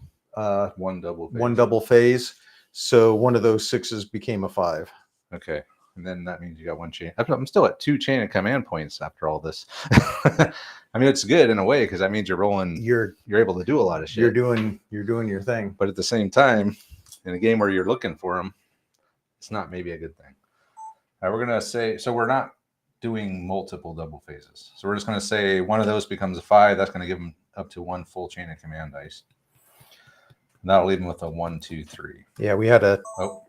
double phase. So one of those 6s became a 5. Okay. And then that means you got 1 chain. I'm still at 2 chain of command points after all this. I mean, it's good in a way because that means you're rolling. You're able to do a lot of shit. You're doing your thing. But at the same time, in a game where you're looking for them, it's not maybe a good thing. All right, we're gonna say so. We're not doing multiple double phases. So we're just gonna say one of those becomes a 5. That's gonna give them up to 1 full chain of command dice. And that'll leave them with a 1, 2, 3. Yeah, we had a. Oh.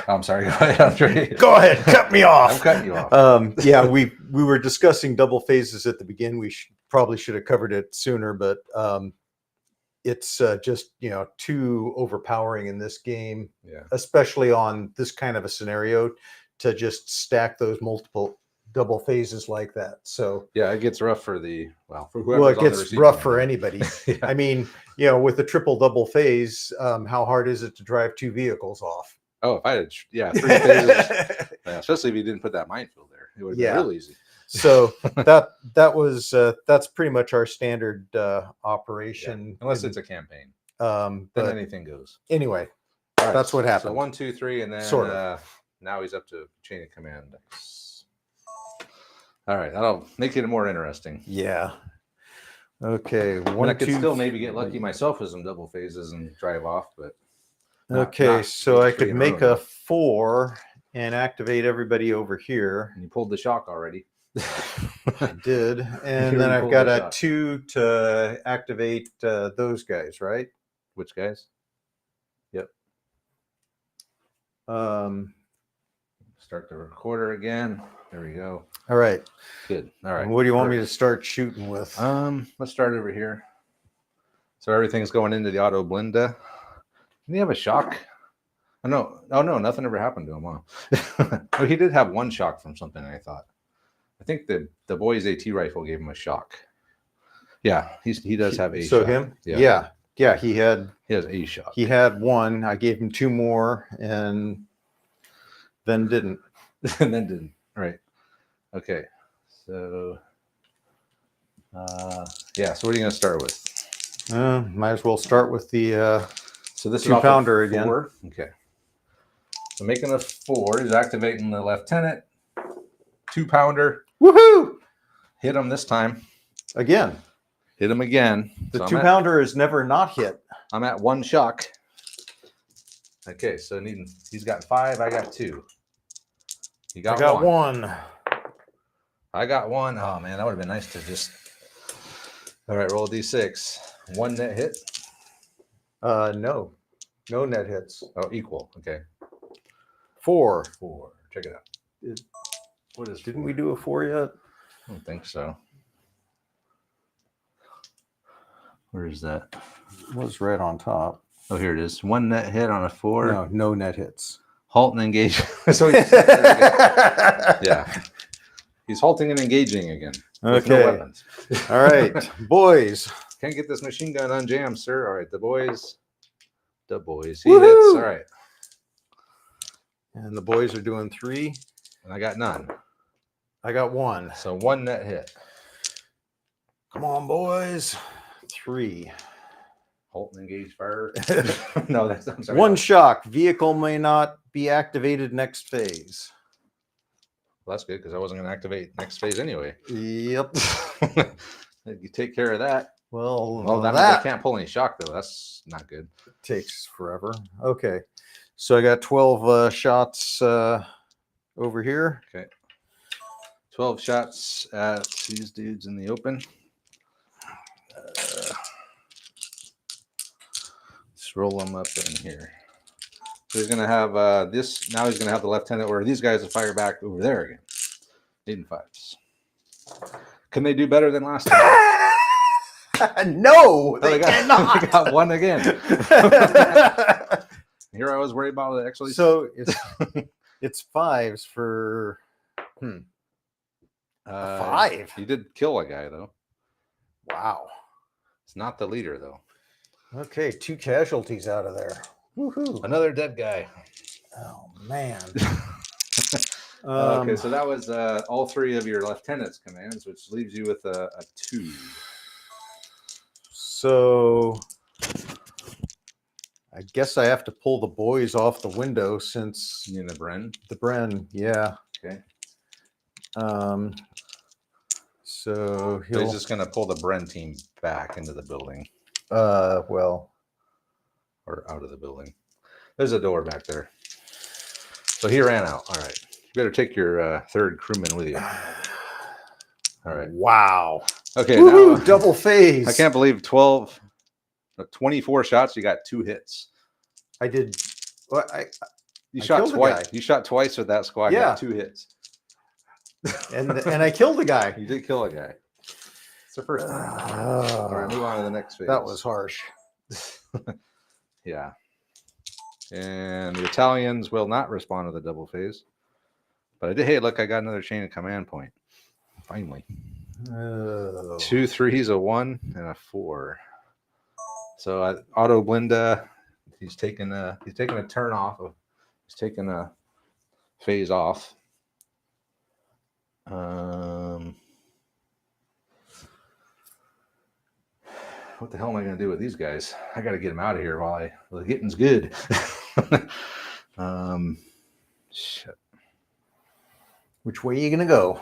I'm sorry. Go ahead, Andre. Go ahead, cut me off. I'm cutting you off. Yeah, we were discussing double phases at the beginning. We probably should have covered it sooner, but it's just too overpowering in this game, especially on this kind of a scenario, to just stack those multiple double phases like that. So yeah, it gets rough for whoever. Well, it gets rough for anybody. Yeah. I mean, with a triple double phase, how hard is it to drive 2 vehicles off? Oh, if I had 3 phases, especially if you didn't put that minefield there, it would have been real easy. So that's pretty much our standard operation, unless it's a campaign. Then anything goes. Anyway, right, that's what happened. So 1, 2, 3, and then sort of. Now he's up to chain of command dice. All right, that'll make it more interesting. Yeah. Okay. I could still maybe get lucky myself with some double phases and drive off, but. Okay, so I could make a 4 and activate everybody over here. And you pulled the shock already. I did. And then I've got a 2 to activate those guys, right? Which guys? Yep. Start the recorder again. There we go. All right. Good. All right. And what do you want me to start shooting with? Let's start over here. So everything's going into the auto blender. Didn't he have a shock? Oh no, nothing ever happened to him, huh? Oh, he did have 1 shock from something, I thought. I think the boy's AT rifle gave him a shock. Yeah, he does have a shock. So him? Yeah, he has a shock. He had 1. I gave him 2 more and then didn't. Right. Okay. So so what are you going to start with? Might as well start with the so this 2-pounder is 4. Again. Okay. So making a 4 is activating the lieutenant. 2-pounder. Woohoo! Hit him this time. Again. Hit him again. The 2-pounder is never not hit. I'm at 1 shock. Okay, so he's got 5. I got 2. I got 1. I got 1. Oh man, that would have been nice to just. All right, roll a d6. 1 net hit. No net hits. Oh, equal. Okay. 4. Check it out. What is? Didn't we do a 4 yet? I don't think so. Where is that? It was right on top. Oh, here it is. 1 net hit on a 4. No net hits. Halt and engage. So yeah, he's halting and engaging again. With no weapons. All right, boys. Can't get this machine gun unjammed, sir. All right, the boys. He Woohoo! hits. All right. And the boys are doing 3. And I got none. I got 1. So 1 net hit. Come on, boys. 3. Halt and engage fire. No, I'm sorry. 1 shock. Vehicle may not be activated next phase. Well, that's good because I wasn't going to activate next phase anyway. Yep. You take care of that. Well, that means I can't pull any shock though. That's not good. Takes forever. Okay. So I got 12 shots over here. Okay. 12 shots at these dudes in the open. Let's roll them up in here. So he's going to have this. Now he's going to have the lieutenant where these guys will fire back over there again. 8 and 5s. Can they do better than last time? No, they cannot. They got 1 again. Here I was worried about it actually. So it's 5s for 5. He did kill a guy though. Wow. It's not the leader though. Okay, 2 casualties out of there. Woohoo! Another dead guy. Oh man. Okay, so that was all 3 of your lieutenant's commands, which leaves you with a 2. So I I guess I have to pull the boys off the window since You and the Bren. the Bren. Yeah. Okay. So So he's just going to pull the Bren team back into the building well, or out of the building. There's a door back there. So he ran out. All right. You better take your third crewman with you. All right. wow. Okay. Woo-hoo, Now, double phase. I can't believe 24 shots. You got 2 hits. I did. Well, You I shot killed the twice. guy. You shot twice with that squad. Yeah. You got 2 hits. and I killed the guy. You did kill a guy. It's the first time. All right, move on to the next phase. That was harsh. Yeah. And the Italians will not respond to the double phase. But I did. Hey, look, I got another chain of command point. Finally. 2 3s, a 1, and a 4. So Auto Blinda, he's taking a turn off. He's taking a phase off. What the hell am I going to do with these guys? I got to get them out of here while the getting's good. Shit. Which way are you gonna go?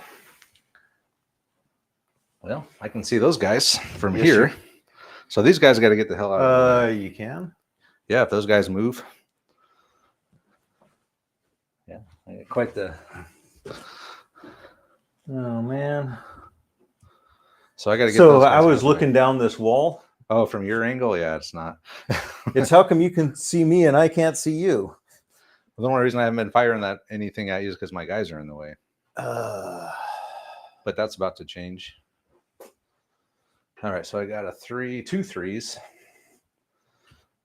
Well, I can see those guys from Yes, here. So these guys got to get the hell out of here. You can. Yeah, if those guys move. Yeah, I got quite the. Oh man. So I got to get. So those guys I was out of the way. looking down this wall. Oh, from your angle, yeah, it's not. It's how come you can see me and I can't see you? The only reason I haven't been firing anything at you is because my guys are in the way. But that's about to change. All right, so I got 2 3s.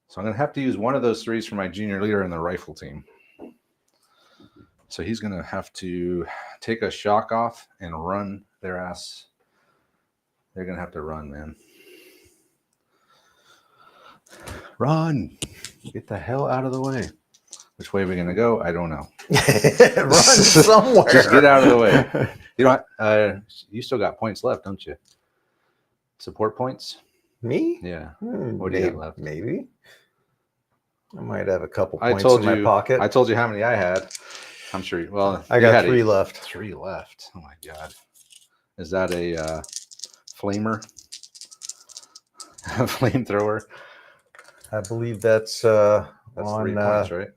So I'm going to have to use one of those 3s for my junior leader in the rifle team. So he's going to have to take a shock off and run their ass. They're going to have to run, man. Run. Get the hell out of the way. Which way are we going to go? I don't know. Run somewhere. Just get out of the way. You know, you still got points left, don't you? Support points? Me? Yeah. What do you got left? Maybe. I might have a couple I points told in my you. pocket. I told you how many I had. I'm sure. Well, I got 3 left. 3 left. Oh my god. Is that a flamer? A flamethrower? I believe that's That's on 3 points, right?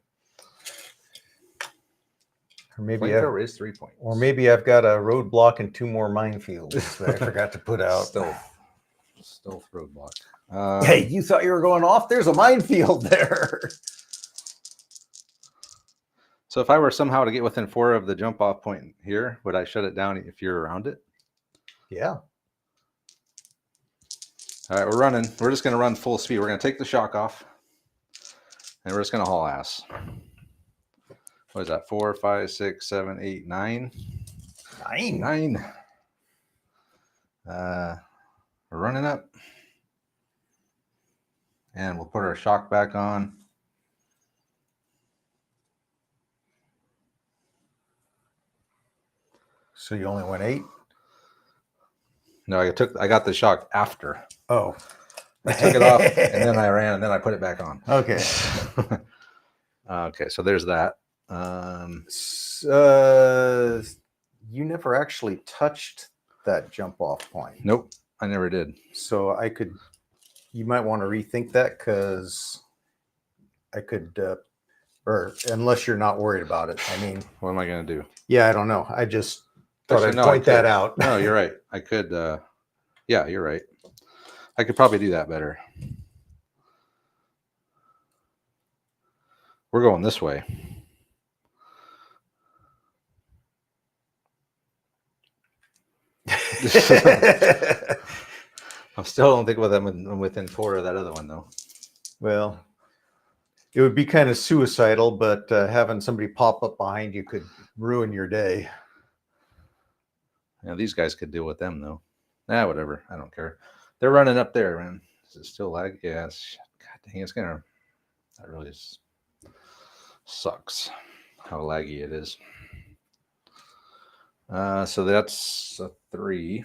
Or maybe Flamethrower is 3 points. or maybe I've got a roadblock and 2 more minefields that I forgot to put out. Stealth roadblock. Hey, you thought you were going off? There's a minefield there. So if I were somehow to get within 4 of the jump off point here, would I shut it down if you're around it? Yeah. All right, we're running. We're just going to run full speed. We're going to take the shock off, and we're just going to haul ass. What is that? 4, 5, 6, 7, 8, 9. 9. We're running up, and we'll put our shock back on. So you only went 8? No, I got the shock after. Oh. I took it off, and then I ran, and then I put it back on. Okay. Okay, so there's that. You never actually touched that jump off point. Nope, I never did. So you might want to rethink that because I could, or unless you're not worried about it. I mean, What am I going to do? yeah, I don't know. I just thought Actually, I'd no, I point that could. out. No, you're right. I could. Yeah, you're right. I could probably do that better. We're going this way. I still don't think I'm within 4 of that other one though. Well, it would be kind of suicidal, but having somebody pop up behind you could ruin your day. Yeah, these guys could deal with them though. Whatever. I don't care. They're running up there, man. Is it still lag? Yeah. God dang, that really sucks how laggy it is. So that's a 3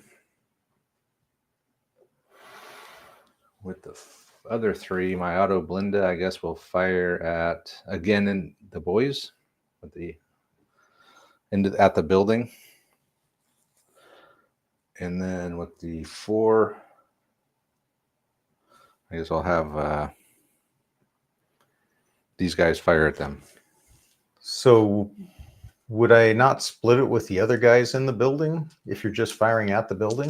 with the other three, my auto blinda, I guess, will fire at again in the boys at the building. And then with the 4, I guess I'll have these guys fire at them. So would I not split it with the other guys in the building if you're just firing at the building?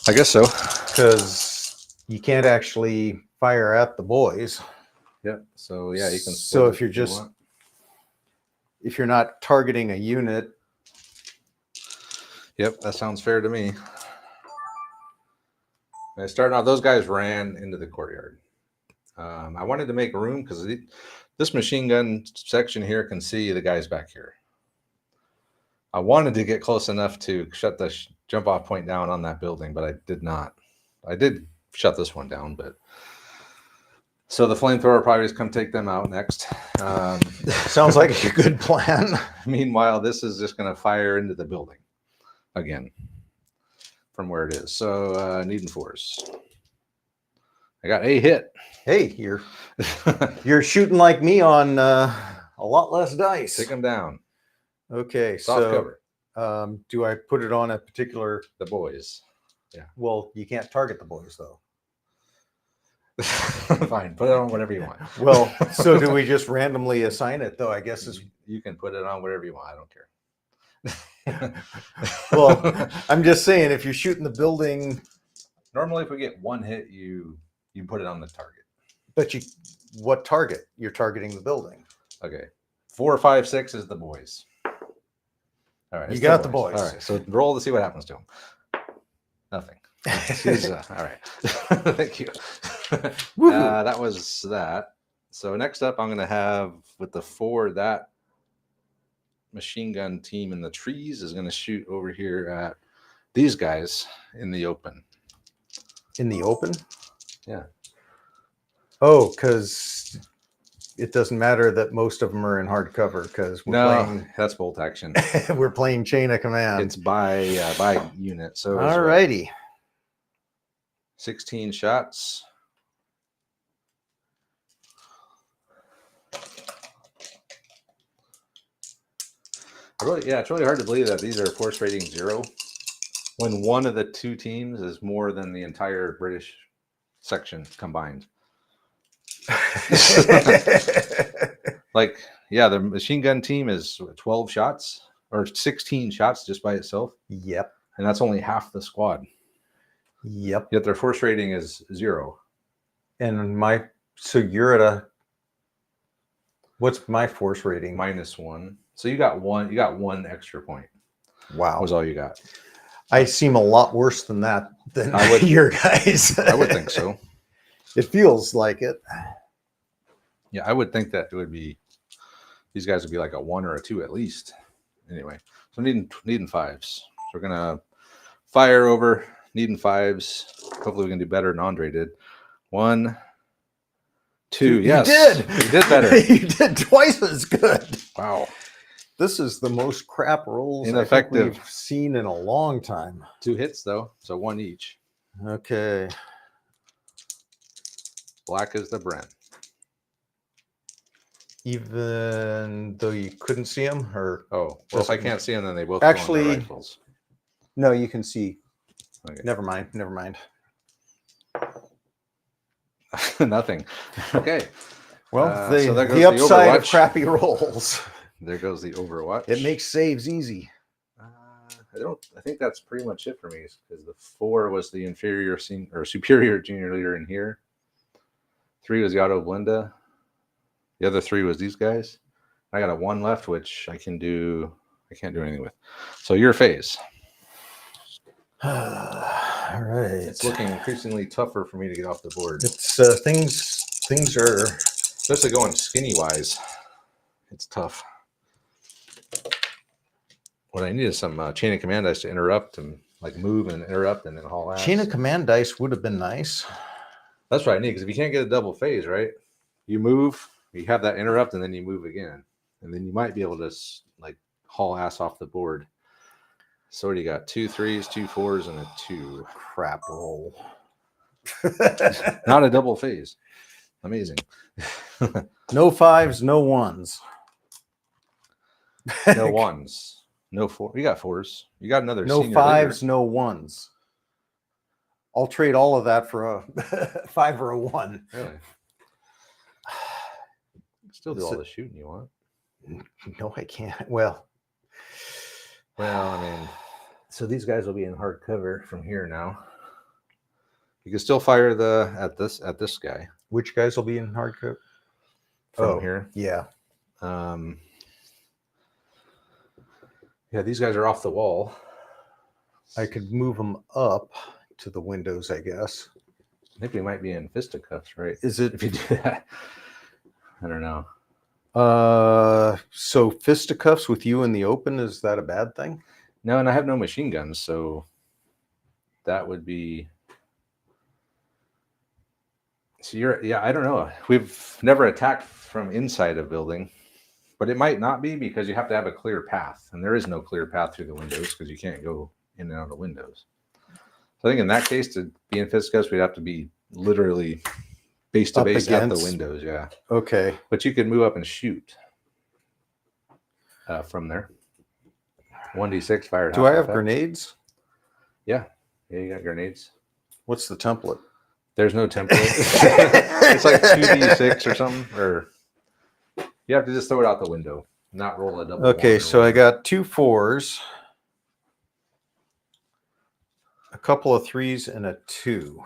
I guess so. Because you can't actually fire at the boys. Yep. So yeah, you can. So if you're if you're not targeting a unit. Yep, that sounds fair to me. And starting out, those guys ran into the courtyard. I wanted to make room because this machine gun section here can see the guys back here. I wanted to get close enough to shut the jump off point down on that building, but I did not. I did shut this one down, but so the flamethrower probably just come take them out next. Sounds like a good plan. Meanwhile, this is just going to fire into the building again from where it is. So needing force. I got a hit. Hey, you're shooting like me on a lot less dice. Take them down. Okay, Soft cover. Do I put it on a particular? The boys. Yeah. Well, you can't target the boys though. Fine, put it on whatever you want. Well, so do we just randomly assign it though? I guess you can put it on whatever you want. I don't care. Well, I'm just saying if you're shooting the building. Normally, if we get one hit, you put it on the target. But what target? You're targeting the building. Okay. 4, 5, 6 is the boys. All right. You got the boys. All right. So roll to see what happens to them. Nothing. All right. Thank you. That was that. So next up, I'm going to have with the 4, that machine gun team in the trees is going to shoot over here at these guys in the open. In the open? Yeah. Oh, because it doesn't matter that most of them are in hard cover because playing. That's bolt action. We're playing chain of command. It's by unit. So all righty. 16 shots. It's really hard to believe that these are force rating 0 when one of the two teams is more than the entire British section combined. Like, yeah, the machine gun team is 12 shots or 16 shots just by itself. Yep. And that's only half the squad. Yep. Yet their force rating is 0. And so you're at a, what's my force rating? -1. So you got one extra point. Wow. Was all you got. I seem a lot worse than that than your guys. I would think so. It feels like it. Yeah, I would think that it would be, these guys would be like a 1 or a 2 at least. Anyway, so needing 5s. So we're gonna fire over, needing 5s. Hopefully we can do better than Andre did. 1, 2. Yes, you did better. You did twice as good. Wow. This is the most crap rolls Ineffective. I think we've seen in a long time. 2 hits though, so 1 each. Okay. Black is the Brent. Even though you couldn't see them, or well, if I can't see them, then they both actually go on the rifles. No, you can see. Okay. Never mind. Nothing. Okay. Well, so there goes the upside of Overwatch. crappy rolls. There goes the Overwatch. It makes saves easy. I think that's pretty much it for me because the 4 was the superior junior leader in here. 3 was the auto Blinda. The other 3 was these guys. I got a 1 left, which I can't do anything with. So your phase. All right. It's looking increasingly tougher for me to get off the board. It's things are, especially going skinny wise. It's tough. What I need is some chain of command dice to interrupt and like move and interrupt and then haul ass. Chain of command dice would have been nice. That's what I need because if you can't get a double phase, right? You move, you have that interrupt, and then you move again, and then you might be able to like haul ass off the board. So what do you got? 2 3s, 2 4s, and a 2. Crap roll. Not a double phase. Amazing. No fives, no ones. No ones. No four. You got fours. You got another No senior fives, leader. no ones. I'll trade all of that for a 5 or a 1. Really? Still do all the shooting you want. No, I can't. Well, I mean, so these guys will be in hard cover from here now. You can still fire at this guy. Which guys will be in hard cover? From here. Yeah. Yeah, these guys are off the wall. I could move them up to the windows, I guess. I think we might be in fisticuffs, right? Is it? If you do that. I don't know. So fisticuffs with you in the open, is that a bad thing? No, and I have no machine guns, so that would be. So I don't know. We've never attacked from inside a building, but it might not be because you have to have a clear path, and there is no clear path through the windows because you can't go in and out of windows. So I think in that case, to be in fisticuffs, we'd have to be literally base to base at the windows. Yeah. Okay. But you can move up and shoot from there. 1d6 fire. Do I have grenades? Yeah, you got grenades. What's the template? There's no template. It's like 2d6 or something, or you have to just throw it out the window, not roll a double. Okay, so I got 2 4s, a couple of 3s, and a 2.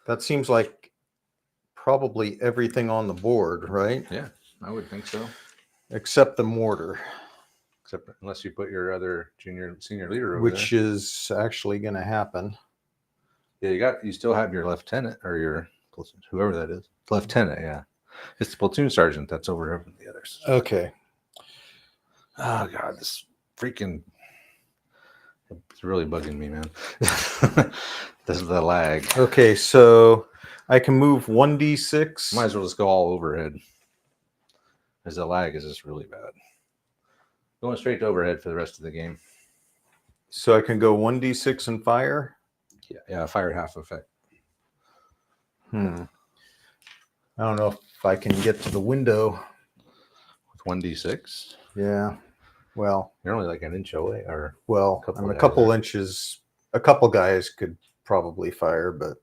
That seems like probably everything on the board, right? Yeah, I would think so. Except the mortar. Except unless you put your other senior leader over which there. is actually going to happen. Yeah, you still have your lieutenant or your whoever that is. Lieutenant, yeah. It's the platoon sergeant that's over the others. Okay. Oh god, this freaking it's really bugging me, man. This is the lag. Okay, so I can move 1d6. Might as well just go all overhead. Because the lag is just really bad. Going straight to overhead for the rest of the game. So I can go 1d6 and fire? Yeah, fire half effect. I don't know if I can get to the window. With 1d6? Yeah. Well, you're only like an inch away, or I'm a couple inches. A couple guys could probably fire, but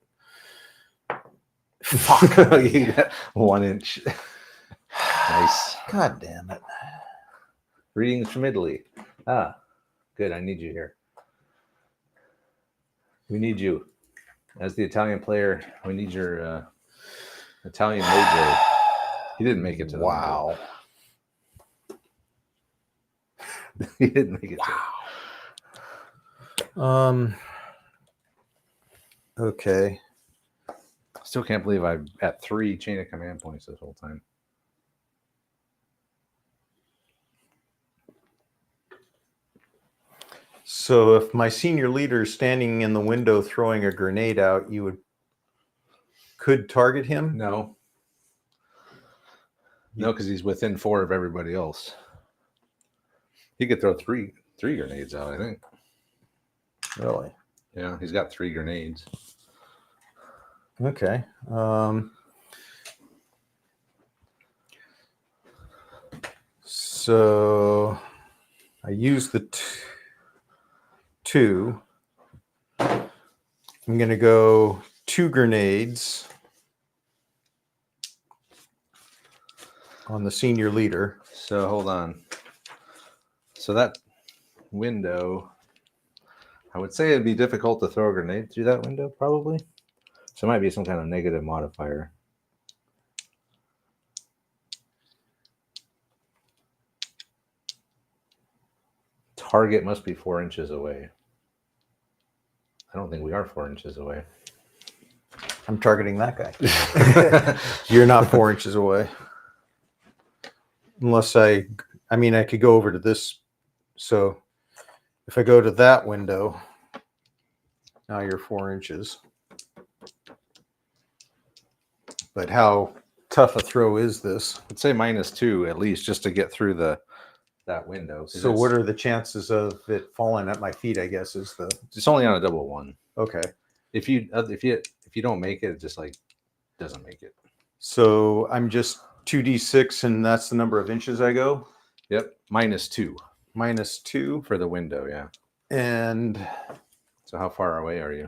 fuck, you got 1 inch. Nice. God damn it. Readings from Italy. Good. I need you here. We need you as the Italian player. We need your Italian major. He didn't make it to the wow. He didn't make it. Wow. Okay. Still can't believe I'm at 3 chain of command points this whole time. So if my senior leader is standing in the window throwing a grenade out, you could target him? No. No, because he's within 4 of everybody else. He could throw three grenades out, I think. Really? Yeah, he's got 3 grenades. Okay. So I use the 2. I'm going to go 2 grenades on the senior leader. So hold on. So that window, I would say it'd be difficult to throw a grenade through that window, probably. So it might be some kind of negative modifier. Target must be 4 inches away. I don't think we are 4 inches away. I'm targeting that guy. You're not 4 inches away. Unless I could go over to this. So if I go to that window, now you're 4 inches. But how tough a throw is this? I'd say -2 at least, just to get through that window. So what are the chances of it falling at my feet, I guess, is the... It's only on a double 1. Okay. If you don't make it, it just like doesn't make it. So I'm just 2d6, and that's the number of inches I go. Yep, -2 -2 for the window. Yeah. And So how far away are you?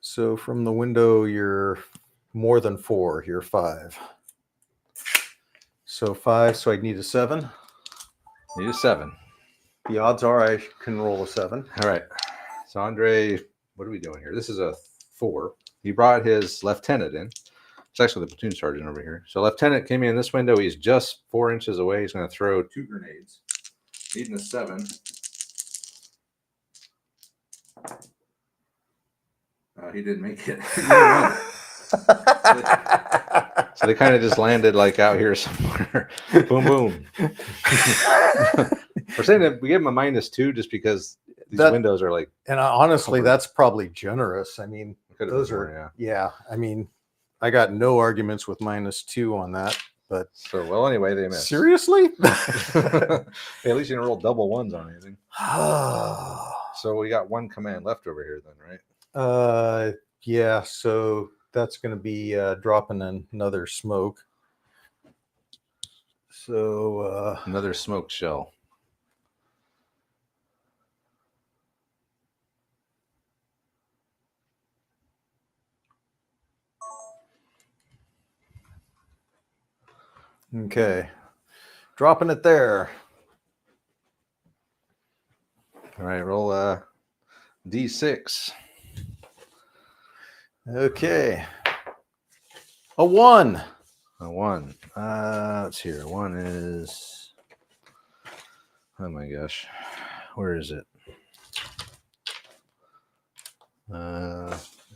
so from the window, you're more than 4. You're 5. So 5. So I need a 7. Need a 7. The odds are I can roll a 7. All right. So Andre, what are we doing here? This is a 4. He brought his lieutenant in. It's actually the platoon sergeant over here. So lieutenant came in this window. He's just 4 inches away. He's going to throw 2 grenades. Needing a 7. He didn't make it. So they kind of just landed like out here somewhere. Boom, boom. We're saying that we give him a -2 just because these windows are like. And honestly, that's probably generous. I mean, those are, more, yeah. I mean, I got no arguments with -2 on that. But so, well, anyway, they missed. Seriously? Hey, at least you didn't roll double ones on anything. So we got 1 command left over here then, right? Yeah, so that's going to be dropping another smoke. So another smoke shell. Okay, dropping it there. All right, roll a D6. Okay, a 1. A 1. Let's see here. 1 is. Oh my gosh, where is it?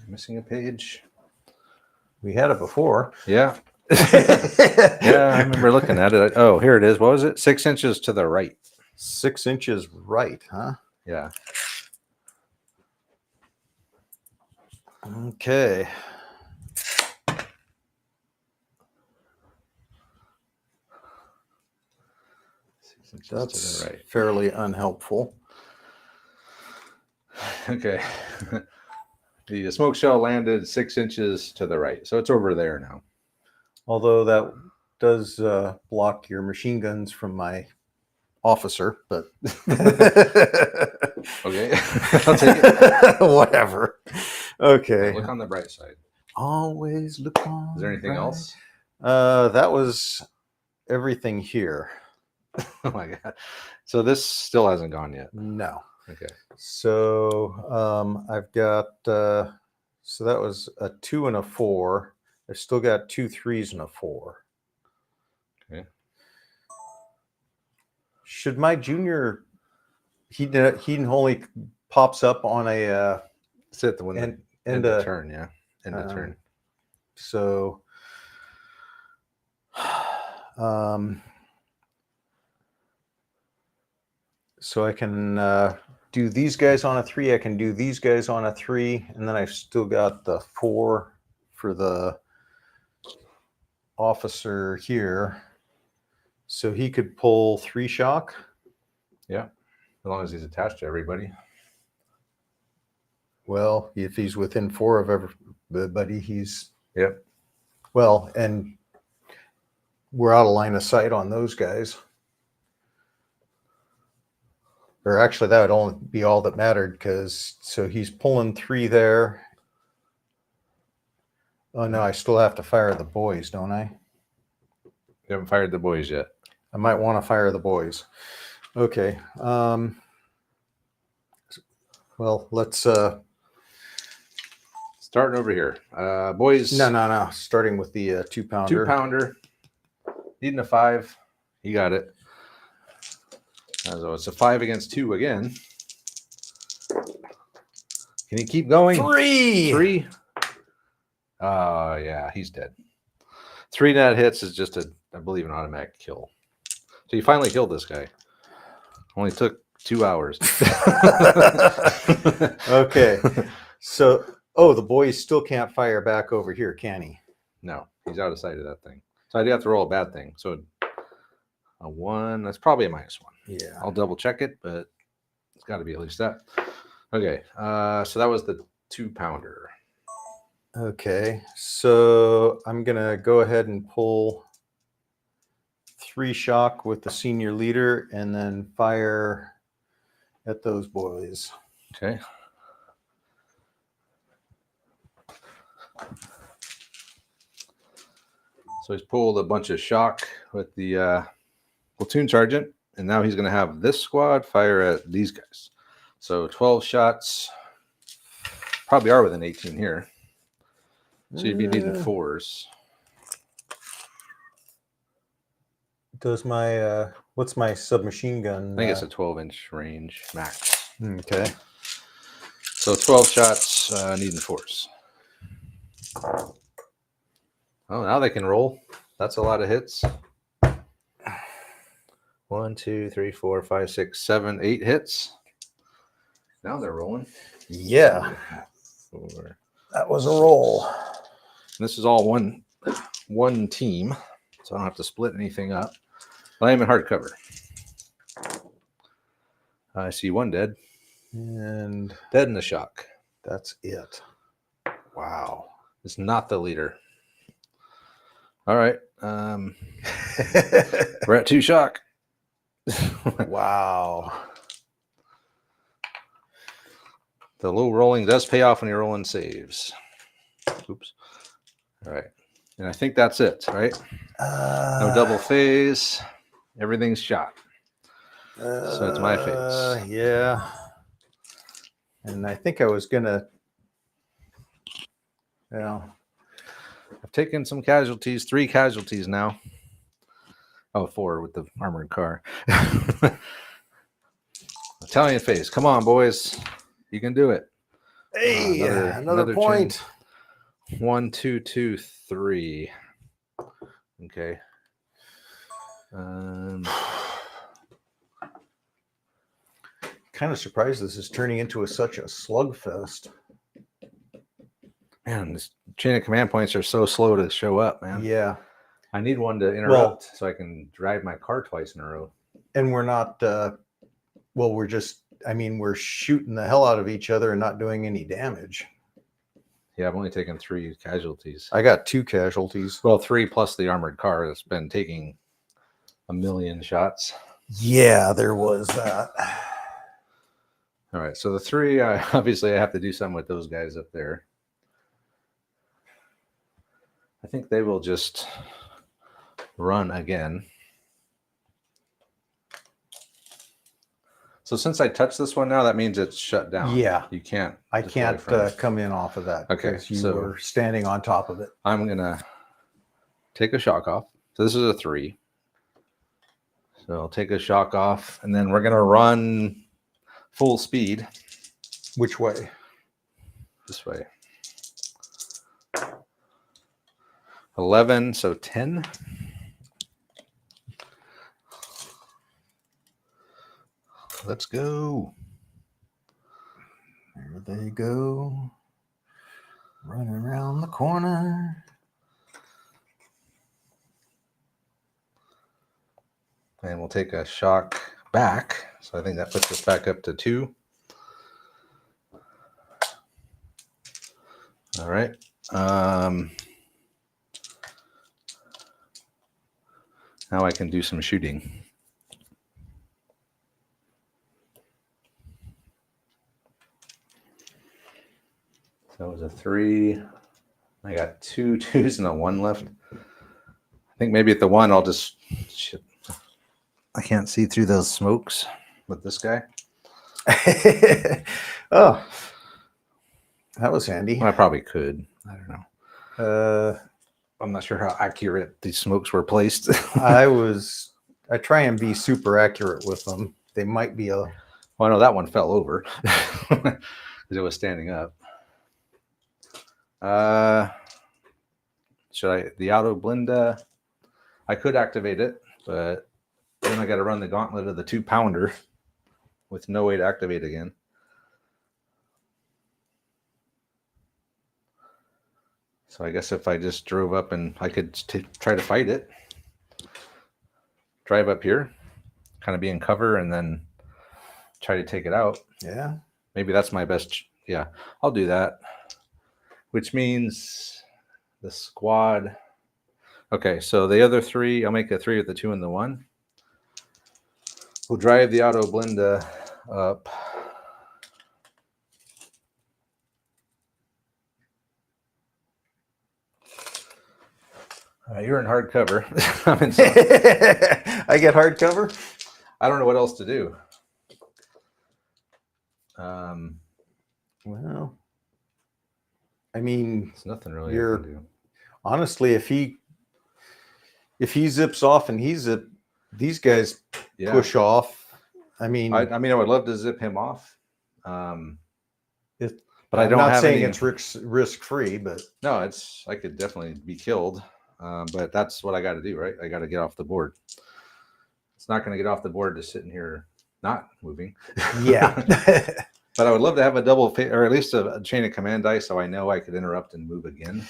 Missing a page. We had it before. Yeah. Yeah, I remember looking at it. Oh, here it is. What was it? 6 inches to the right. 6 inches right, huh? Yeah. Okay. That's to the right. Fairly unhelpful. Okay. The smoke shell landed 6 inches to the right. So it's over there now. Although that does block your machine guns from my officer, but okay. I'll take it. Whatever. Okay. Look on the bright side. Always look on. Is there anything else? That was everything here. Oh my god. So this still hasn't gone yet. No. Okay. So I've got so that was a 2 and a 4. I've still got 2 3s and a 4. Okay. Should my junior he only pops up on a Sit the one end of turn, yeah. End of turn. So so I can do these guys on a 3. I can do these guys on a 3, and then I've still got the 4 for the officer here. So he could pull 3 shock. Yeah, as long as he's attached to everybody. Well, if he's within 4 of everybody, he's. Yep. Well, and we're out of line of sight on those guys. Or actually, that would only be all that mattered, because so he's pulling 3 there. Oh no, I still have to fire the boys, don't I? You haven't fired the boys yet. I might want to fire the boys. Okay. Well, let's starting over here. Boys. No. Starting with the 2-pounder. 2-pounder. Needing a 5. He got it. So it's a 5 against 2 again. Can he keep going? 3. Yeah, he's dead. 3 net hits is just I believe, an automatic kill. So you finally killed this guy. Only took 2 hours. Okay. So, the boy still can't fire back over here, can he? No, he's out of sight of that thing. So I do have to roll a bad thing. So a 1, that's probably a -1. Yeah. I'll double check it, but it's got to be at least that. Okay. So that was the 2-pounder. Okay, so I'm gonna go ahead and pull 3 shock with the senior leader and then fire at those boys. Okay. So he's pulled a bunch of shock with the platoon sergeant, and now he's going to have this squad fire at these guys. So 12 shots, probably are within 18 here. So you'd be needing 4s. Does my what's my submachine gun? I think it's a 12-inch range max. Okay. So 12 shots, needing 4s. Oh, now they can roll. That's a lot of hits. 1, 2, 3, 4, 5, 6, 7, 8 hits. Now they're rolling. Yeah, 4. that was a roll. This is all one team, so I don't have to split anything up. I am in hard cover. I see 1 dead. And Dead in the shock. that's it. Wow. It's not the leader. All right. We're at 2 shock. Wow. The low rolling does pay off when you're rolling saves. Oops. All right. And I think that's it, right? No double phase. Everything's shot. So it's my phase. Yeah. And I think I was gonna. Yeah. I've taken some casualties, 3 casualties now. Oh, 4 with the armored car. Italian phase. Come on, boys. You can do it. Hey, another point. 1, 2, 2, 3. Okay. Kind of surprised this is turning into such a slugfest. Man, this chain of command points are so slow to show up, man. Yeah. I need one to interrupt so I can drive my car twice in a row. And we're not, we're just, we're shooting the hell out of each other and not doing any damage. Yeah, I've only taken 3 casualties. I got 2 casualties. Well, 3 plus the armored car that's been taking a million shots. Yeah, there was that. All right, so the 3, obviously I have to do something with those guys up there. I think they will just run again. So since I touched this one now, that means it's shut down. Yeah. You can't. I can't come in off of that. Okay, because you so were standing on top of it. I'm going to take a shock off. So this is a 3. So I'll take a shock off, and then we're going to run full speed. Which way? This way. 11, so 10. Let's go. There they go. Running around the corner. And we'll take a shock back. So I think that puts us back up to 2. All right. Now I can do some shooting. So that was a 3. I got 2 2s and a 1 left. I think maybe at the 1 I'll just shit. I can't see through those smokes with this guy. Oh, that was handy. Well, I probably could. I don't know. Uh, I'm not sure how accurate these smokes were placed. I try and be super accurate with them. They might be a. Well, I know that one fell over because it was standing up. Should I the auto blend? I could activate it, but then I got to run the gauntlet of the 2-pounder with no way to activate again. So I guess if I just drove up and I could try to fight it, drive up here, kind of be in cover, and then try to take it out. Yeah. Maybe that's my best. Yeah, I'll do that. which means the squad. Okay, so the other 3, I'll make a 3 with the 2 and the 1. We'll drive the auto blenda up. You're in hard cover. I'm in I get hard cover. I don't know what else to do. Well, I mean, It's nothing really I you're can do. honestly, if he zips off and these guys Yeah. push off. I mean, I mean, I would love to zip him off. But I I'm don't not have saying any. it's risk free, but No, I could definitely be killed. But that's what I got to do, right? I got to get off the board. It's not going to get off the board just sitting here not moving. yeah. But I would love to have a double or at least a chain of command dice so I know I could interrupt and move again.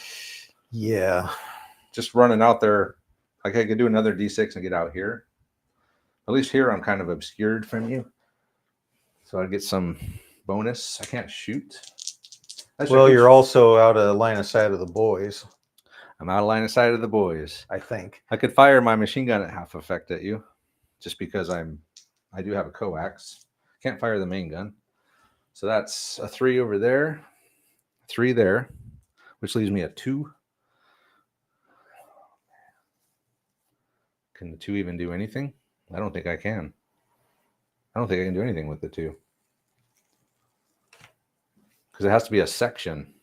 Yeah. Just running out there, like I could do another D6 and get out here. At least here I'm kind of obscured from you. So I'd get some bonus. I can't shoot. Well, you're also out of line of sight of the boys, I'm out of line of sight of the boys. I think. I could fire my machine gun at half effect at you just because I do have a coax. Can't fire the main gun. So that's a 3 over there, 3 there, which leaves me at 2. Can the 2 even do anything? I don't think I can. I don't think I can do anything with the 2. Because it has to be a section.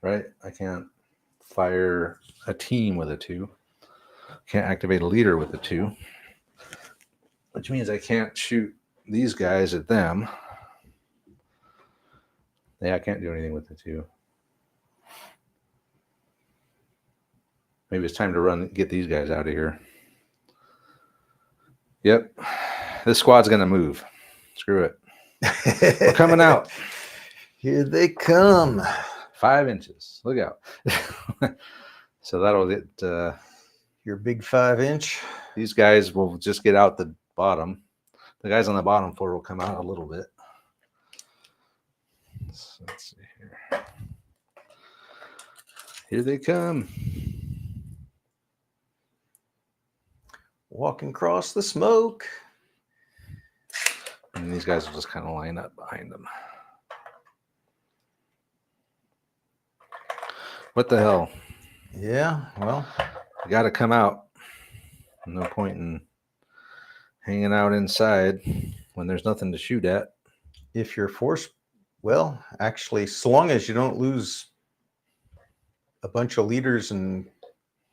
Right? I can't fire a team with a 2. Can't activate a leader with a 2. Which means I can't shoot these guys at them. Yeah, I can't do anything with the 2. Maybe it's time to get these guys out of here. Yep. This squad's going to move. Screw it. We're coming out. Here they come. 5 inches. Look out. So that'll get... your big 5-inch. These guys will just get out the bottom. The guys on the bottom floor will come out a little bit. So let's see here. Here they come. Walking across the smoke. And these guys will just kind of line up behind them. What the hell? Yeah, well. You got to come out. No point in hanging out inside when there's nothing to shoot at. If you're forced, well, actually, so long as you don't lose a bunch of leaders and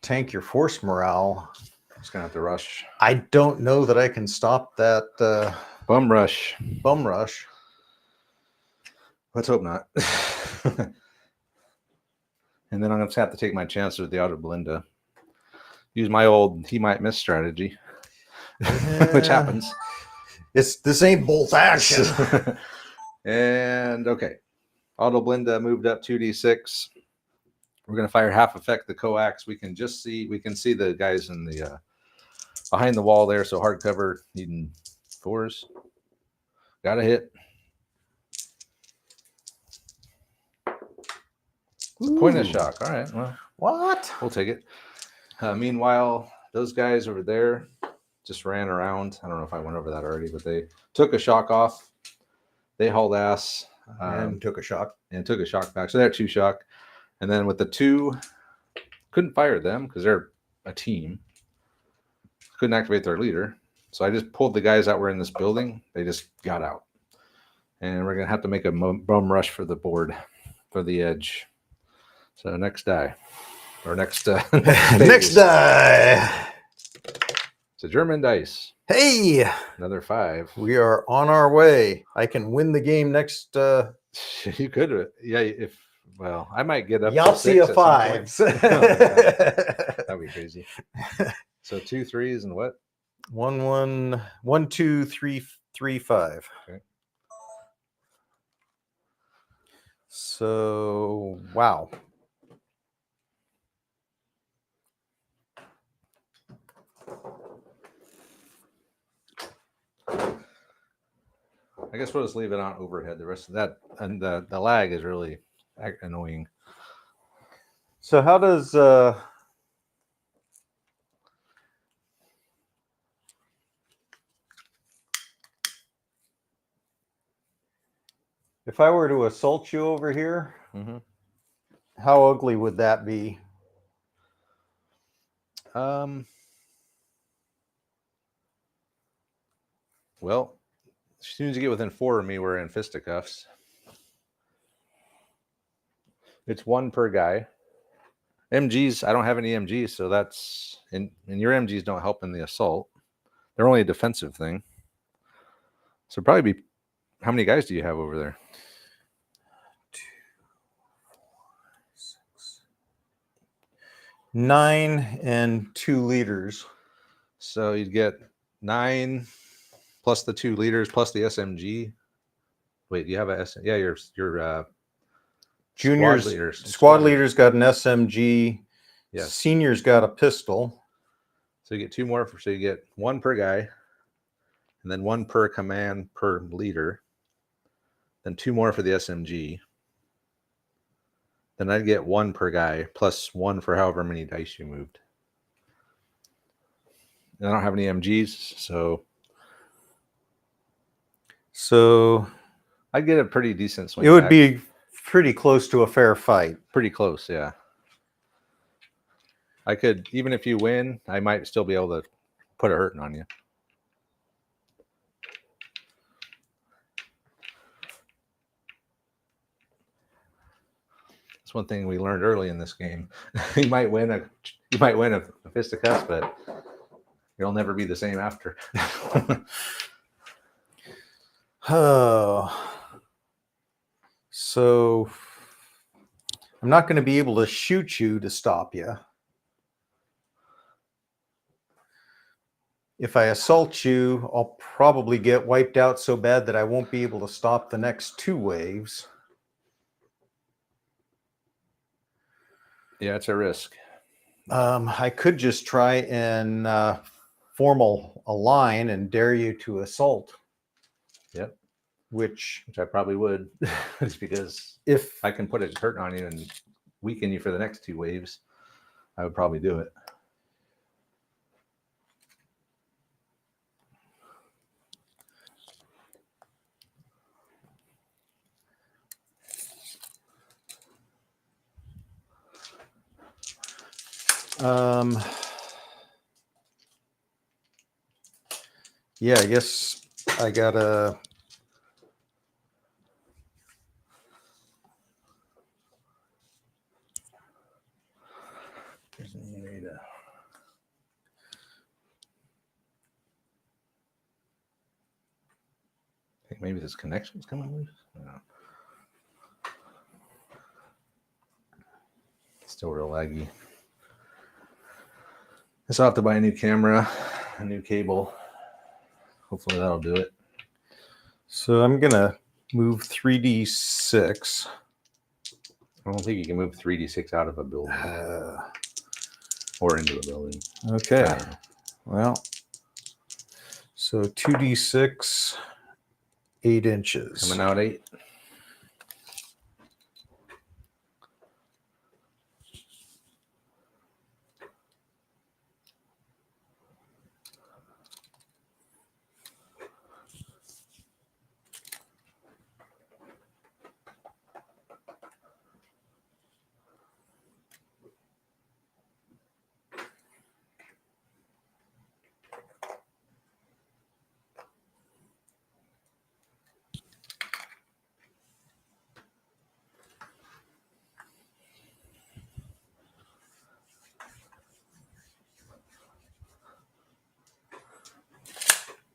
tank your force morale. Just going to have to rush. I don't know that I can stop that bum rush. Bum rush. Let's hope not. And then I'm going to have to take my chances with the auto blenda. Use my old he might miss strategy, which happens. This ain't bolt action. And okay, auto blenda moved up 2d6. We're going to fire half effect the coax. We can see the guys in the behind the wall there. So hard cover needing 4s. Got a hit. Point of shock. All right. Well, what? We'll take it. Meanwhile, those guys over there just ran around. I don't know if I went over that already, but they took a shock off. They hauled ass and took a shock. And took a shock back. So they're 2 shock. And then with the 2, couldn't fire them because they're a team. Couldn't activate their leader. So I just pulled the guys that were in this building. They just got out. And we're going to have to make a bum rush for the board, for the edge. So next die. Or next next die. It's a German dice. Hey, another 5. We are on our way. I can win the game next. You could, yeah. Well, I might get up. Yahtzee of 5s. That'd be crazy. So 2 3s and what? 1 1 1 2 3 3 5. Okay. So wow. I guess we'll just leave it on overhead. The rest of that, and the lag is really annoying. So how does if I were to assault you over here, how ugly would that be? Well, as soon as you get within 4 of me, we're in fisticuffs. It's 1 per guy. MGs, I don't have any MGs, so that's and your MGs don't help in the assault. They're only a defensive thing. So probably be, how many guys do you have over there? 2, 4, 6, 9 and 2 leaders. So you'd get 9 plus the 2 leaders plus the SMG. Wait, you have a yeah, your juniors squad leaders got an SMG. Yes. Seniors got a pistol. So you get 2 more so you get 1 per guy, and then 1 per command per leader, then 2 more for the SMG. Then I'd get 1 per guy plus 1 for however many dice you moved. And I don't have any MGs, so I'd get a pretty decent swing. It would be pretty close to a fair fight. Pretty close, yeah. I could, even if you win, I might still be able to put a hurting on you. That's one thing we learned early in this game. you might win a fisticuffs, but you'll never be the same after. Oh. So I'm not going to be able to shoot you to stop you. If I assault you, I'll probably get wiped out so bad that I won't be able to stop the next 2 waves. Yeah, it's a risk. I could just try and form a line and dare you to assault. Yep. Which I probably would, just because if I can put a hurt on you and weaken you for the next 2 waves, I would probably do it. Yeah, I guess I gotta. I think maybe this connection's coming loose. No. Still real laggy. I still have to buy a new camera, a new cable. Hopefully that'll do it. So I'm gonna move 3d6. I don't think you can move 3d6 out of a building or into a building. Okay. Well, so 2d6, 8 inches. Coming out 8.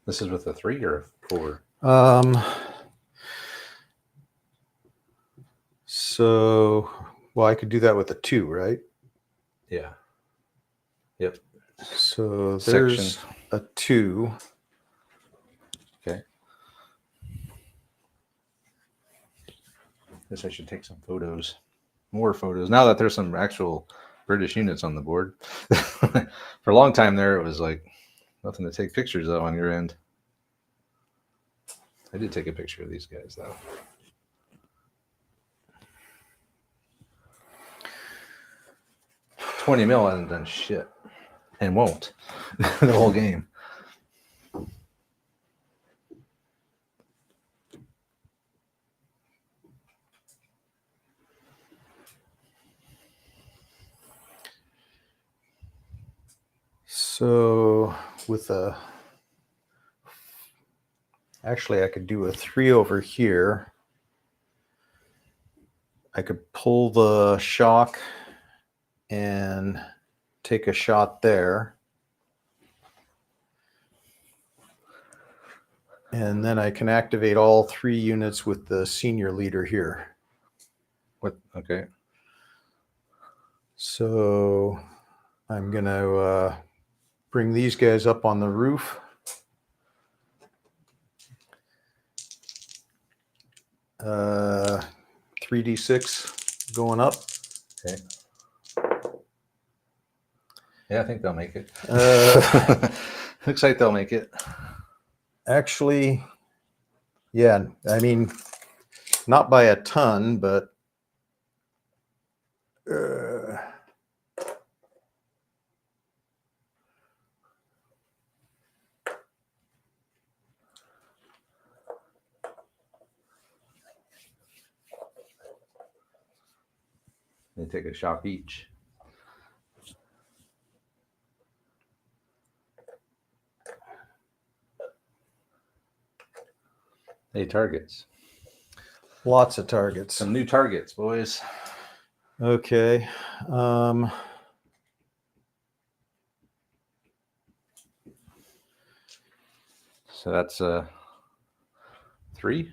This is with a 3 or a 4? So, well, I could do that with a 2, right? Yeah. Yep. So there's a 2. Okay. Guess I should take some photos. More photos. Now that there's some actual British units on the board. For a long time there, it was like nothing to take pictures of on your end. I did take a picture of these guys though. $20 mil hasn't done shit and won't the whole game. So with actually I could do a 3 over here. I could pull the shock and take a shot there. And then I can activate all 3 units with the senior leader here. What? Okay. So I'm going to bring these guys up on the roof. Uh, 3d6 going up. Okay. Yeah, I think they'll make it. Looks like they'll make it. Actually, yeah, I mean, not by a ton, but They take a shock each. Hey, targets. lots of targets. Some new targets, boys. Okay. So that's 3.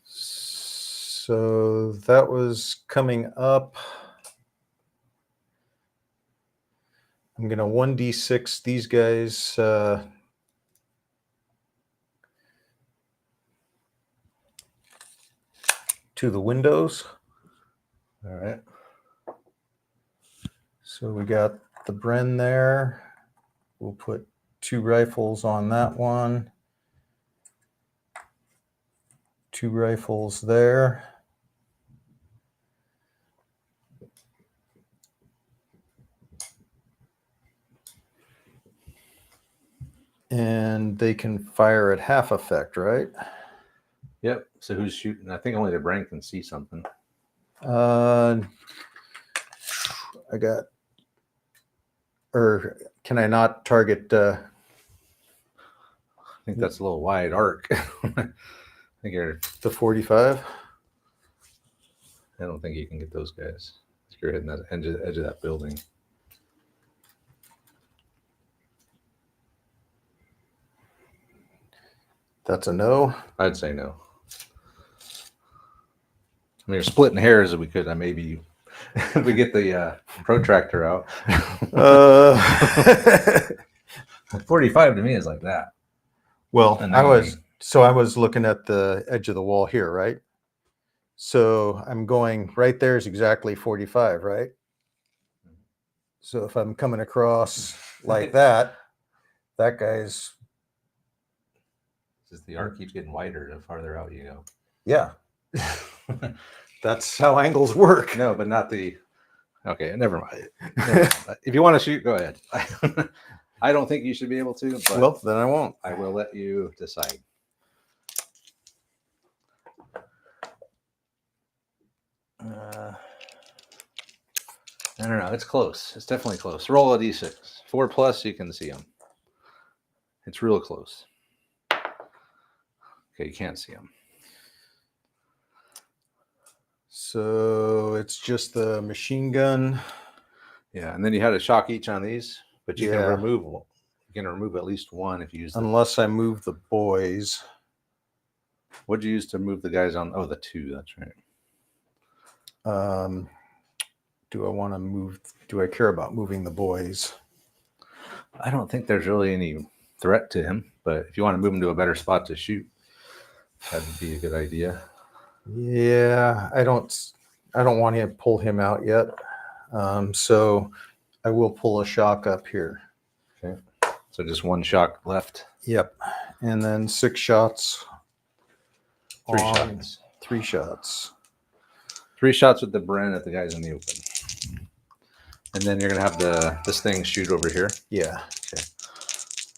So that was coming up. I'm going to 1d6 these guys. To the windows. All right. So we got the Bren there. We'll put 2 rifles on that one. 2 rifles there. And they can fire at half effect, right? Yep. So who's shooting? I think only the brain can see something. I got, or can I not target? I think that's a little wide arc. I think you're. The 45. I don't think you can get those guys. You're hitting that edge of that building. That's a no. I'd say no. I mean, you're splitting hairs. If we could, maybe if we get the protractor out. 45 to me is like that. Well, And I that was looking at the edge of the wall here, right? So I'm going right there is exactly 45, right? So if I'm coming across like that, that guy's. Just the arc keeps getting wider the farther out you go. Yeah. That's how angles work. No, but not the. Okay, never mind. If you want to shoot, go ahead. I don't think you should be able to. But Well, then I won't. I will let you decide. I don't know. It's close. It's definitely close. Roll a d6. 4+, you can see them. It's real close. Okay, you can't see them. So it's just the machine gun. Yeah, and then you had a shock each on these, but you Yeah. can remove. You can remove at least one if you use. Unless I move the boys. What'd you use to move the guys on? Oh, the 2. That's right. Do I want to move? Do I care about moving the boys? I don't think there's really any threat to him, but if you want to move him to a better spot to shoot, that'd be a good idea. Yeah, I don't want to pull him out yet. So I will pull a shock up here. Okay. So just one shock left. Yep. And then 6 shots Three on shots. 3 shots. 3 shots with the Bren at the guys in the open. And then you're going to have this thing shoot over here. Yeah. Okay.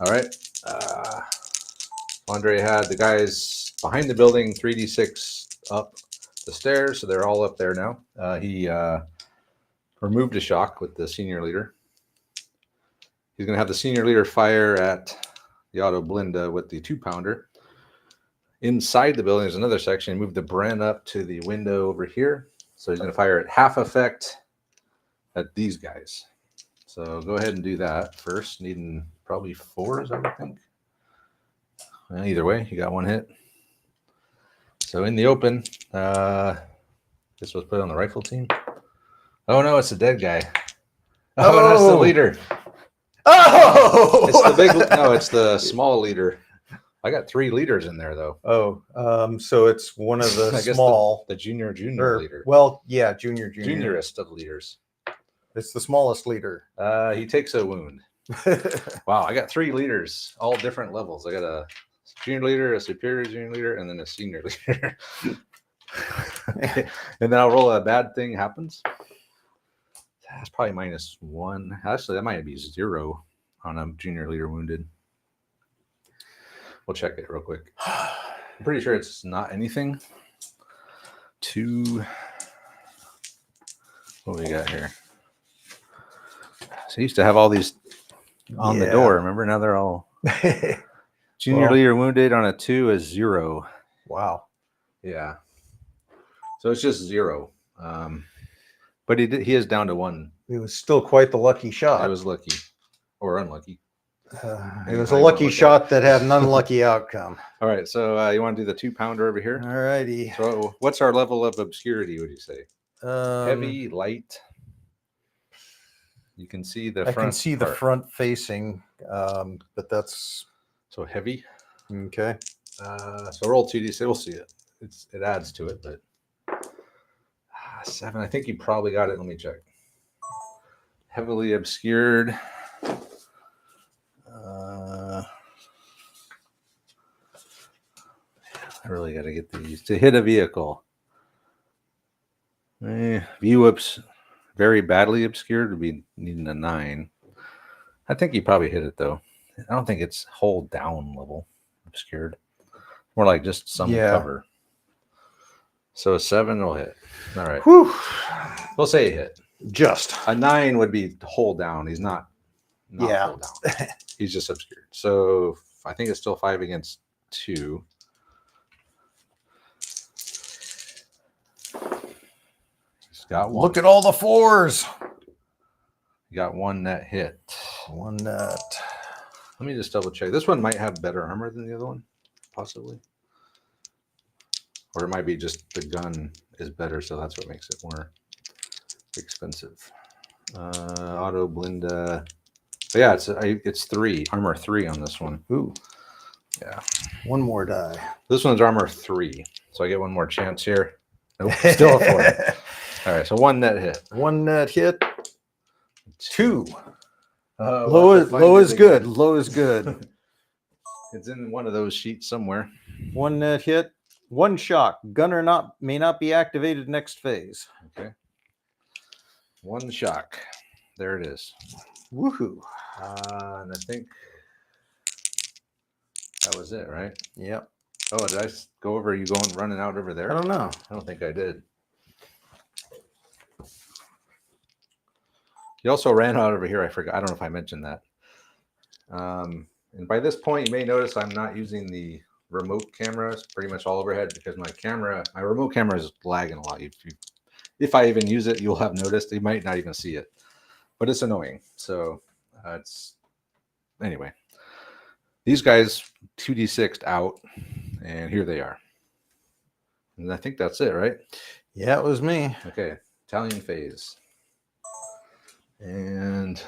All right. Andre had the guys behind the building 3d6 up the stairs, so they're all up there now. He removed a shock with the senior leader. He's going to have the senior leader fire at the auto blinda with the 2-pounder. Inside the building, there's another section. He moved the Bren up to the window over here. So he's going to fire at half effect at these guys. So go ahead and do that first, needing probably 4s, I would think. Well, either way, you got 1 hit. So in the open, this was put on the rifle team. Oh no, it's a dead guy. Oh, that's the leader. Oh, It's the big. No, it's the small leader. I got 3 leaders in there though. Oh, so it's one of the I guess small, the junior or, leader. well, yeah, junior. Juniorist of leaders. It's the smallest leader. He takes a wound. Wow, I got 3 leaders, all different levels. I got a junior leader, a superior junior leader, and then a senior leader. And then I'll roll a bad thing happens. That's probably -1. Actually, that might be 0 on a junior leader wounded. We'll check it real quick. I'm pretty sure it's not anything. 2. What do we got here? So I used to have all these on the door. Remember? Now they're all junior leader wounded on a 2 is 0. Wow. Yeah. So it's just 0. But he is down to 1. It was still quite the lucky shot. I was lucky or unlucky. It was a lucky shot that had an unlucky outcome. All right. So you want to do the 2-pounder over here? All righty. So what's our level of obscurity, would you say? Heavy, light? You can see the front. I can see the front facing, but that's... So heavy. Okay. So roll 2d6. We'll see it. It adds to it, but 7. I think you probably got it. Let me check. Heavily obscured. I really got to get these to hit a vehicle. View ups very badly obscured would be needing a 9. I think you probably hit it though. I don't think it's whole down level obscured. More like just some cover. So a 7 will hit. All right. Whew. We'll say hit. Just a 9 would be whole down. He's not whole down. He's just obscured. So I think it's still 5 against 2. He's got 1. Look at all the 4s. You got 1 net hit. 1 net. Let me just double check. This one might have better armor than the other one, possibly. Or it might be just the gun is better, so that's what makes it more expensive. Auto blinda. But yeah, it's 3 armor 3 on this one. Ooh, yeah. 1 more die. This one's armor 3, so I get 1 more chance here. Nope, still a 4. All right, so 1 net hit. 1 net hit. 2. Low is good. Low is good. It's in one of those sheets somewhere. 1 net hit. 1 shock. Gunner may not be activated next phase. Okay. 1 shock. There it is. Woohoo. And I think that was it, right? Yep. Oh, did I go over you running out over there? I don't know. I don't think I did. You also ran out over here. I forgot. I don't know if I mentioned that. And by this point, you may notice I'm not using the remote camera. It's pretty much all overhead because my remote camera is lagging a lot. If I even use it, you'll have noticed. You might not even see it, but it's annoying. So anyway. These guys 2d6'd out, and here they are. And I think that's it, right? Yeah, it was me. Okay, Italian phase. And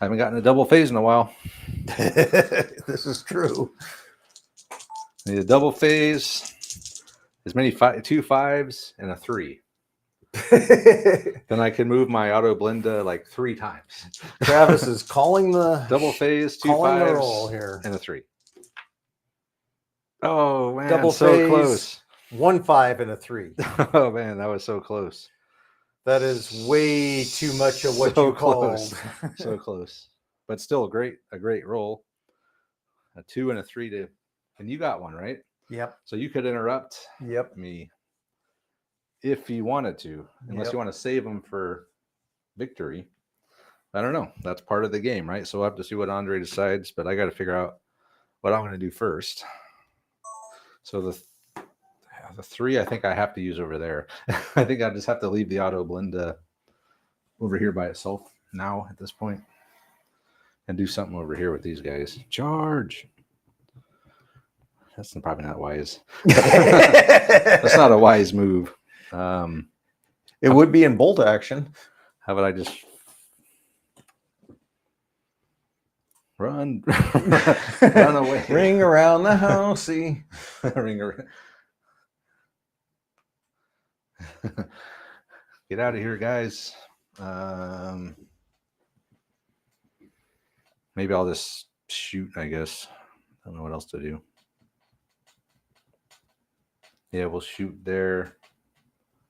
I haven't gotten a double phase in a while. This is true. Need a double phase, as many 2 5s and a 3. Then I can move my auto blinda like 3 times. Travis is calling the double phase, 2 calling 5s the roll here. and a 3. Oh man, Double so phase. close. 1 5 and a 3. Oh man, that was so close. That is way too much of what So you close. called. So close. But still a great roll. A 2 and a 3 to, and you got one, right? Yep. So you could interrupt Yep. me if you wanted to, unless you want to save them for victory. I don't know. That's part of the game, right? So we'll have to see what Andre decides, but I got to figure out what I'm going to do first. So the 3, I think I have to use over there. I think I just have to leave the auto blend over here by itself now at this point and do something over here with these guys. Charge. That's probably not wise. That's not a wise move. It would be in bolt action. How about I just run away? Ring around the housey. Ring around. Get out of here, guys. Maybe I'll just shoot, I guess. I don't know what else to do. Yeah, we'll shoot there.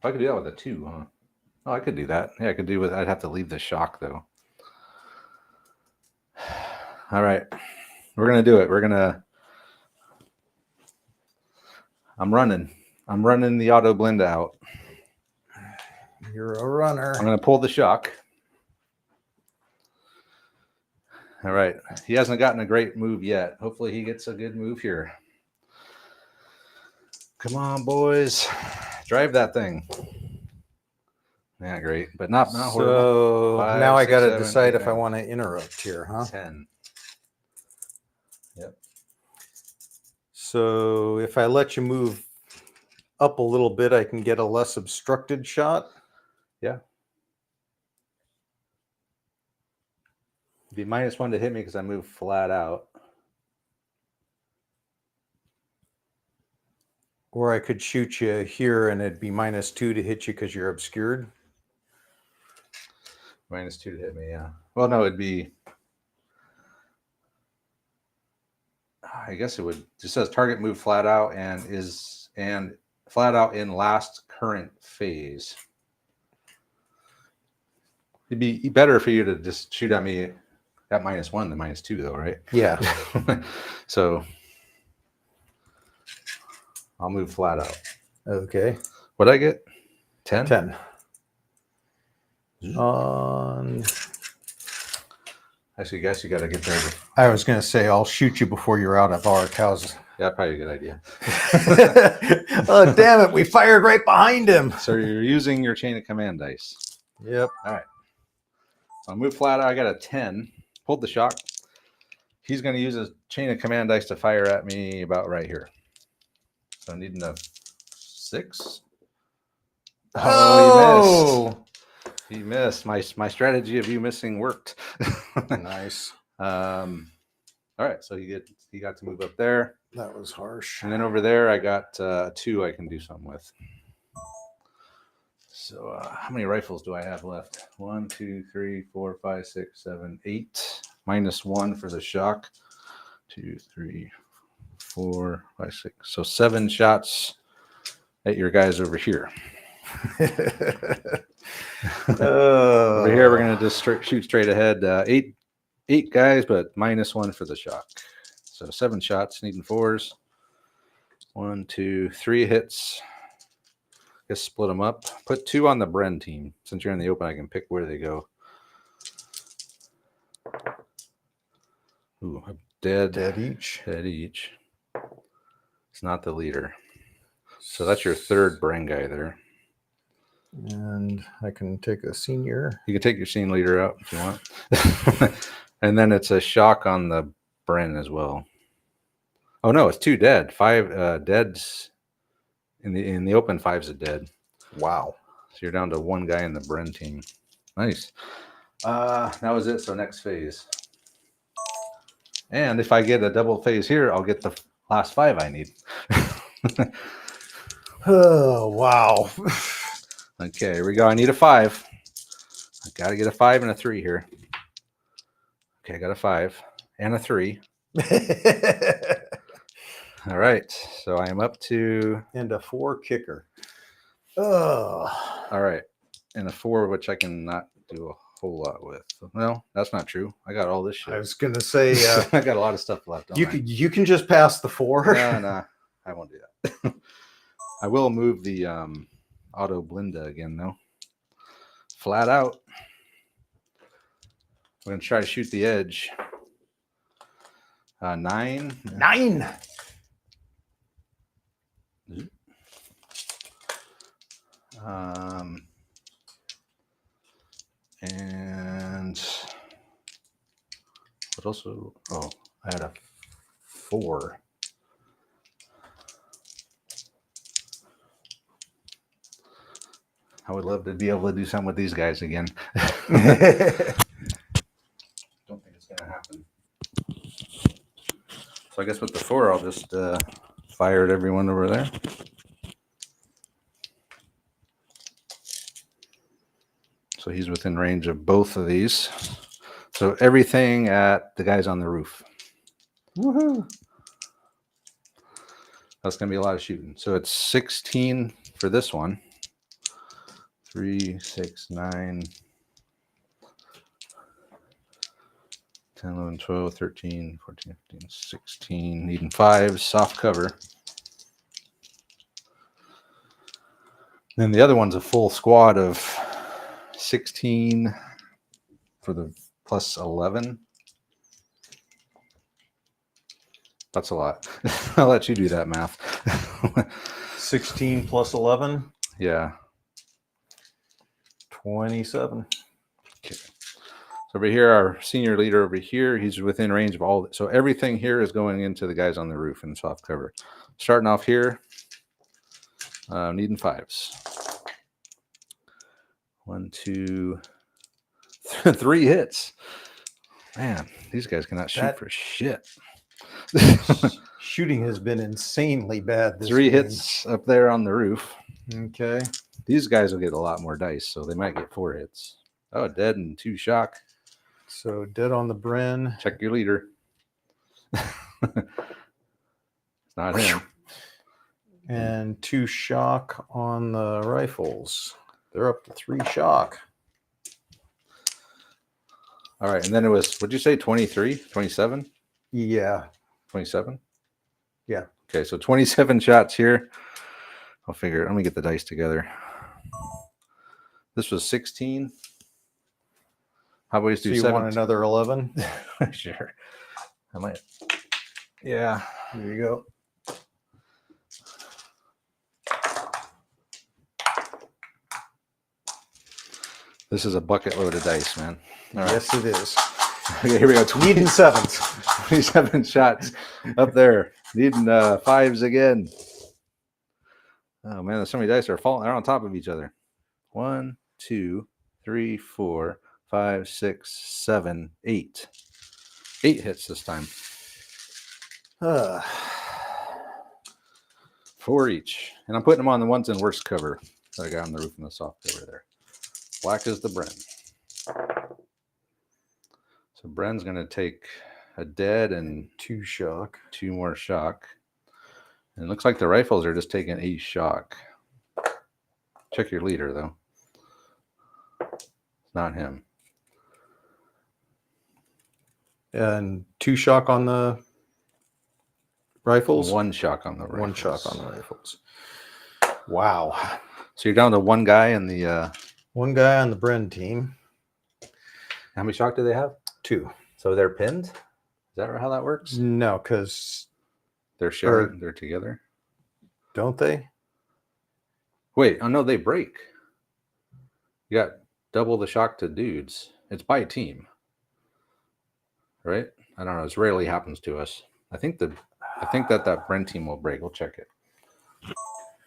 I could do that with a 2, huh? Oh, I could do that. Yeah, I could do with. I'd have to leave the shock though. All right, we're gonna do it. I'm running the auto blend out. You're a runner. I'm gonna pull the shock. All right, he hasn't gotten a great move yet. Hopefully, he gets a good move here. Come on, boys, drive that thing. Yeah, great, but not horrible. So 5, now I 6, got to 7, decide 8, if I 9, want to interrupt here, huh? 10. Yep. So if I let you move up a little bit, I can get a less obstructed shot. Yeah. It'd be -1 to hit me because I moved flat out. Or I could shoot you here and it'd be -2 to hit you because you're obscured. -2 to hit me, yeah. Well, no, it'd be. I guess it would. Just says target move flat out and flat out in last current phase. It'd be better for you to just shoot at me at -1 than -2, though, right? Yeah. So I'll move flat out. Okay. What'd I get? 10? 10. Actually, I guess you got to get there. I was going to say, I'll shoot you before you're out of arc. How's... Yeah, probably a good idea. Oh, damn it. We fired right behind him. So you're using your chain of command dice. Yep. All right. So I moved flat out. I got a 10. Pulled the shock. He's going to use his chain of command dice to fire at me about right here. So I need a 6. Oh, he missed. My strategy of you missing worked. Nice. All right. So he got to move up there. That was harsh. And then over there, I got 2 I can do something with. So how many rifles do I have left? 1, 2, 3, 4, 5, 6, 7, 8. -1 for the shock. 2, 3, 4, 5, 6. So 7 shots at your guys over here. Over here, we're going to just shoot straight ahead. 8 guys, but -1 for the shock. So 7 shots, needing 4s. 1, 2, 3 hits. Just split them up. Put 2 on the Bren team. Since you're in the open, I can pick where they go. Ooh, dead each. Dead each. It's not the leader. So that's your 3rd Bren guy there. And I can take a senior. You can take your scene leader out if you want. And then it's a shock on the Bren as well. Oh no, it's 2 dead. 5 deads in the open. 5's a dead. Wow. So you're down to 1 guy in the Bren team. Nice. That was it. So next phase. And if I get a double phase here, I'll get the last 5 I need. Oh, wow. Okay, here we go. I need a 5. I got to get a 5 and a 3 here. Okay, I got a 5 and a 3. All right. So I am up to And a 4 kicker. Oh, all right. And a 4, which I can not do a whole lot with. Well, that's not true. I got all this shit. I was gonna say I got a lot of stuff left. Don't I? you can just pass the 4. No, I won't do that. I will move the auto blinda again though. Flat out. We're gonna try to shoot the edge. 9. 9. And what else? Oh, I had a 4. I would love to be able to do something with these guys again. Don't think it's gonna happen. So I guess with the 4, I'll just fire at everyone over there. So he's within range of both of these. So everything at the guys on the roof. Woohoo! That's going to be a lot of shooting. So it's 16 for this one. 3, 6, 9, 10, 11, 12, 13, 14, 15, 16. Needing 5, soft cover. Then the other one's a full squad of 16 for the plus 11. That's a lot. I'll let you do that math. 16 plus 11, Yeah. 27. Okay. So over here, our senior leader over here, he's within range of all. So everything here is going into the guys on the roof in soft cover. Starting off here, needing 5s. 1, 2, 3 hits. Man, these guys cannot shoot for shit. Shooting has been insanely bad this 3 game. hits up there on the roof. Okay. These guys will get a lot more dice, so they might get 4 hits. Oh, dead and 2 shock. So dead on the Bren. Check your leader. It's not him. And 2 shock on the rifles. They're up to 3 shock. All right, and then it was, what'd you say, 23, 27? Yeah. 27? Yeah. Okay, so 27 shots here. I'll figure it. Let me get the dice together. This was 16. How about we So do you 7? want another 11? Sure. I might. Yeah. There you go. This is a bucket load of dice, man. All right. Yes, it is. Okay, here we go. Needing 7s. 27 shots up there. Needing 5s again. Oh man, there's so many dice are falling. They're on top of each other. 1, 2, 3, 4, 5, 6, 7, 8. 8 hits this time. 4 each. And I'm putting them on the ones in worst cover that I got on the roof and the soft cover there. Black is the Bren. So Bren's going to take a dead and 2 shock. 2 more shock. And it looks like the rifles are just taking 8 shock. Check your leader, though. It's not him. And 2 shock on the rifles? 1 shock on the rifles. 1 shock on the rifles. Wow. So you're down to 1 guy in the... 1 guy on the Bren team. How many shock do they have? 2. So they're pinned? Is that how that works? No, because They're sharing. They're together. don't they? Wait. Oh, no, they break. You got double the shock to dudes. It's by team. Right? I don't know. This rarely happens to us. I think that Bren team will break. We'll check it.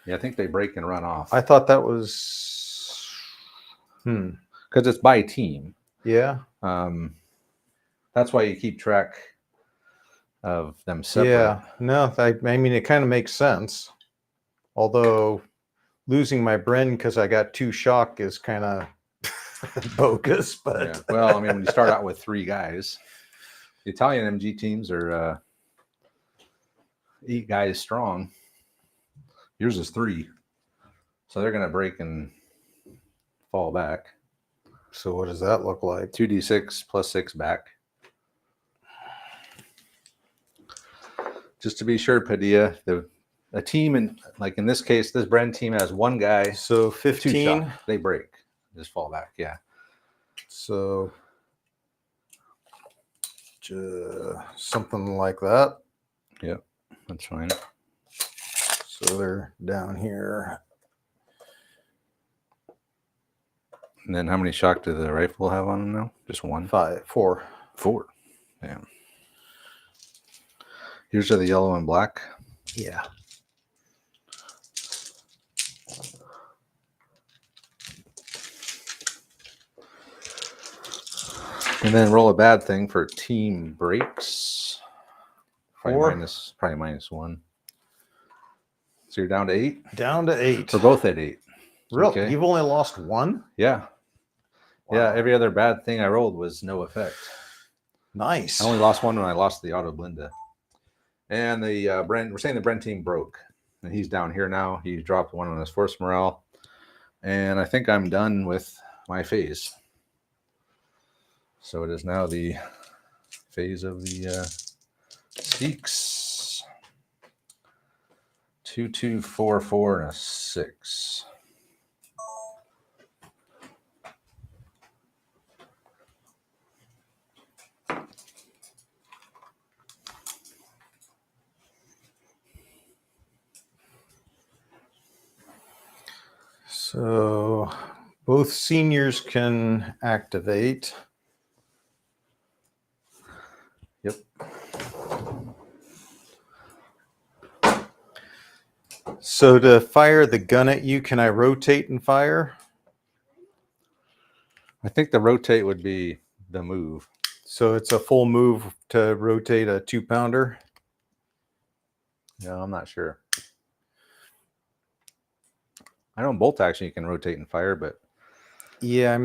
Yeah, I think they break and run off. I thought that was... Because it's by team. Yeah. That's why you keep track of them separate. Yeah. No, I mean, it kind of makes sense. Although losing my Bren because I got 2 shock is kind of bogus. But Yeah. Well, I mean, when you start out with 3 guys, the Italian MG teams are 8 guys strong. Yours is 3. So they're going to break and fall back. So what does that look like? 2d6 plus 6 back. Just to be sure, Padilla, a team, and like in this case, this Bren team has 1 guy. So 2 15. shot. They break. Just fall back. Yeah. So something like that. Yep. That's fine. So they're down here. And then how many shock do the rifle have on them now? Just 1? 5, 4. 4. Yeah. Here's are the yellow and black. Yeah. And then roll a bad thing for team breaks. 4. Probably minus 1. So you're down to 8? Down to 8. We're both at 8. Really? Okay. You've only lost 1? Yeah. Wow. Yeah, every other bad thing I rolled was no effect. Nice. I only lost 1 when I lost the auto Blinda. And the Brent, we're saying the Brent team broke. And he's down here now. He dropped 1 on his force morale. And I think I'm done with my phase. So it is now the phase of the Sikhs. 2, 2, 4, 4, and a 6. So both seniors can activate. Yep. So to fire the gun at you, can I rotate and fire? I think the rotate would be the move. So it's a full move to rotate a 2-pounder. No, I'm not sure. I know bolt action you can rotate and fire, but Yeah,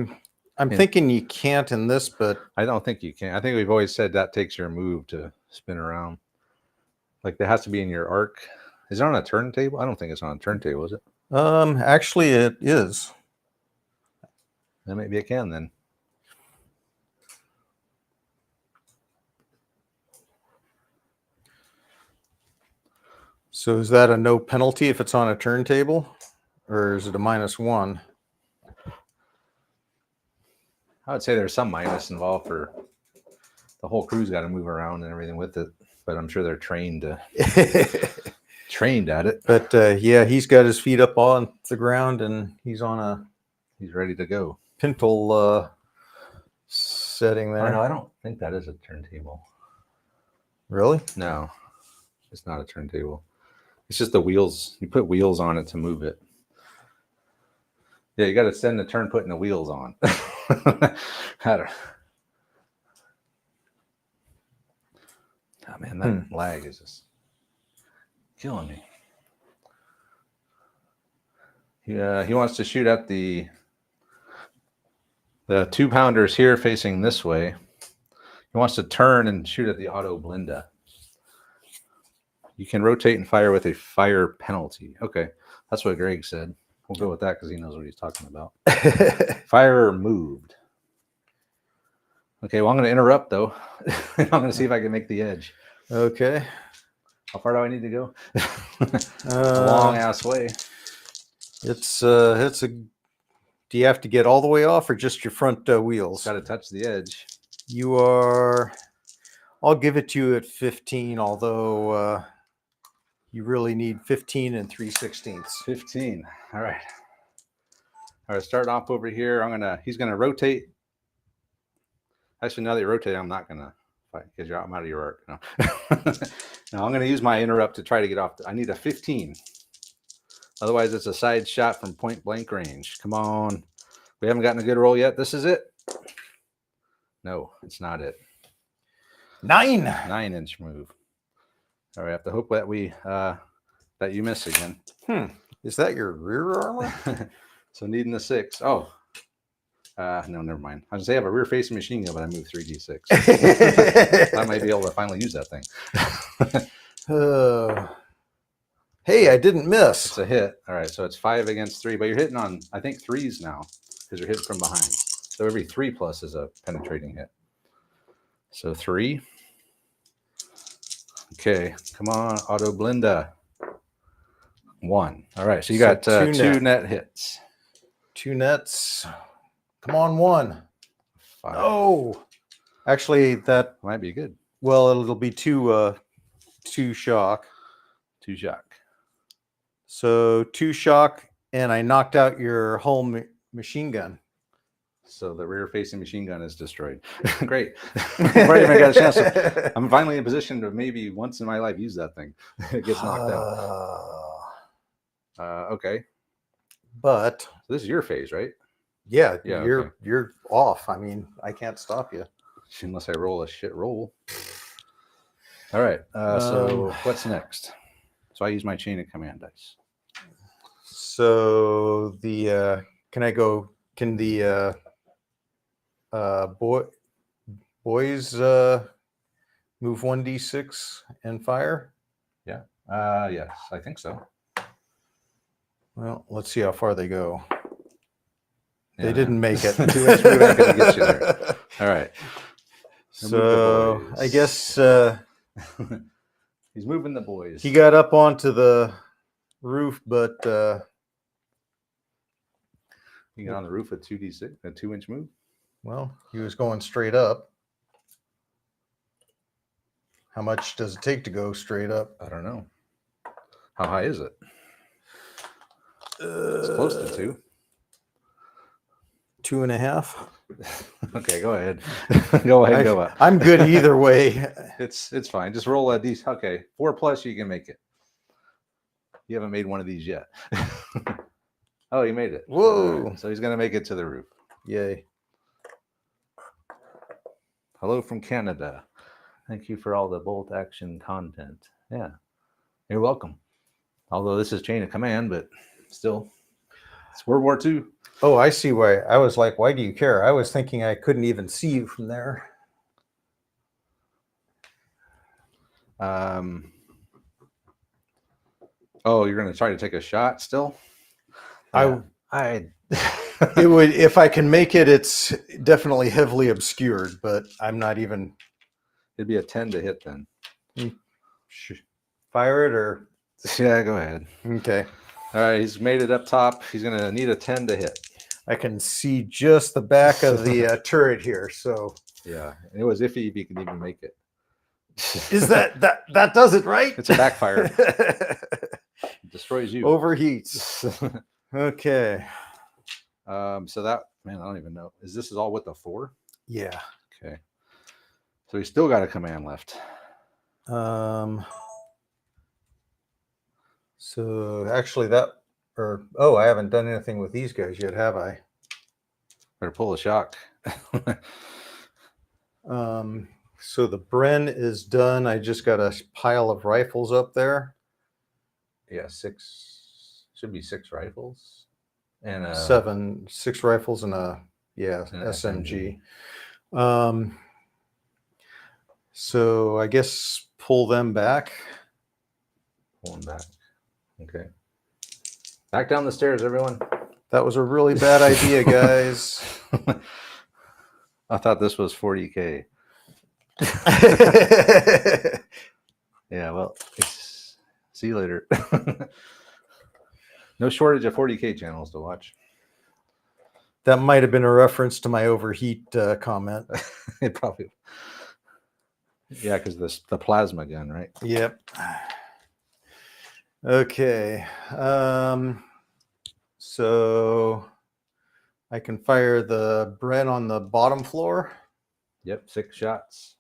I'm thinking you can't in this, but I don't think you can. I think we've always said that takes your move to spin around. Like that has to be in your arc. Is it on a turntable? I don't think it's on a turntable, is it? actually it is. Then maybe it can then. So is that a no penalty if it's on a turntable, or is it a -1? I would say there's some minus involved for the whole crew's got to move around and everything with it, but I'm sure they're trained at it. But yeah, he's got his feet up on the ground and he's on a He's ready to go. pintle setting Oh, there. no, I don't think that is a turntable. Really? No, it's not a turntable. It's just the wheels. You put wheels on it to move it. Yeah, you got to send the turn putting the wheels on. I don't. Oh man, that lag is just killing me. He wants to shoot at the 2-pounders here facing this way. He wants to turn and shoot at the auto Blinda. You can rotate and fire with a fire penalty. Okay, that's what Greg said. We'll go with that because he knows what he's talking about. Fire moved. Okay, well, I'm going to interrupt, though. I'm going to see if I can make the edge. Okay. How far do I need to go? A long-ass way. It's a. Do you have to get all the way off or just your front wheels? Got to touch the edge. You are. I'll give it to you at 15, although you really need 15 3/16. 15. All right. All right, starting off over here, he's gonna rotate. Actually, now that you rotate, I'm not gonna fight because I'm out of your arc. No. Now I'm gonna use my interrupt to try to get off. I need a 15. Otherwise, it's a side shot from point blank range. Come on. We haven't gotten a good roll yet. This is it. No, it's not it. 9. 9-inch move. All right, I have to hope that that you miss again. Is that your rear armor? So needing a 6. Oh, no, never mind. I was gonna say I have a rear facing machine gun, but I moved 3d6. I might be able to finally use that thing. Hey, I didn't miss. It's a hit. All right, so it's 5 against 3, but you're hitting on, I think, 3s now because you're hitting from behind. So every 3 plus is a penetrating hit. So 3. Okay, come on, Auto Blinda. 1. All right, so you got So 2 net hits. 2 nets. Come on, 1. 5. Oh, actually, that Might be good. well, it'll be 2 shock. 2 shock. So 2 shock, and I knocked out your whole machine gun. So the rear-facing machine gun is destroyed. Great. Right, I got a chance. I'm finally in a position to maybe once in my life use that thing. It gets knocked out. Okay. But So this is your phase, right? yeah, Yeah, you're off. I mean, I can't stop you unless I roll a shit roll. All right. So what's next? So I use my chain of command dice. So the can the boys move 1d6 and fire? Yeah. Yes, I think so. Well, let's see how far they go. Yeah. They didn't make it. 2 inch move ain't gonna get you there. All right. So I guess he's moving the boys. he got up onto the roof, but you got on the roof at 2d6, a 2 inch move. Well, he was going straight up. How much does it take to go straight up? I don't know. How high is it? It's close to 2. 2.5. Okay, go ahead. Go ahead, go up. I'm good either way. It's fine. Just roll a d. Okay, 4 plus, you can make it. You haven't made one of these yet. Oh, you made it. Whoa! Right, so he's gonna make it to the roof. Yay! Hello from Canada. Thank you for all the bolt action content. Yeah, you're welcome. Although this is chain of command, but still, it's World War II. Oh, I see why. I was like, why do you care? I was thinking I couldn't even see you from there. Oh, you're going to try to take a shot still? Yeah. It would, if I can make it, it's definitely heavily obscured, but I'm not even. It'd be a 10 to hit then. Fire it or? Yeah, go ahead. Okay. All right, he's made it up top. He's going to need a 10 to hit. I can see just the back of the turret here, so. Yeah, it was iffy if you can even make it. Is that does it, right? It's a backfire. It destroys you. Overheats. Okay. So that, man, I don't even know. This is all with the 4? Yeah. Okay. So he's still got a command left. So actually I haven't done anything with these guys yet, have I? Better pull a shock. So the Bren is done. I just got a pile of rifles up there. Yeah, 6. Should be 6 rifles. And 6 rifles and an SMG. So I guess pull them back. Pull them back. Okay. Back down the stairs, everyone. That was a really bad idea, guys. I thought this was 40K. Yeah, well, see you later. No shortage of 40K channels to watch. That might have been a reference to my overheat comment. It probably. Yeah, because the plasma gun, right? Yep. Okay. So I can fire the Bren on the bottom floor. Yep, 6 shots.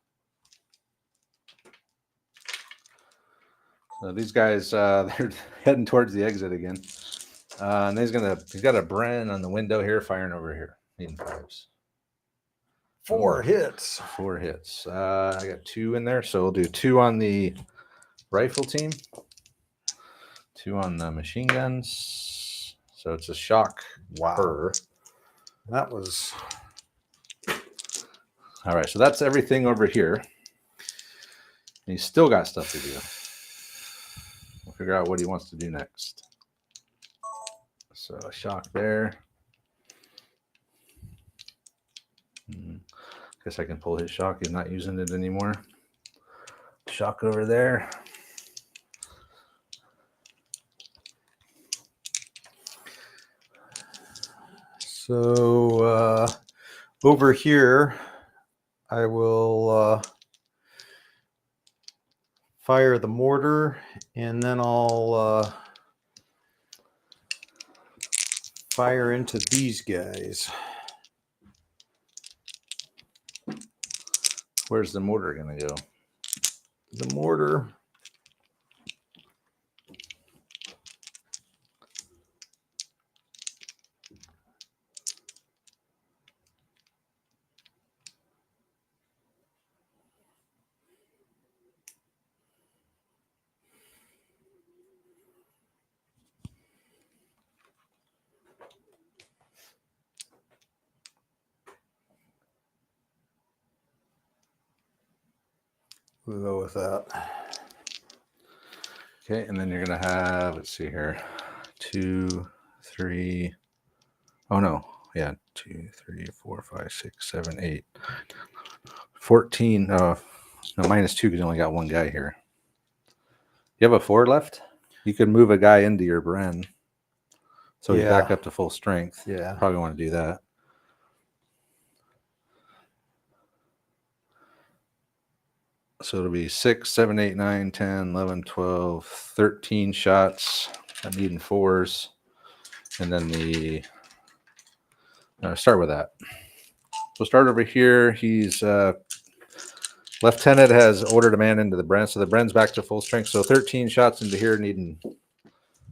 So these guys, they're heading towards the exit again. And he's got a Bren on the window here, firing over here. Needing 5s. 4 hits. 4 hits. I got 2 in there, so we'll do 2 on the rifle team, 2 on the machine guns. So it's a shock. Wow. That was. All right, so that's everything over here. And he's still got stuff to do. figure out what he wants to do next. So a shock there. Guess I can pull his shock. He's not using it anymore. Shock over there. So over here, I will fire the mortar, and then I'll fire into these guys. Where's the mortar going to go? The mortar. We'll go with that. Okay, and then you're going to have, let's see here, 2, 3. Oh, no. Yeah, 2, 3, 4, 5, 6, 7, 8. 14. No, -2 because you only got one guy here. You have a 4 left? You could move a guy into your Bren. So he's back up to full strength. Yeah. Probably want to do that. So it'll be 6, 7, 8, 9, 10, 11, 12, 13 shots. I'm needing 4s. And then start with that. So start over here. He's Lieutenant has ordered a man into the Bren. So the Bren's back to full strength. So 13 shots into here, needing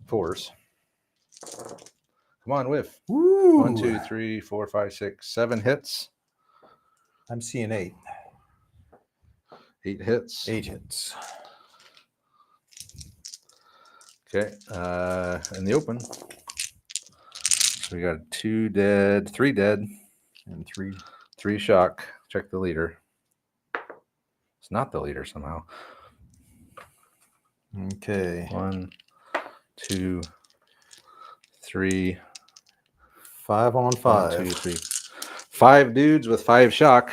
4s. Come on, whiff. Woo. 1, 2, 3, 4, 5, 6, 7 hits. I'm seeing 8. 8 hits. 8 hits. Okay. In the open. So we got 2 dead, 3 dead, And 3. 3 shock. Check the leader. It's not the leader somehow. Okay. 1, 2, 3. 5 on 5. 1, 2, 3. 5 dudes with 5 shock.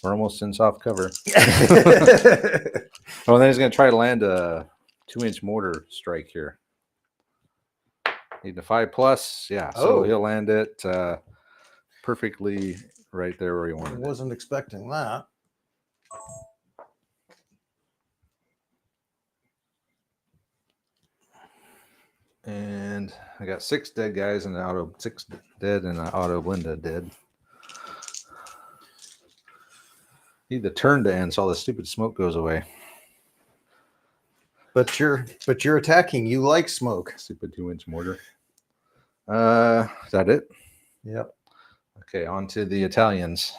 We're almost in soft cover. Oh, and then he's going to try to land a 2-inch mortar strike here. Need a 5+. Yeah, so he'll land it perfectly right there where he wanted it. Wasn't expecting that. And I got 6 dead guys and 6 dead and an auto Blinda dead. Need the turn to end so all the stupid smoke goes away. But you're attacking. You like smoke. Stupid 2-inch mortar. Is that it? Yep. Okay, on to the Italians.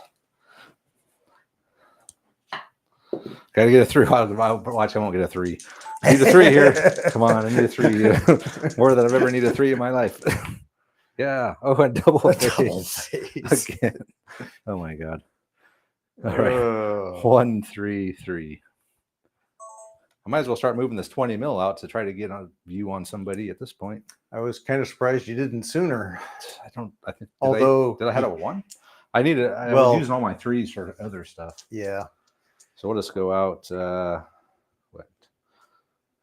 Gotta get a 3. Watch, I won't get a 3. I need a 3 here. Come on, I need a 3. More than I've ever needed a 3 in my life. Yeah. Oh, a double face. Again. Oh my god. All right. 1, 3, 3. I might as well start moving this 20 mil out to try to get a view on somebody at this point. I was kind of surprised you didn't sooner. I think. Did I have a 1? I was using all my 3s for other stuff. Yeah. So we'll just go out.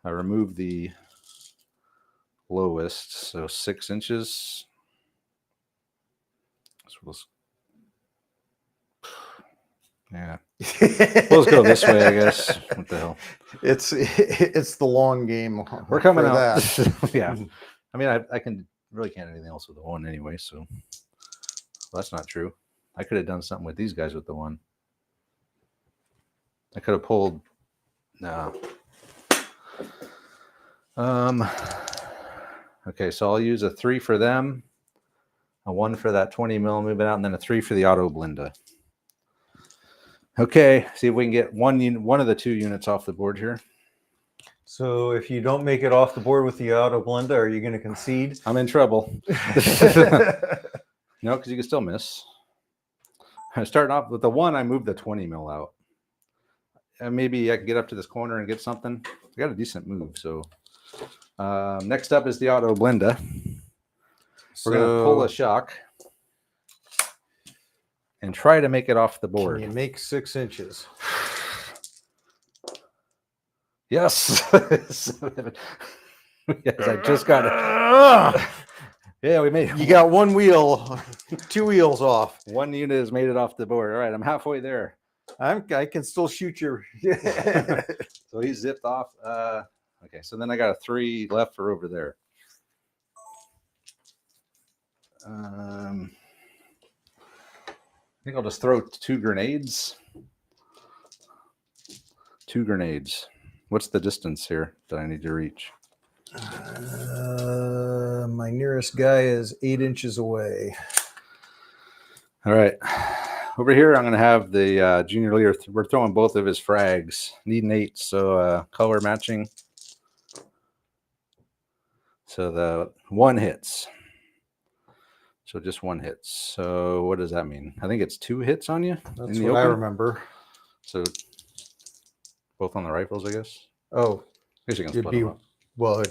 I remove the lowest, so 6 inches. So yeah. We'll just go this way, I guess. What the hell? It's the long game. We're coming for out. That. Yeah. I mean, I can't anything else with the 1 anyway. So well, that's not true. I could have done something with these guys with the 1. I could have pulled. No. Okay, so I'll use a 3 for them, a 1 for that 20 mil, move it out, and then a 3 for the auto Blinda. Okay, see if we can get one of the 2 units off the board here. So if you don't make it off the board with the auto Blinda, are you going to concede? I'm in trouble. No, because you can still miss. Starting off with the 1, I moved the 20 mil out. maybe I can get up to this corner and get something. I got a decent move. So next up is the auto blender. We're going to pull a shock and try to make it off the board. Can you make 6 inches? Yes. Yes, I just got it. Yeah, we made it. You got 1 wheel, 2 wheels off. 1 unit has made it off the board. All right, I'm halfway there. I can still shoot your. So he's zipped off. Okay, so then I got a 3 left for over there. I think I'll just throw 2 grenades. 2 grenades. What's the distance here that I need to reach? My nearest guy is 8 inches away. All right. Over here, I'm going to have the junior leader. We're throwing both of his frags. Need an 8, so color matching. So the 1 hits. So just 1 hits. So what does that mean? I think it's 2 hits on you. That's what I remember. So both on the rifles, I guess. Oh, I guess you can it'd split be them up. well. I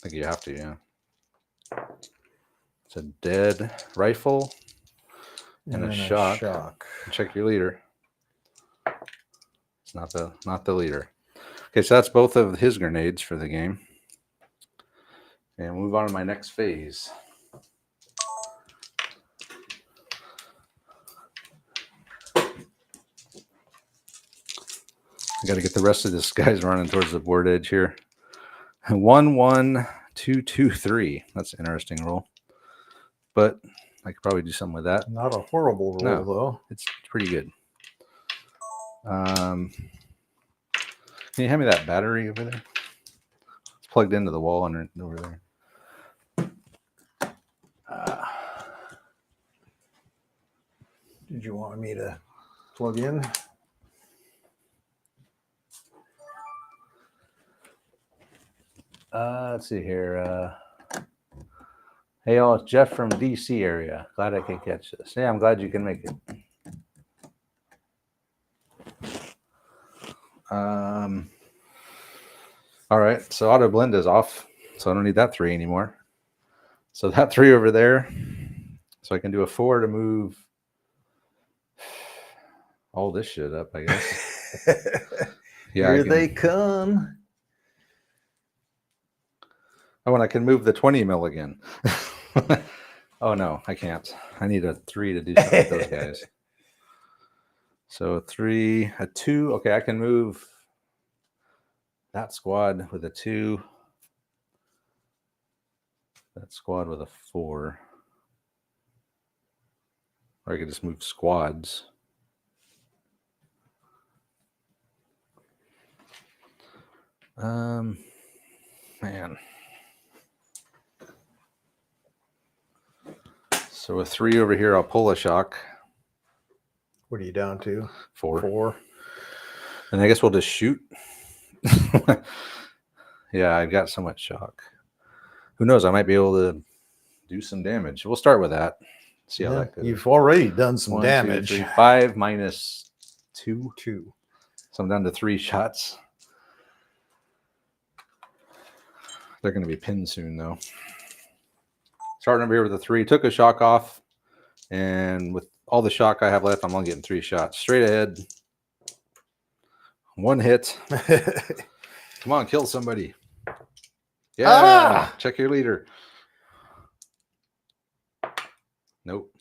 think you have to, yeah. It's a dead rifle and a shock. Check your leader. It's not the leader. Okay, so that's both of his grenades for the game. And move on to my next phase. I got to get the rest of this guy's running towards the board edge here. 1, 1, 2, 2, 3. That's an interesting roll. But I could probably do something with that. Not a horrible roll, though. It's pretty good. Can you hand me that battery over there? It's plugged into the wall under over there. Did you want me to plug in? Let's see here. Hey, all, it's Jeff from DC area. Glad I could catch this. Yeah, I'm glad you can make it. All right, so auto blend is off, so I don't need that 3 anymore. So that 3 over there, so I can do a 4 to move all this shit up, I guess. Yeah, Here they come. Oh, and I can move the 20 mil again. Oh, no, I can't. I need a 3 to do something with those guys. So 3, a 2. Okay, I can move that squad with a 2. That squad with a 4. Or I could just move squads. Man. So a 3 over here, I'll pull a shock. What are you down to? 4. 4. And I guess we'll just shoot. Yeah, I've got so much shock. Who knows? I might be able to do some damage. We'll start with that. See how that goes. You've already done some 1, damage. 2, 3, 5 minus 2. 2. So I'm down to 3 shots. They're going to be pinned soon, though. Starting over here with a 3. Took a shock off. And with all the shock I have left, I'm only getting 3 shots. Straight ahead. 1 hit. Come on, kill somebody. Yeah. Check your leader. Nope.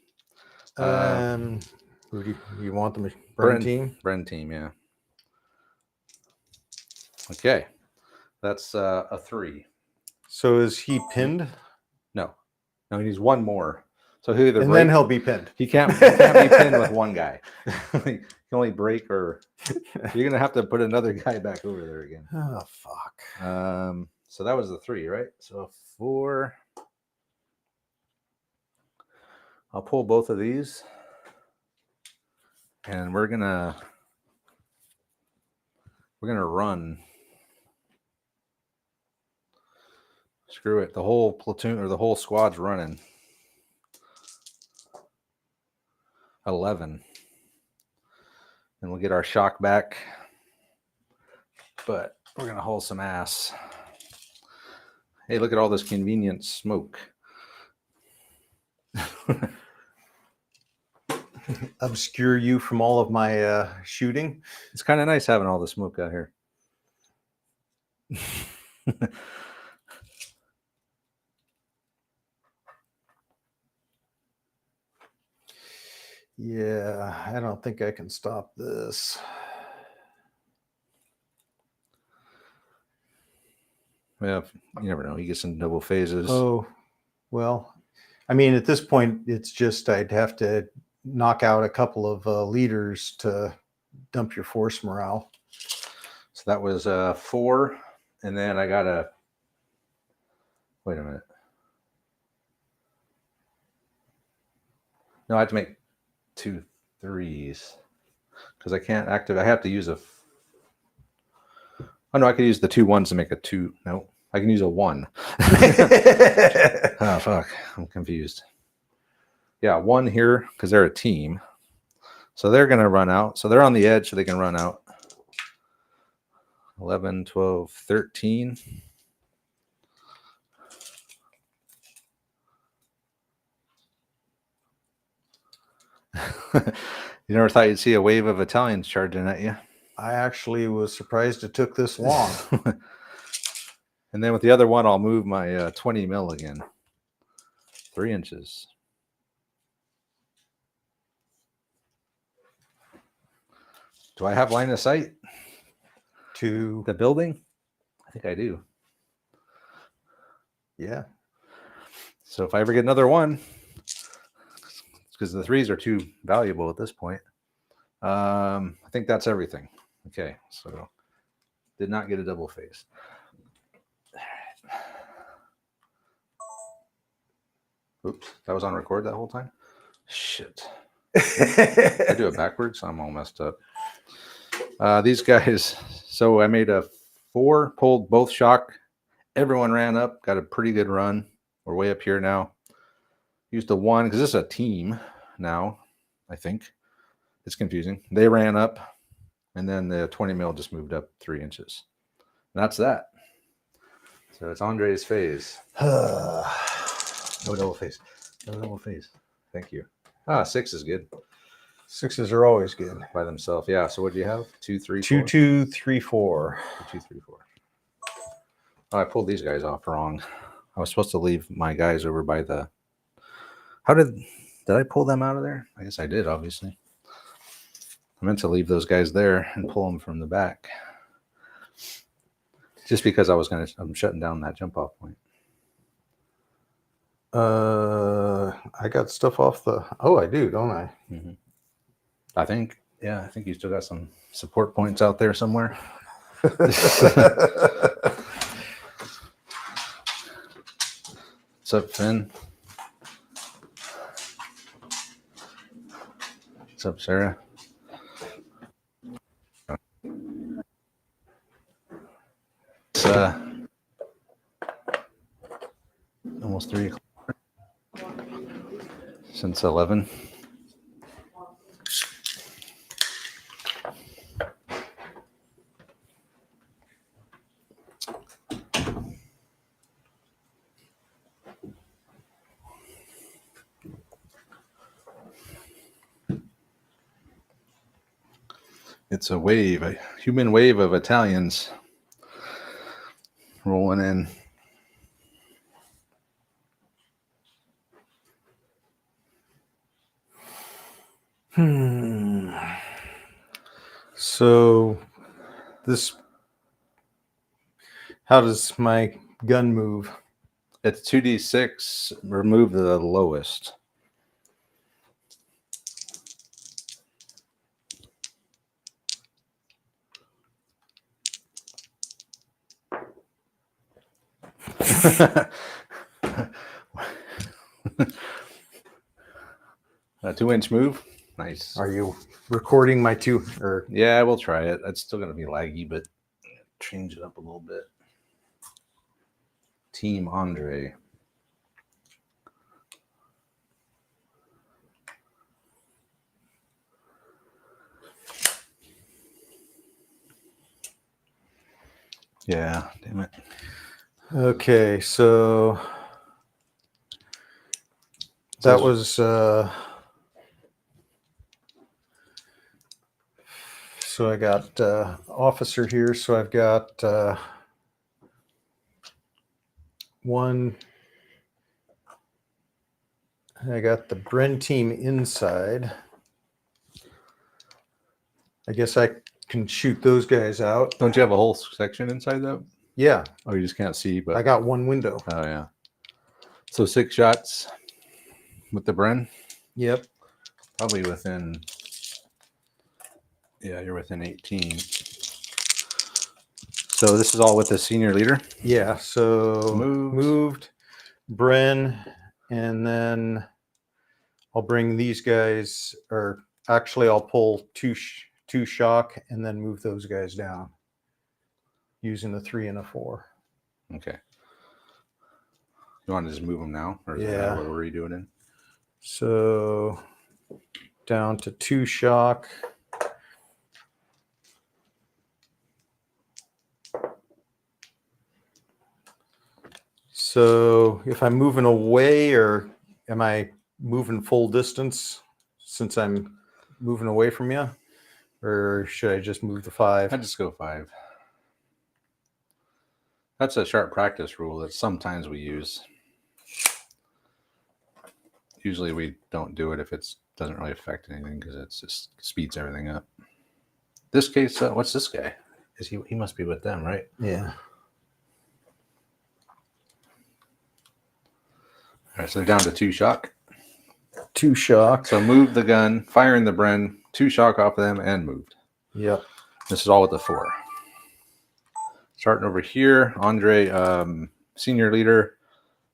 Who do you want the Bren team? Bren team, yeah. Okay. That's a 3. So is he pinned? No, he needs 1 more. So he'll either and break, then he'll be pinned. He can't be pinned with 1 guy. He can only break, or you're gonna have to put another guy back over there again. Oh fuck. So that was the 3, right? So 4. I'll pull both of these, and we're gonna run. Screw it. The whole platoon or the whole squad's running. 11. And we'll get our shock back. but we're going to haul some ass. Hey, look at all this convenient smoke. Obscure you from all of my shooting. It's kind of nice having all the smoke out here. Yeah, I don't think I can stop this. Yeah, you never know. He gets in double phases. Oh, well, I mean, at this point, it's just I'd have to knock out a couple of leaders to dump your force morale. So that was 4. And then I got a... Wait a minute. No, I have to make 2 3s. Because I can't activate... I have to use a... Oh, no, I could use the 2 1s to make a 2. No, I can use a 1. Oh, fuck. I'm confused. Yeah, 1 here because they're a team. So they're going to run out. So they're on the edge so they can run out. 11, 12, 13. You never thought you'd see a wave of Italians charging at you. I actually was surprised it took this long. And then with the other one, I'll move my 20 mil again. 3 inches. Do I have line of sight To the building? I think I do. Yeah. So if I ever get another one, because the 3s are too valuable at this point, I think that's everything. Okay, so did not get a double phase. Oops, that was on record that whole time? Shit. I do it backwards. I'm all messed up. These guys, so I made a 4, pulled both shock. Everyone ran up, got a pretty good run. We're way up here now. Used a 1 because this is a team now, I think. It's confusing. They ran up, and then the 20 mil just moved up 3 inches. And that's that. So it's Andre's phase. No double phase. No double phase. Thank you. 6 is good. 6s are always good. By themselves. Yeah. So what do you have? 2, 3, 2, 4? 2, 3, 4. 2, 3, 4. Oh, I pulled these guys off wrong. I was supposed to leave my guys over by the... Did I pull them out of there? I guess I did, obviously. I meant to leave those guys there and pull them from the back. Just because I'm shutting down that jump off point. I got stuff off the... Oh, I do, don't I? Mm-hmm. I think you still got some support points out there somewhere. What's up, Finn? What's up, Sarah? It's almost 3 o'clock. Since 11. It's a wave, a human wave of Italians rolling in. So how does my gun move? It's 2d6. Remove the lowest. A 2-inch move. Nice. Are you recording my 2? Or Yeah, we'll try it. It's still going to be laggy, but change it up a little bit. Team Andre. Yeah, damn it. Okay, so that was so I got officer here, so I've got one. I got the Bren team inside. I guess I can shoot those guys out. Don't you have a whole section inside though? Yeah, Oh, you just can't see, but I got one window. Oh yeah. So 6 shots with the Bren. Yep. Probably within. Yeah, you're within 18. So this is all with the senior leader. Yeah. So Moved. Bren, and then I'll bring these guys, or actually I'll pull two shock and then move those guys down using the 3 and a 4. Okay. You want to just move them now, or is Yeah. that what were you doing in? So down to 2 shock. So if I'm moving away, or am I moving full distance since I'm moving away from you? Or should I just move the 5? I just go 5. That's a sharp practice rule that sometimes we use. Usually we don't do it if it doesn't really affect anything because it just speeds everything up. This case, what's this guy? Is he must be with them, right? Yeah. All right, so they're down to 2 shock. 2 shock. So move the gun, firing the Bren, 2 shock off of them, and moved. Yep. This is all with the 4. Starting over here, Andre, senior leader,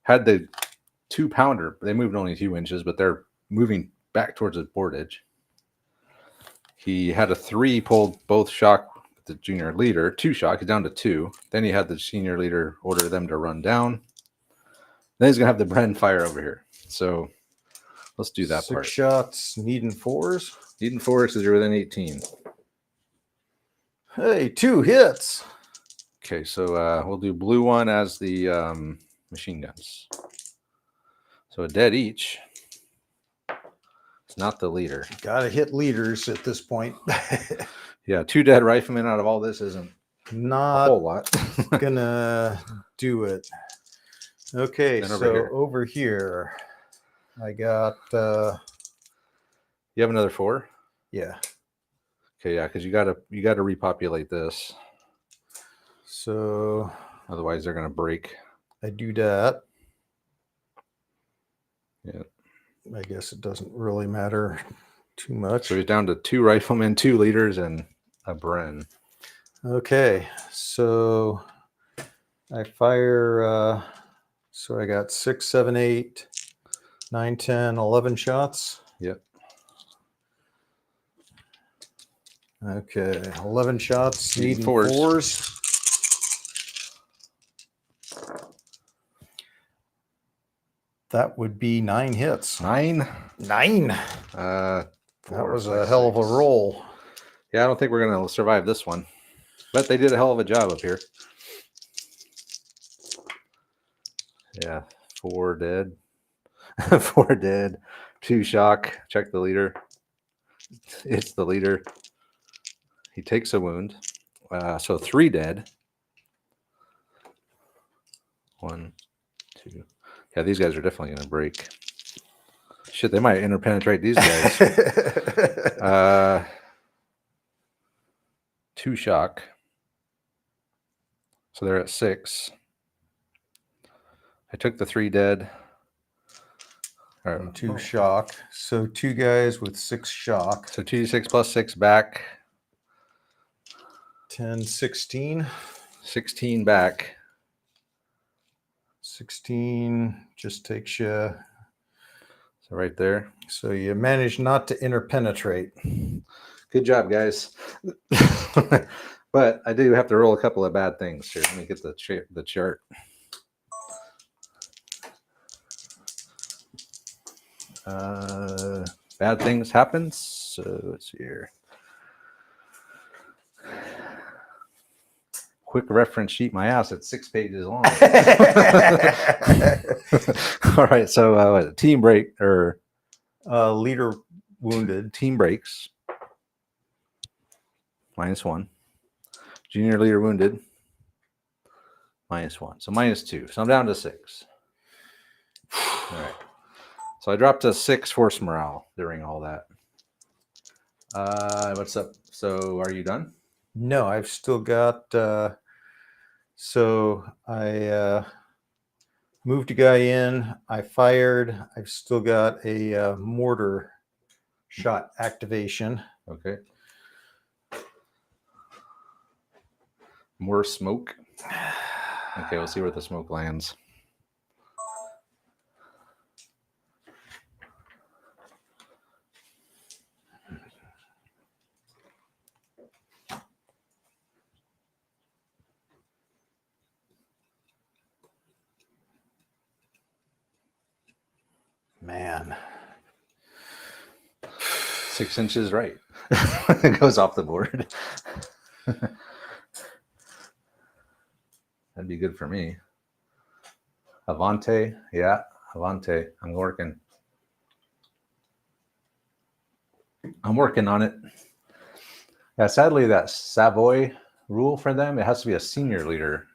had the 2-pounder. They moved only 2 inches, but they're moving back towards the board edge. He had a 3 pulled both shock with the junior leader, 2 shock, down to 2. Then he had the senior leader order them to run down. Then he's going to have the Bren fire over here. So let's do that 6 part. shots, needing 4s. Needing 4 because you're within 18. Hey, 2 hits. Okay, so we'll do blue one as the machine guns. So a dead each. It's not the leader. Gotta hit leaders at this point. Yeah, 2 dead riflemen out of all this isn't a Not whole lot. gonna do it. Okay, Then so over here, I got You have another 4? yeah. Okay, yeah, because you gotta repopulate this. So Otherwise they're gonna break. I do that. Yeah. I guess it doesn't really matter too much. So he's down to 2 riflemen, 2 leaders, and a Bren. Okay, so I fire so I got 6, 7, 8, 9, 10, 11 shots. Yep. Okay, 11 shots, Needing needing 4s. 4s. That would be 9 hits. 9? 9. That Was a hell of a roll. Yeah, I don't think we're gonna survive this one. But they did a hell of a job up here. Yeah, 4 dead. 4 dead. 2 shock. Check the leader. It's the leader. He takes a wound. So 3 dead. 1, 2. Yeah, these guys are definitely going to break. Shit, they might interpenetrate these guys. 2 shock. So they're at 6. I took the 3 dead. All right, 2 shock. So 2 guys with 6 shock. So 2d6 plus 6 back. 10, 16. 16 back. 16 just takes you. So right there. So you manage not to interpenetrate. Good job, guys. But I do have to roll a couple of bad things here. Let me get the chart. Bad things happen. So let's see here. quick reference sheet my ass. It's 6 pages long. All right. So team break or leader wounded. team breaks. -1. Junior leader wounded. -1. So -2. So I'm down to 6. All right. So I dropped a 6 force morale during all that. What's up? So are you done? No, I've still got. So I moved a guy in. I fired. I've still got a mortar shot activation. Okay. More smoke. Okay, we'll see where the smoke lands. Man. 6 inches right. It goes off the board. That'd be good for me. Avante. Yeah, Avante. I'm working on it. Yeah, sadly, that Savoy rule for them, it has to be a senior leader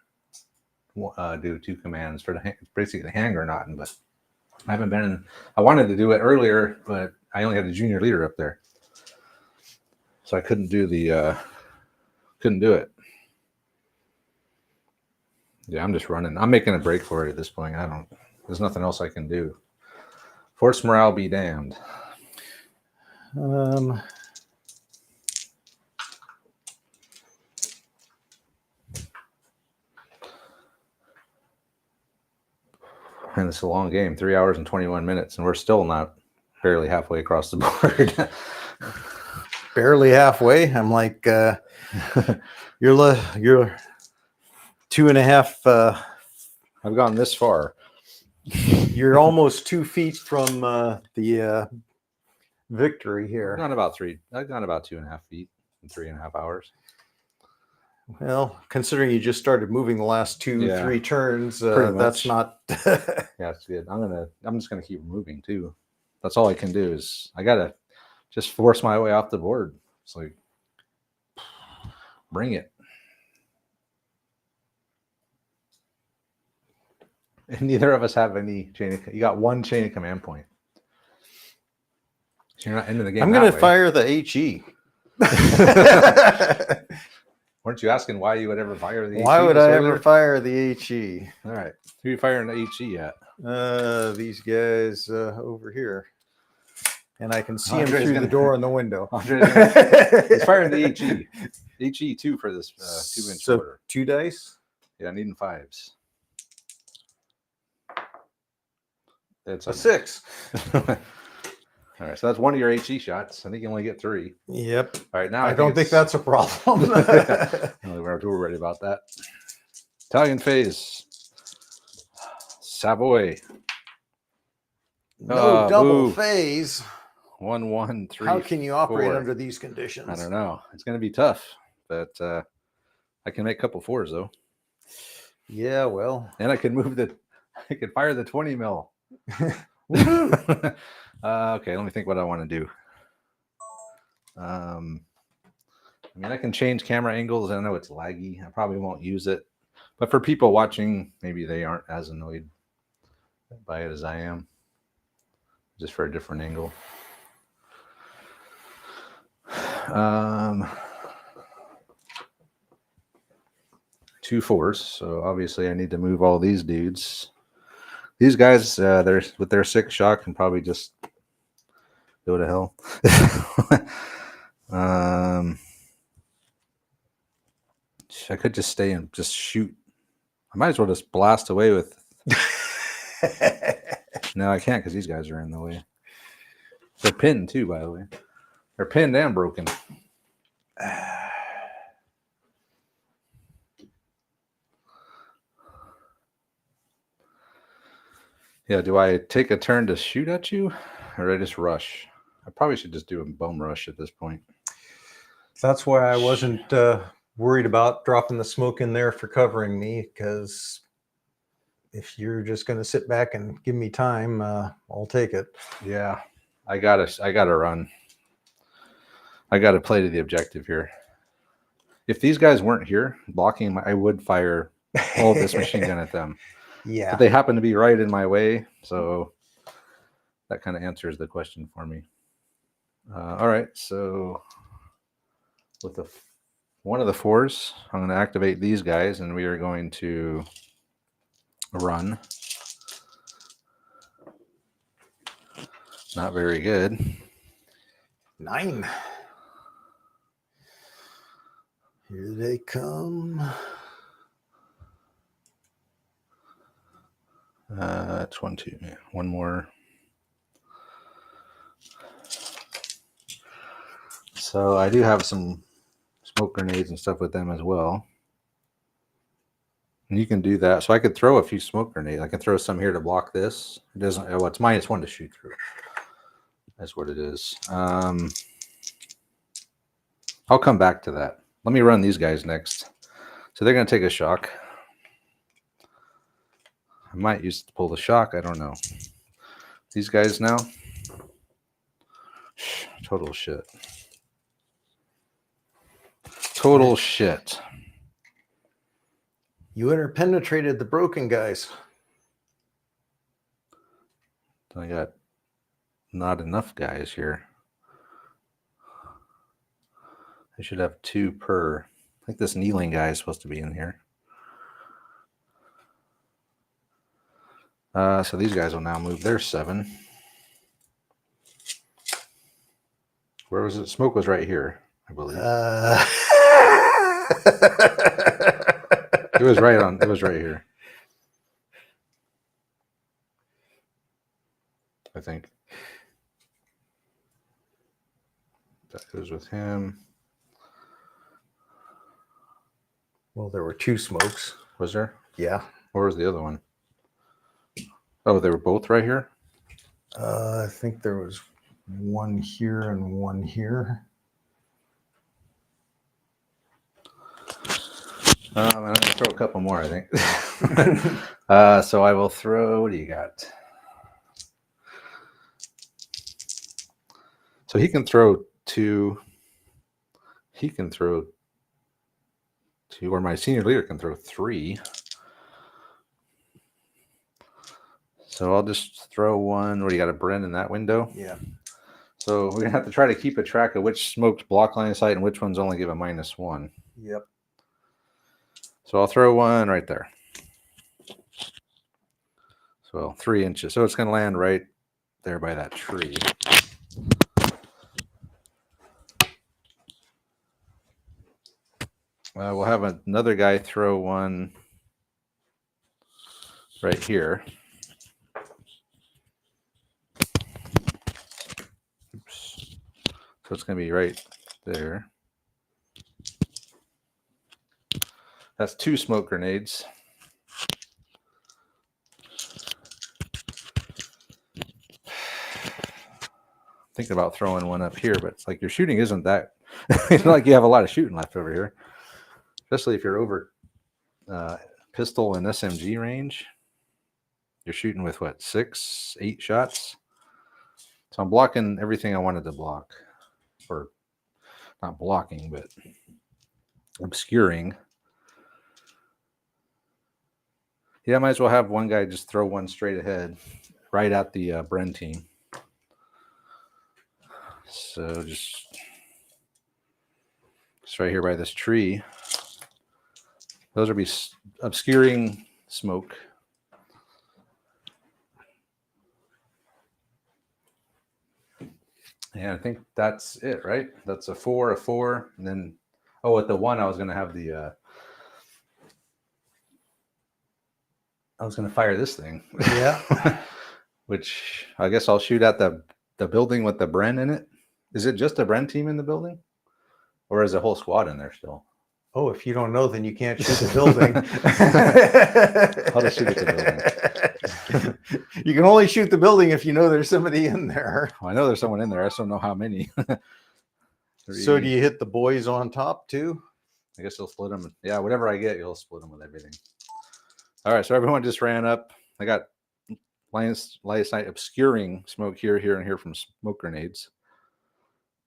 do 2 commands for basically hand grenading, but I haven't been I wanted to do it earlier, but I only had the junior leader up there. So I couldn't do it. Yeah, I'm just running. I'm making a break for it at this point. There's nothing else I can do. Force morale be damned. And it's a long game, 3 hours and 21 minutes, and we're still not barely halfway across the board. Barely halfway. I'm like, you're 2.5. I've gone this far. You're almost 2 feet from the victory here. I've gone about 2.5 feet in 3.5 hours. Well, considering you just started moving the last 3 turns, that's not. Yeah, it's good. I'm just gonna keep moving too. That's all I can do is I gotta just force my way off the board. It's like, bring it. And neither of us have any you got 1 chain of command point. So you're not into the game. I'm gonna fire the HE. Weren't you asking why you would ever fire the HE? Why would I ever fire the HE? All right. Who are you firing the HE at? These guys over here. And I can see him through the door in the window. He's firing the HE. HE 2 for this 2-inch order. 2 dice? Yeah, needing 5s. It's a 6. All right, so that's 1 of your HE shots. I think you only get 3. Yep. All right, now I don't think that's a problem. We're worried about that. Italian phase. Savoy. No double phase. 1, 1, 3. How can you operate 4. under these conditions? I don't know. It's going to be tough, but I can make a couple 4s though. Yeah, well. And I can I can fire the 20 mil. Okay, let me think what I want to do. I mean, I can change camera angles. I know it's laggy. I probably won't use it. But for people watching, maybe they aren't as annoyed by it as I am. Just for a different angle. 2 4s. So obviously I need to move all these dudes. These guys, they're with their 6 shot can probably just go to hell. I could just stay and just shoot. I might as well just blast away with. No, I can't because these guys are in the way. They're pinned too, by the way. They're pinned and broken. Yeah, do I take a turn to shoot at you, or do I just rush? I probably should just do a bum rush at this point. That's why I wasn't worried about dropping the smoke in there for covering me, because if you're just going to sit back and give me time, I'll take it. Yeah, I gotta run. I gotta play to the objective here. If these guys weren't here blocking, I would fire all this machine gun at them. Yeah. But they happen to be right in my way, so that kind of answers the question for me. All right, so with one of the 4s, I'm going to activate these guys, and we are going to run. Not very good. 9. Here they come. 22. Yeah, one more. So I do have some smoke grenades and stuff with them as well. And you can do that. So I could throw a few smoke grenades. I can throw some here to block this. It doesn't. Well, it's -1 to shoot through. That's what it is. I'll come back to that. Let me run these guys next. So they're going to take a shock. I might use it to pull the shock. I don't know. These guys now. Total shit. Total shit. You interpenetrated the broken guys. I got not enough guys here. I should have 2 per. I think this kneeling guy is supposed to be in here. So these guys will now move. There's 7. Where was it? Smoke was right here, I believe. It was right on. It was right here. I think. That goes with him. Well, there were 2 smokes. Was there? Yeah. Where was the other one? Oh, they were both right here? I think there was 1 here and 1 here. I'm going to throw a couple more, I think. So I will throw, what do you got? So he can throw 2. He can throw 2, or my senior leader can throw 3. So I'll just throw 1. What do you got, a Bren in that window? Yeah. So we're going to have to try to keep a track of which smokes block line of sight and which ones only give a -1. Yep. So I'll throw 1 right there. So 3 inches. So it's going to land right there by that tree. We'll have another guy throw 1 right here. Oops. So it's going to be right there. That's 2 smoke grenades. Thinking about throwing 1 up here, but it's like your shooting isn't that. It's not like you have a lot of shooting left over here, especially if you're over pistol and SMG range. You're shooting with what, 6, 8 shots? So I'm blocking everything I wanted to block, or not blocking, but obscuring. Yeah, I might as well have 1 guy just throw 1 straight ahead, right at the Bren team. So just right here by this tree. Those will be obscuring smoke. And I think that's it, right? That's a 4, and then, oh, at the 1, I was going to have the, I was going to fire this thing. Yeah. Which I guess I'll shoot at the building with the Bren in it. Is it just a Bren team in the building? Or is a whole squad in there still? Oh, if you don't know, then you can't shoot the building. I'll just shoot at the building. You can only shoot the building if you know there's somebody in there. Well, I know there's someone in there. I just don't know how many. So do you hit the boys on top too? I guess he'll split them. Yeah, whatever I get, he'll split them with everything. All right, so everyone just ran up. I got last night obscuring smoke here, here, and here from smoke grenades.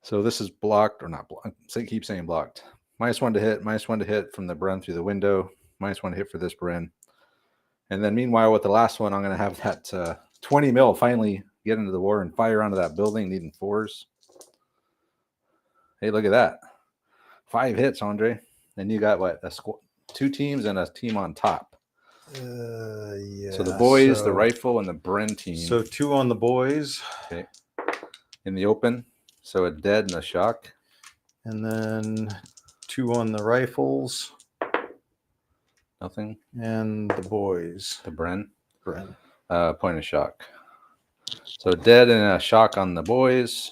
So this is blocked or not blocked. I keep saying blocked. -1 to hit, -1 to hit from the Bren through the window, -1 to hit for this Bren. And then meanwhile, with the last one, I'm going to have that 20 mil finally get into the war and fire onto that building, needing 4s. Hey, look at that. 5 hits, Andre. And you got what? 2 teams and a team on top. Yeah. So the boys, the rifle, and the Bren team. So 2 on the boys. Okay. In the open. So a dead and a shock. And then 2 on the rifles. Nothing. And the boys. The Bren. Bren. Point of shock. So dead and a shock on the boys.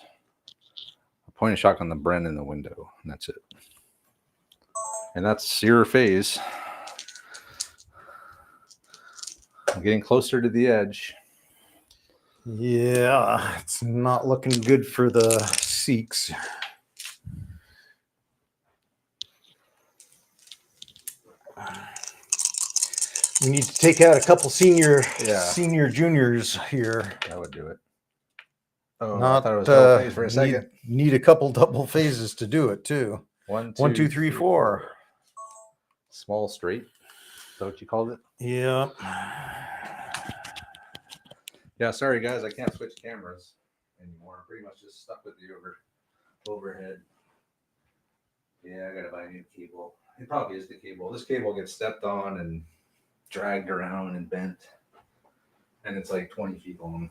A point of shock on the Bren in the window. And that's it. And that's your phase. I'm getting closer to the edge. Yeah, it's not looking good for the Sikhs. We need to take out a couple senior juniors here. That would do it. Oh, Not, I thought it was double phase for a second. Need a couple double phases to do it too. 1, 1, 2, 3, 4. Small straight. Is that what you called it? Yeah. Yeah, sorry guys, I can't switch cameras anymore. I'm pretty much just stuck with the overhead. Yeah, I gotta buy a new cable. It probably is the cable. This cable gets stepped on and dragged around and bent. And it's like 20 feet long.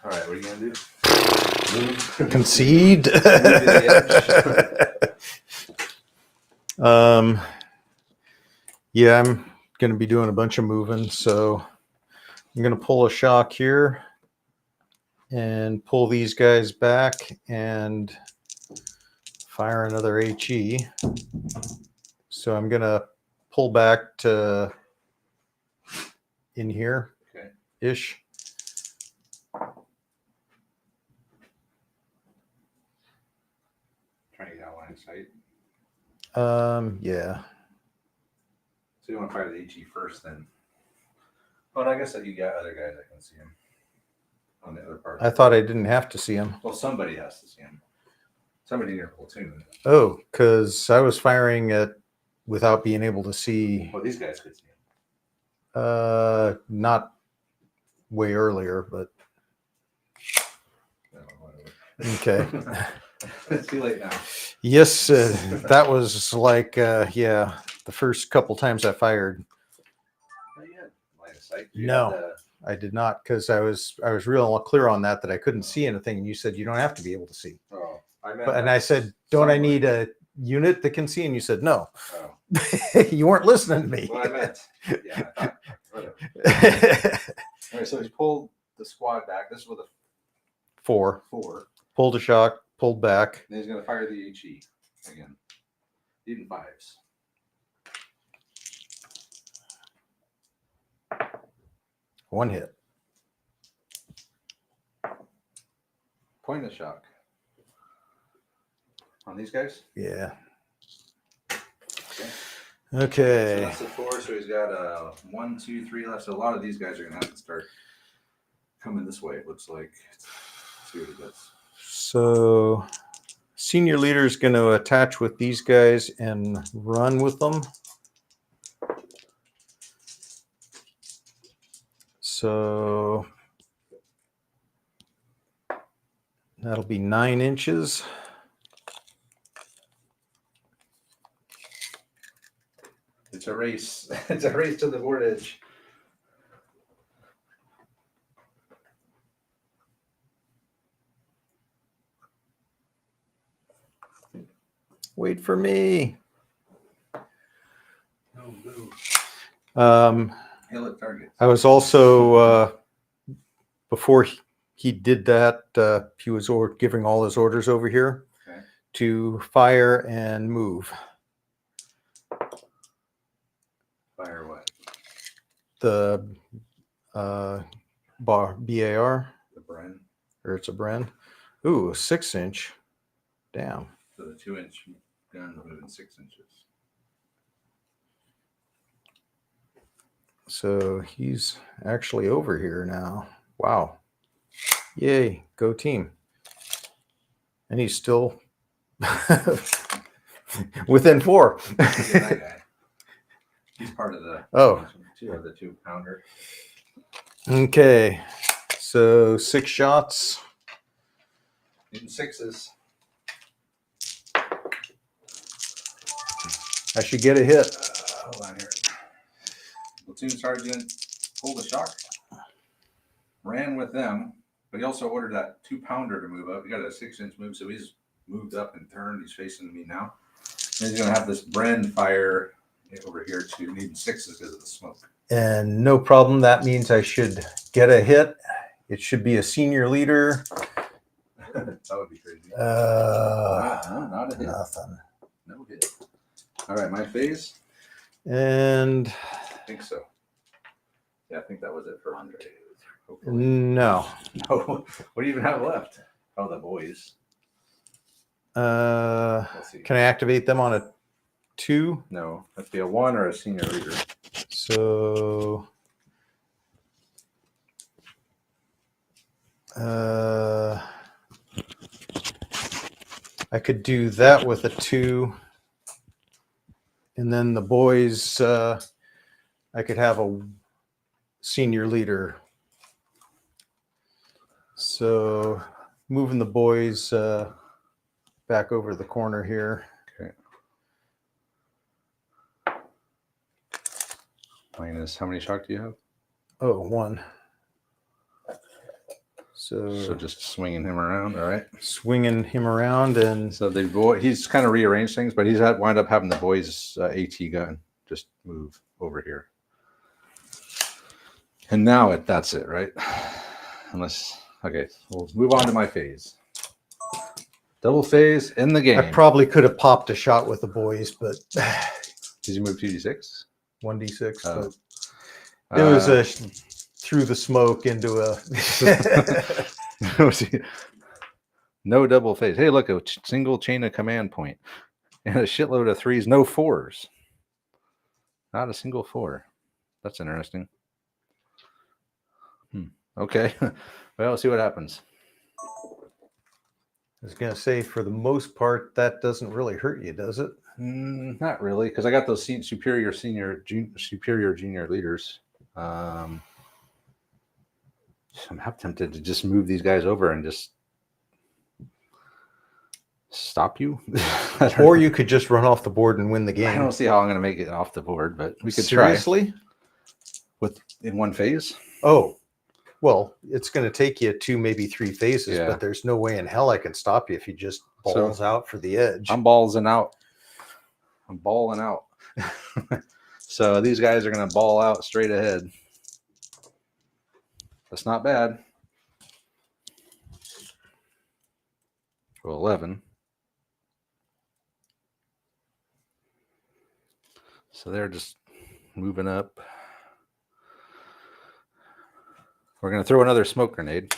All right, what are you gonna do? Move. Concede. Yeah, I'm going to be doing a bunch of moving, so I'm going to pull a shock here and pull these guys back and fire another HE. So I'm going to pull back to in here ish. Trying to get out line of sight. Yeah. So you want to fire the HE first then? But I guess that you got other guys that can see him on the other part. I thought I didn't have to see him. Well, somebody has to see him. Somebody in your platoon. Oh, because I was firing it without being able to see. Well, these guys could see him. Not way earlier, but No, whatever. okay. It's too late now. Yes, that was like the first couple times I fired. Oh, you had line of sight. No. I did not, because I was real clear on that I couldn't see anything, and you said you don't have to be able to see. Oh, I meant. And I said, don't I need a unit that can see? And you said no. Oh. You weren't listening to me. What I meant. Yeah. I thought, whatever. All right, so he's pulled the squad back. This is with a 4. 4. Pulled a shock, pulled back. And he's going to fire the HE again. Even 5s. One hit. Point of shock. On these guys? Yeah. Okay. Okay. So that's the 4. So he's got 1, 2, 3 left. So a lot of these guys are going to have to start coming this way, it looks like. Let's see what he does. So senior leader is going to attach with these guys and run with them. So that'll be 9 inches. It's a race. It's a race to the board edge. Wait for me. No, no. Hill at target. I was also, before he did that, he was giving all his orders over here to fire and move. Fire what? The BAR. The Bren. Or it's a Bren. Ooh, a 6-inch. Damn. So the 2-inch gun moving 6 inches. So he's actually over here now. Wow. Yay. Go team. And he's still within 4. Look at that guy. He's part of the 2-pounder. Okay. So 6 shots. Hitting 6s. I should get a hit. Hold on here. Platoon sergeant pulled a shock. Ran with them, but he also ordered that 2-pounder to move up. He got a 6-inch move, so he's moved up and turned. He's facing me now. And he's going to have this Bren fire over here to need 6s because of the smoke. And no problem. That means I should get a hit. It should be a senior leader. That would be crazy. No, not a hit. Nothing. No hit. All right, my phase. And I think so. Yeah, I think that was it for Andre. Hopefully. no. No. What do you even have left? Oh, the boys. Let's see. Can I activate them on a 2? No, that'd be a 1 or a senior leader. So I could do that with a 2. And then the boys, I could have a senior leader. So moving the boys back over the corner here. Okay. Minus, how many shock do you have? Oh, 1. So just swinging him around, all right? Swinging him around, and So he's kind of rearranged things, but he's wound up having the boys' AT gun just move over here. And now that's it, right? Okay, we'll move on to my phase. Double phase in the game. I probably could have popped a shot with the boys, but Did you move 2d6? 1d6. Oh. But it was a through the smoke into a. No double phase. Hey, look, a single chain of command point and a shitload of 3s, no 4s. Not a single 4. That's interesting. Okay. Well, let's see what happens. I was going to say, for the most part, that doesn't really hurt you, does it? Not really, because I got those superior junior leaders. I'm half tempted to just move these guys over and just stop you. Or you could just run off the board and win the game. I don't see how I'm going to make it off the board, but we could Seriously? try. In one phase? Oh, well, it's going to take you 2, maybe 3 phases, Yeah. but there's no way in hell I can stop you if you just balls out for the edge. I'm balling out. So these guys are going to ball out straight ahead. That's not bad. Well, 11. So they're just moving up. We're going to throw another smoke grenade.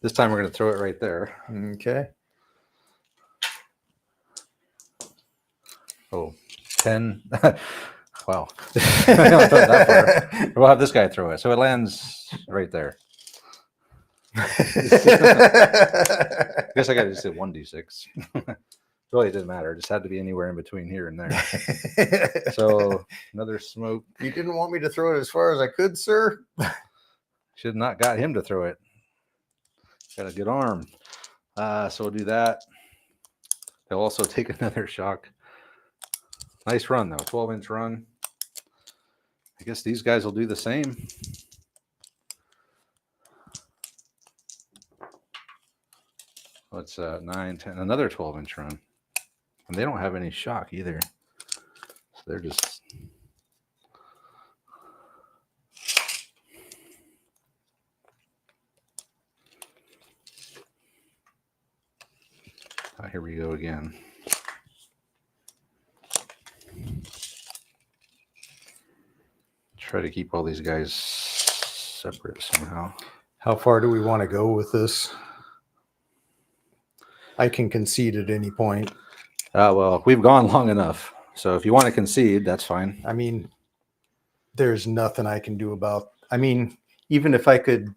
This time we're going to throw it right there. Okay. Oh, 10. Wow. I don't throw it that far. We'll have this guy throw it. So it lands right there. I guess I got to just hit 1d6. Really, it didn't matter. It just had to be anywhere in between here and there. So another smoke. You didn't want me to throw it as far as I could, sir? Should have not got him to throw it. Got a good arm. So we'll do that. They'll also take another shock. Nice run, though. 12-inch run. I guess these guys will do the same. What's 9, 10? Another 12-inch run. And they don't have any shock either. So they're just... Oh, here we go again. Try to keep all these guys separate somehow. How far do we want to go with this? I can concede at any point. Well, we've gone long enough. So if you want to concede, that's fine. I mean, there's nothing I can do about. I mean, even if I could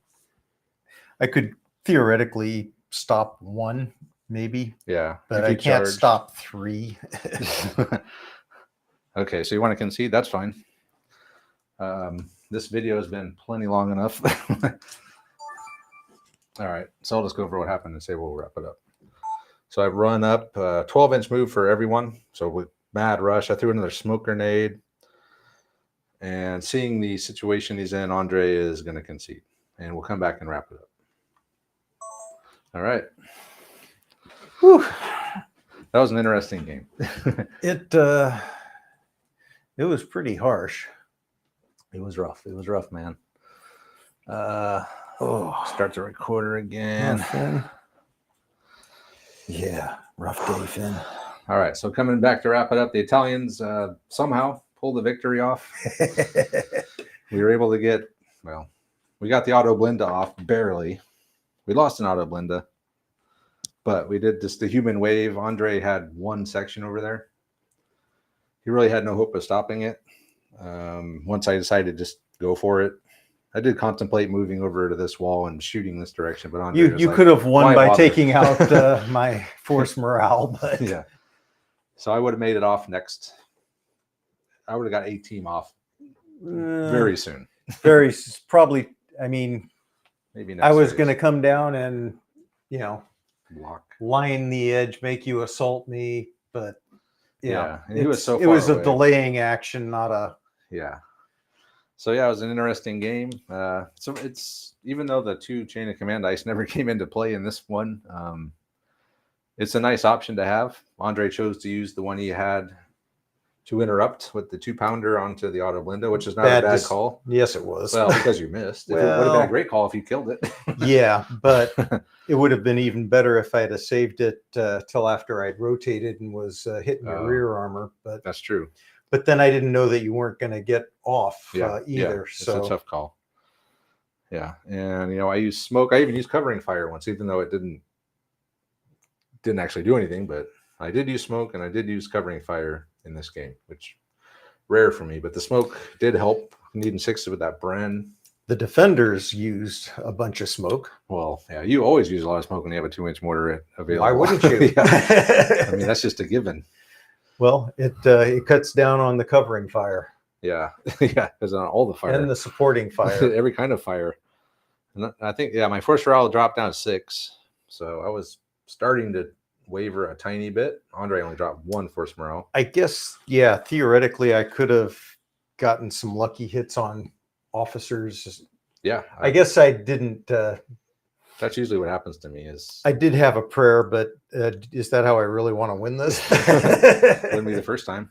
theoretically stop one, maybe. Yeah. But I can't stop 3. Okay, so you want to concede? That's fine. This video has been plenty long enough. All right, so I'll just go over what happened and say we'll wrap it up. So I've run up 12-inch move for everyone. So with mad rush, I threw another smoke grenade. And seeing the situation he's in, Andre is going to concede. And we'll come back and wrap it up. All right. Whew. That was an interesting game. It was pretty harsh. It was rough. It was rough, man. Start the recorder again. Finn. Yeah, rough day, Finn. All right, so coming back to wrap it up, the Italians somehow pulled the victory off. We were able to get, well, we got the auto blinda off barely. We lost an auto blinda, but we did just the human wave. Andre had one section over there. He really had no hope of stopping it. Once I decided to just go for it, I did contemplate moving over to this wall and shooting this direction, but Andre you like, could have won why by bother? taking out my force morale, but yeah. So I would have made it off next. I would have got a team off very soon. Probably. I mean, maybe next I was phase. going to come down and, Block. line the edge, make you assault me, but yeah, and he was so far it was away. a delaying action, not a. Yeah. So yeah, it was an interesting game. So it's, even though the 2 chain of command dice never came into play in this one, it's a nice option to have. Andre chose to use the one he had to interrupt with the 2-pounder onto the auto blinda, which is not a bad call. Yes, it was. Well, because you missed. It would have been a great call if you killed it. Yeah, but it would have been even better if I had saved it till after I'd rotated and was hitting your rear armor. But that's true. But then I didn't know that you weren't going to get off either. Yeah, so it's a tough call. Yeah, and I used smoke. I even used covering fire once, even though it didn't actually do anything. But I did use smoke and I did use covering fire in this game, which rare for me. But the smoke did help. Needing 6 with that Bren. The defenders used a bunch of smoke. Well, yeah, you always use a lot of smoke when you have a 2-inch mortar available. Why wouldn't you? I mean, that's just a given. Well, it cuts down on the covering fire. Yeah, yeah, because on all the fire and the supporting fire, every kind of fire. And I think my force morale dropped down to 6, so I was starting to waver a tiny bit. Andre only dropped 1 force morale. I guess, yeah. Theoretically, I could have gotten some lucky hits on officers. Yeah, I guess I didn't. That's usually what happens to me. Is I did have a prayer, but is that how I really want to win this? Wouldn't be the first time.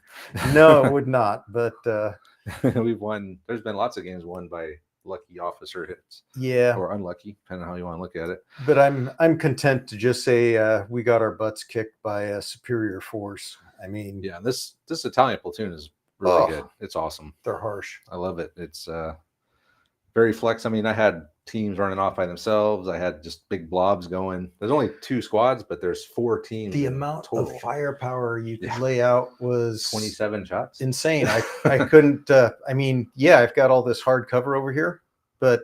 No, it would not. But we've won. There's been lots of games won by lucky officer hits. Yeah, or unlucky, depending on how you want to look at it. But I'm content to just say we got our butts kicked by a superior force. I mean, yeah, this Italian platoon is really good. It's awesome. They're harsh. I love it. It's very flex. I mean, I had teams running off by themselves. I had just big blobs going. There's only 2 squads, but there's 4 teams. The amount total. of firepower you could lay out was 27 shots. insane. I couldn't. I mean, yeah, I've got all this hard cover over here, but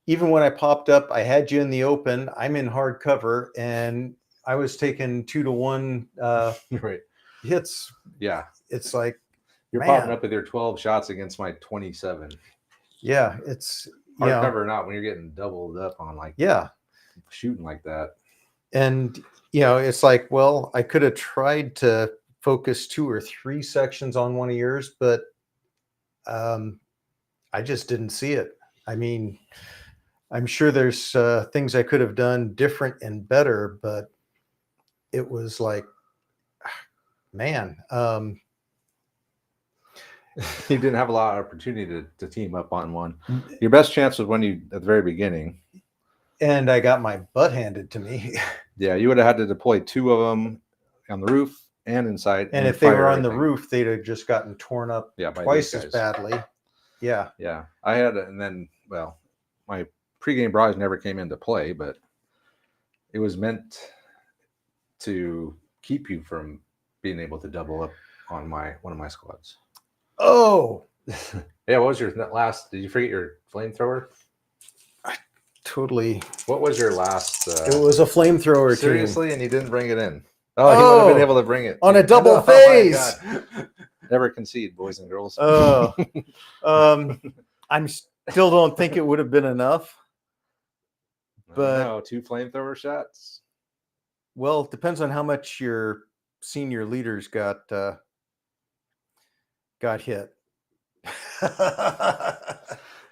even when I popped up, I had you in the open. I'm in hard cover, and I was taking 2 to 1 Right. hits. Yeah. It's like you're popping up with your 12 shots against my 27. Yeah, it's hard cover or not when you're getting doubled up on like shooting like that. And it's like, well, I could have tried to focus 2 or 3 sections on one of yours, but I just didn't see it. I mean, I'm sure there's things I could have done different and better, but it was like, man, you didn't have a lot of opportunity to team up on one. Your best chance was when you at the very beginning, and I got my butt handed to me. Yeah, you would have had to deploy 2 of them on the roof and inside. And if they were on the roof, they'd have just gotten torn up twice as badly. Yeah. Yeah. I had, and then, well, my pregame barrage never came into play, but it was meant to keep you from being able to double up on one of my squads. Oh. Yeah. What was your last? Did you forget your flamethrower? Totally. What was your last? It was a flamethrower. Seriously, and you didn't bring it in. Oh, he would have been able to bring it on a double phase. Never concede, boys and girls. Oh, I'm still don't think it would have been enough. But no, 2 flamethrower shots. Well, it depends on how much your senior leaders got hit.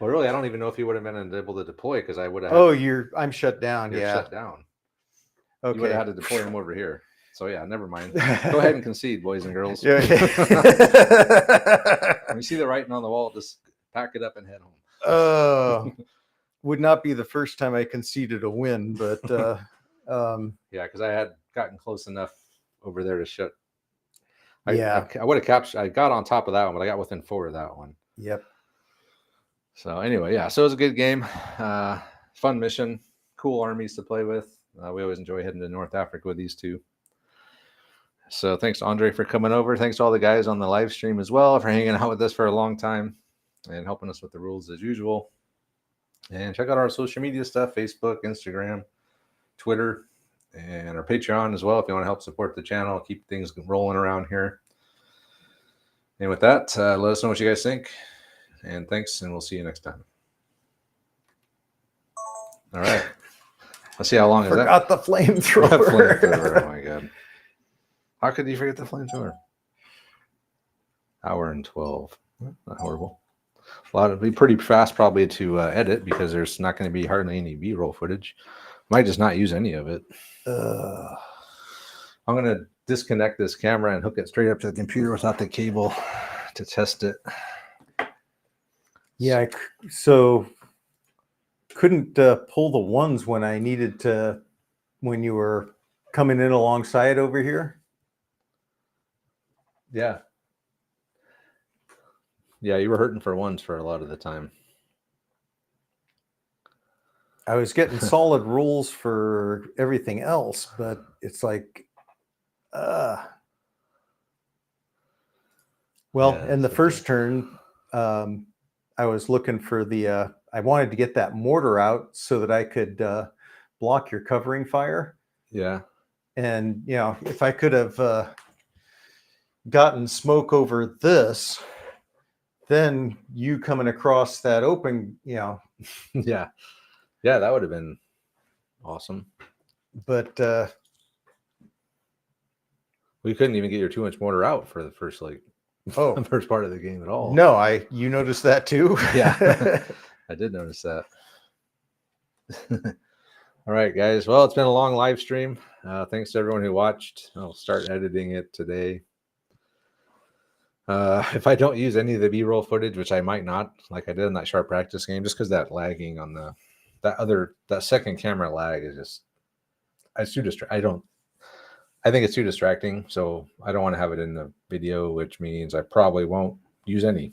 Well, really, I don't even know if he would have been able to deploy because I would have. Oh, I'm shut down. You're yeah, shut down. Okay, you would have had to deploy him over here. So yeah, never mind. Go ahead and concede, boys and girls. Yeah. When you see the writing on the wall, just pack it up and head home. Would not be the first time I conceded a win, but yeah, because I had gotten close enough over there to shut. I would have captured. I got on top of that one, but I got within 4 of that one. Yep. So anyway, yeah. So it was a good game. Fun mission. Cool armies to play with. We always enjoy heading to North Africa with these 2. So thanks to Andre for coming over. Thanks to all the guys on the live stream as well for hanging out with us for a long time and helping us with the rules as usual. And check out our social media stuff, Facebook, Instagram, Twitter, and our Patreon as well if you want to help support the channel, keep things rolling around here. And with that, let us know what you guys think. And thanks, and we'll see you next time. All right. Let's see how long is that. Forgot the flamethrower. Oh, my God. How could you forget the flamethrower? Hour and 12. Not horrible. It'd be pretty fast probably to edit because there's not going to be hardly any B-roll footage. Might just not use any of it. I'm going to disconnect this camera and hook it straight up to the computer without the cable to test it. Yeah, so couldn't pull the ones when I needed to, when you were coming in alongside over here. Yeah. Yeah, you were hurting for ones for a lot of the time. I was getting solid rolls for everything else, but it's like, well, in the first turn, I was looking for the, I wanted to get that mortar out so that I could block your covering fire. Yeah. And, if I could have gotten smoke over this, then you coming across that open, Yeah. Yeah, that would have been awesome. But we couldn't even get your 2-inch mortar out for the first the first part of the game at all. No, you noticed that too? Yeah. I did notice that. All right, guys. Well, it's been a long live stream. Thanks to everyone who watched. I'll start editing it today. If I don't use any of the B-roll footage, which I might not, like I did in that sharp practice game, just because that lagging on that second camera lag is just, it's too distracting. I think it's too distracting, so I don't want to have it in the video, which means I probably won't use any.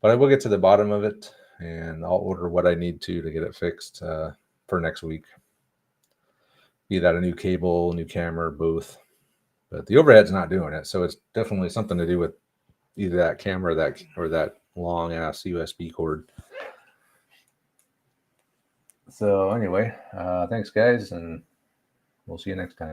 But I will get to the bottom of it and I'll order what I need to get it fixed for next week. Be that a new cable, new camera, both. But the overhead's not doing it, so it's definitely something to do with either that camera or that long ass USB cord. So anyway, thanks guys, and we'll see you next time.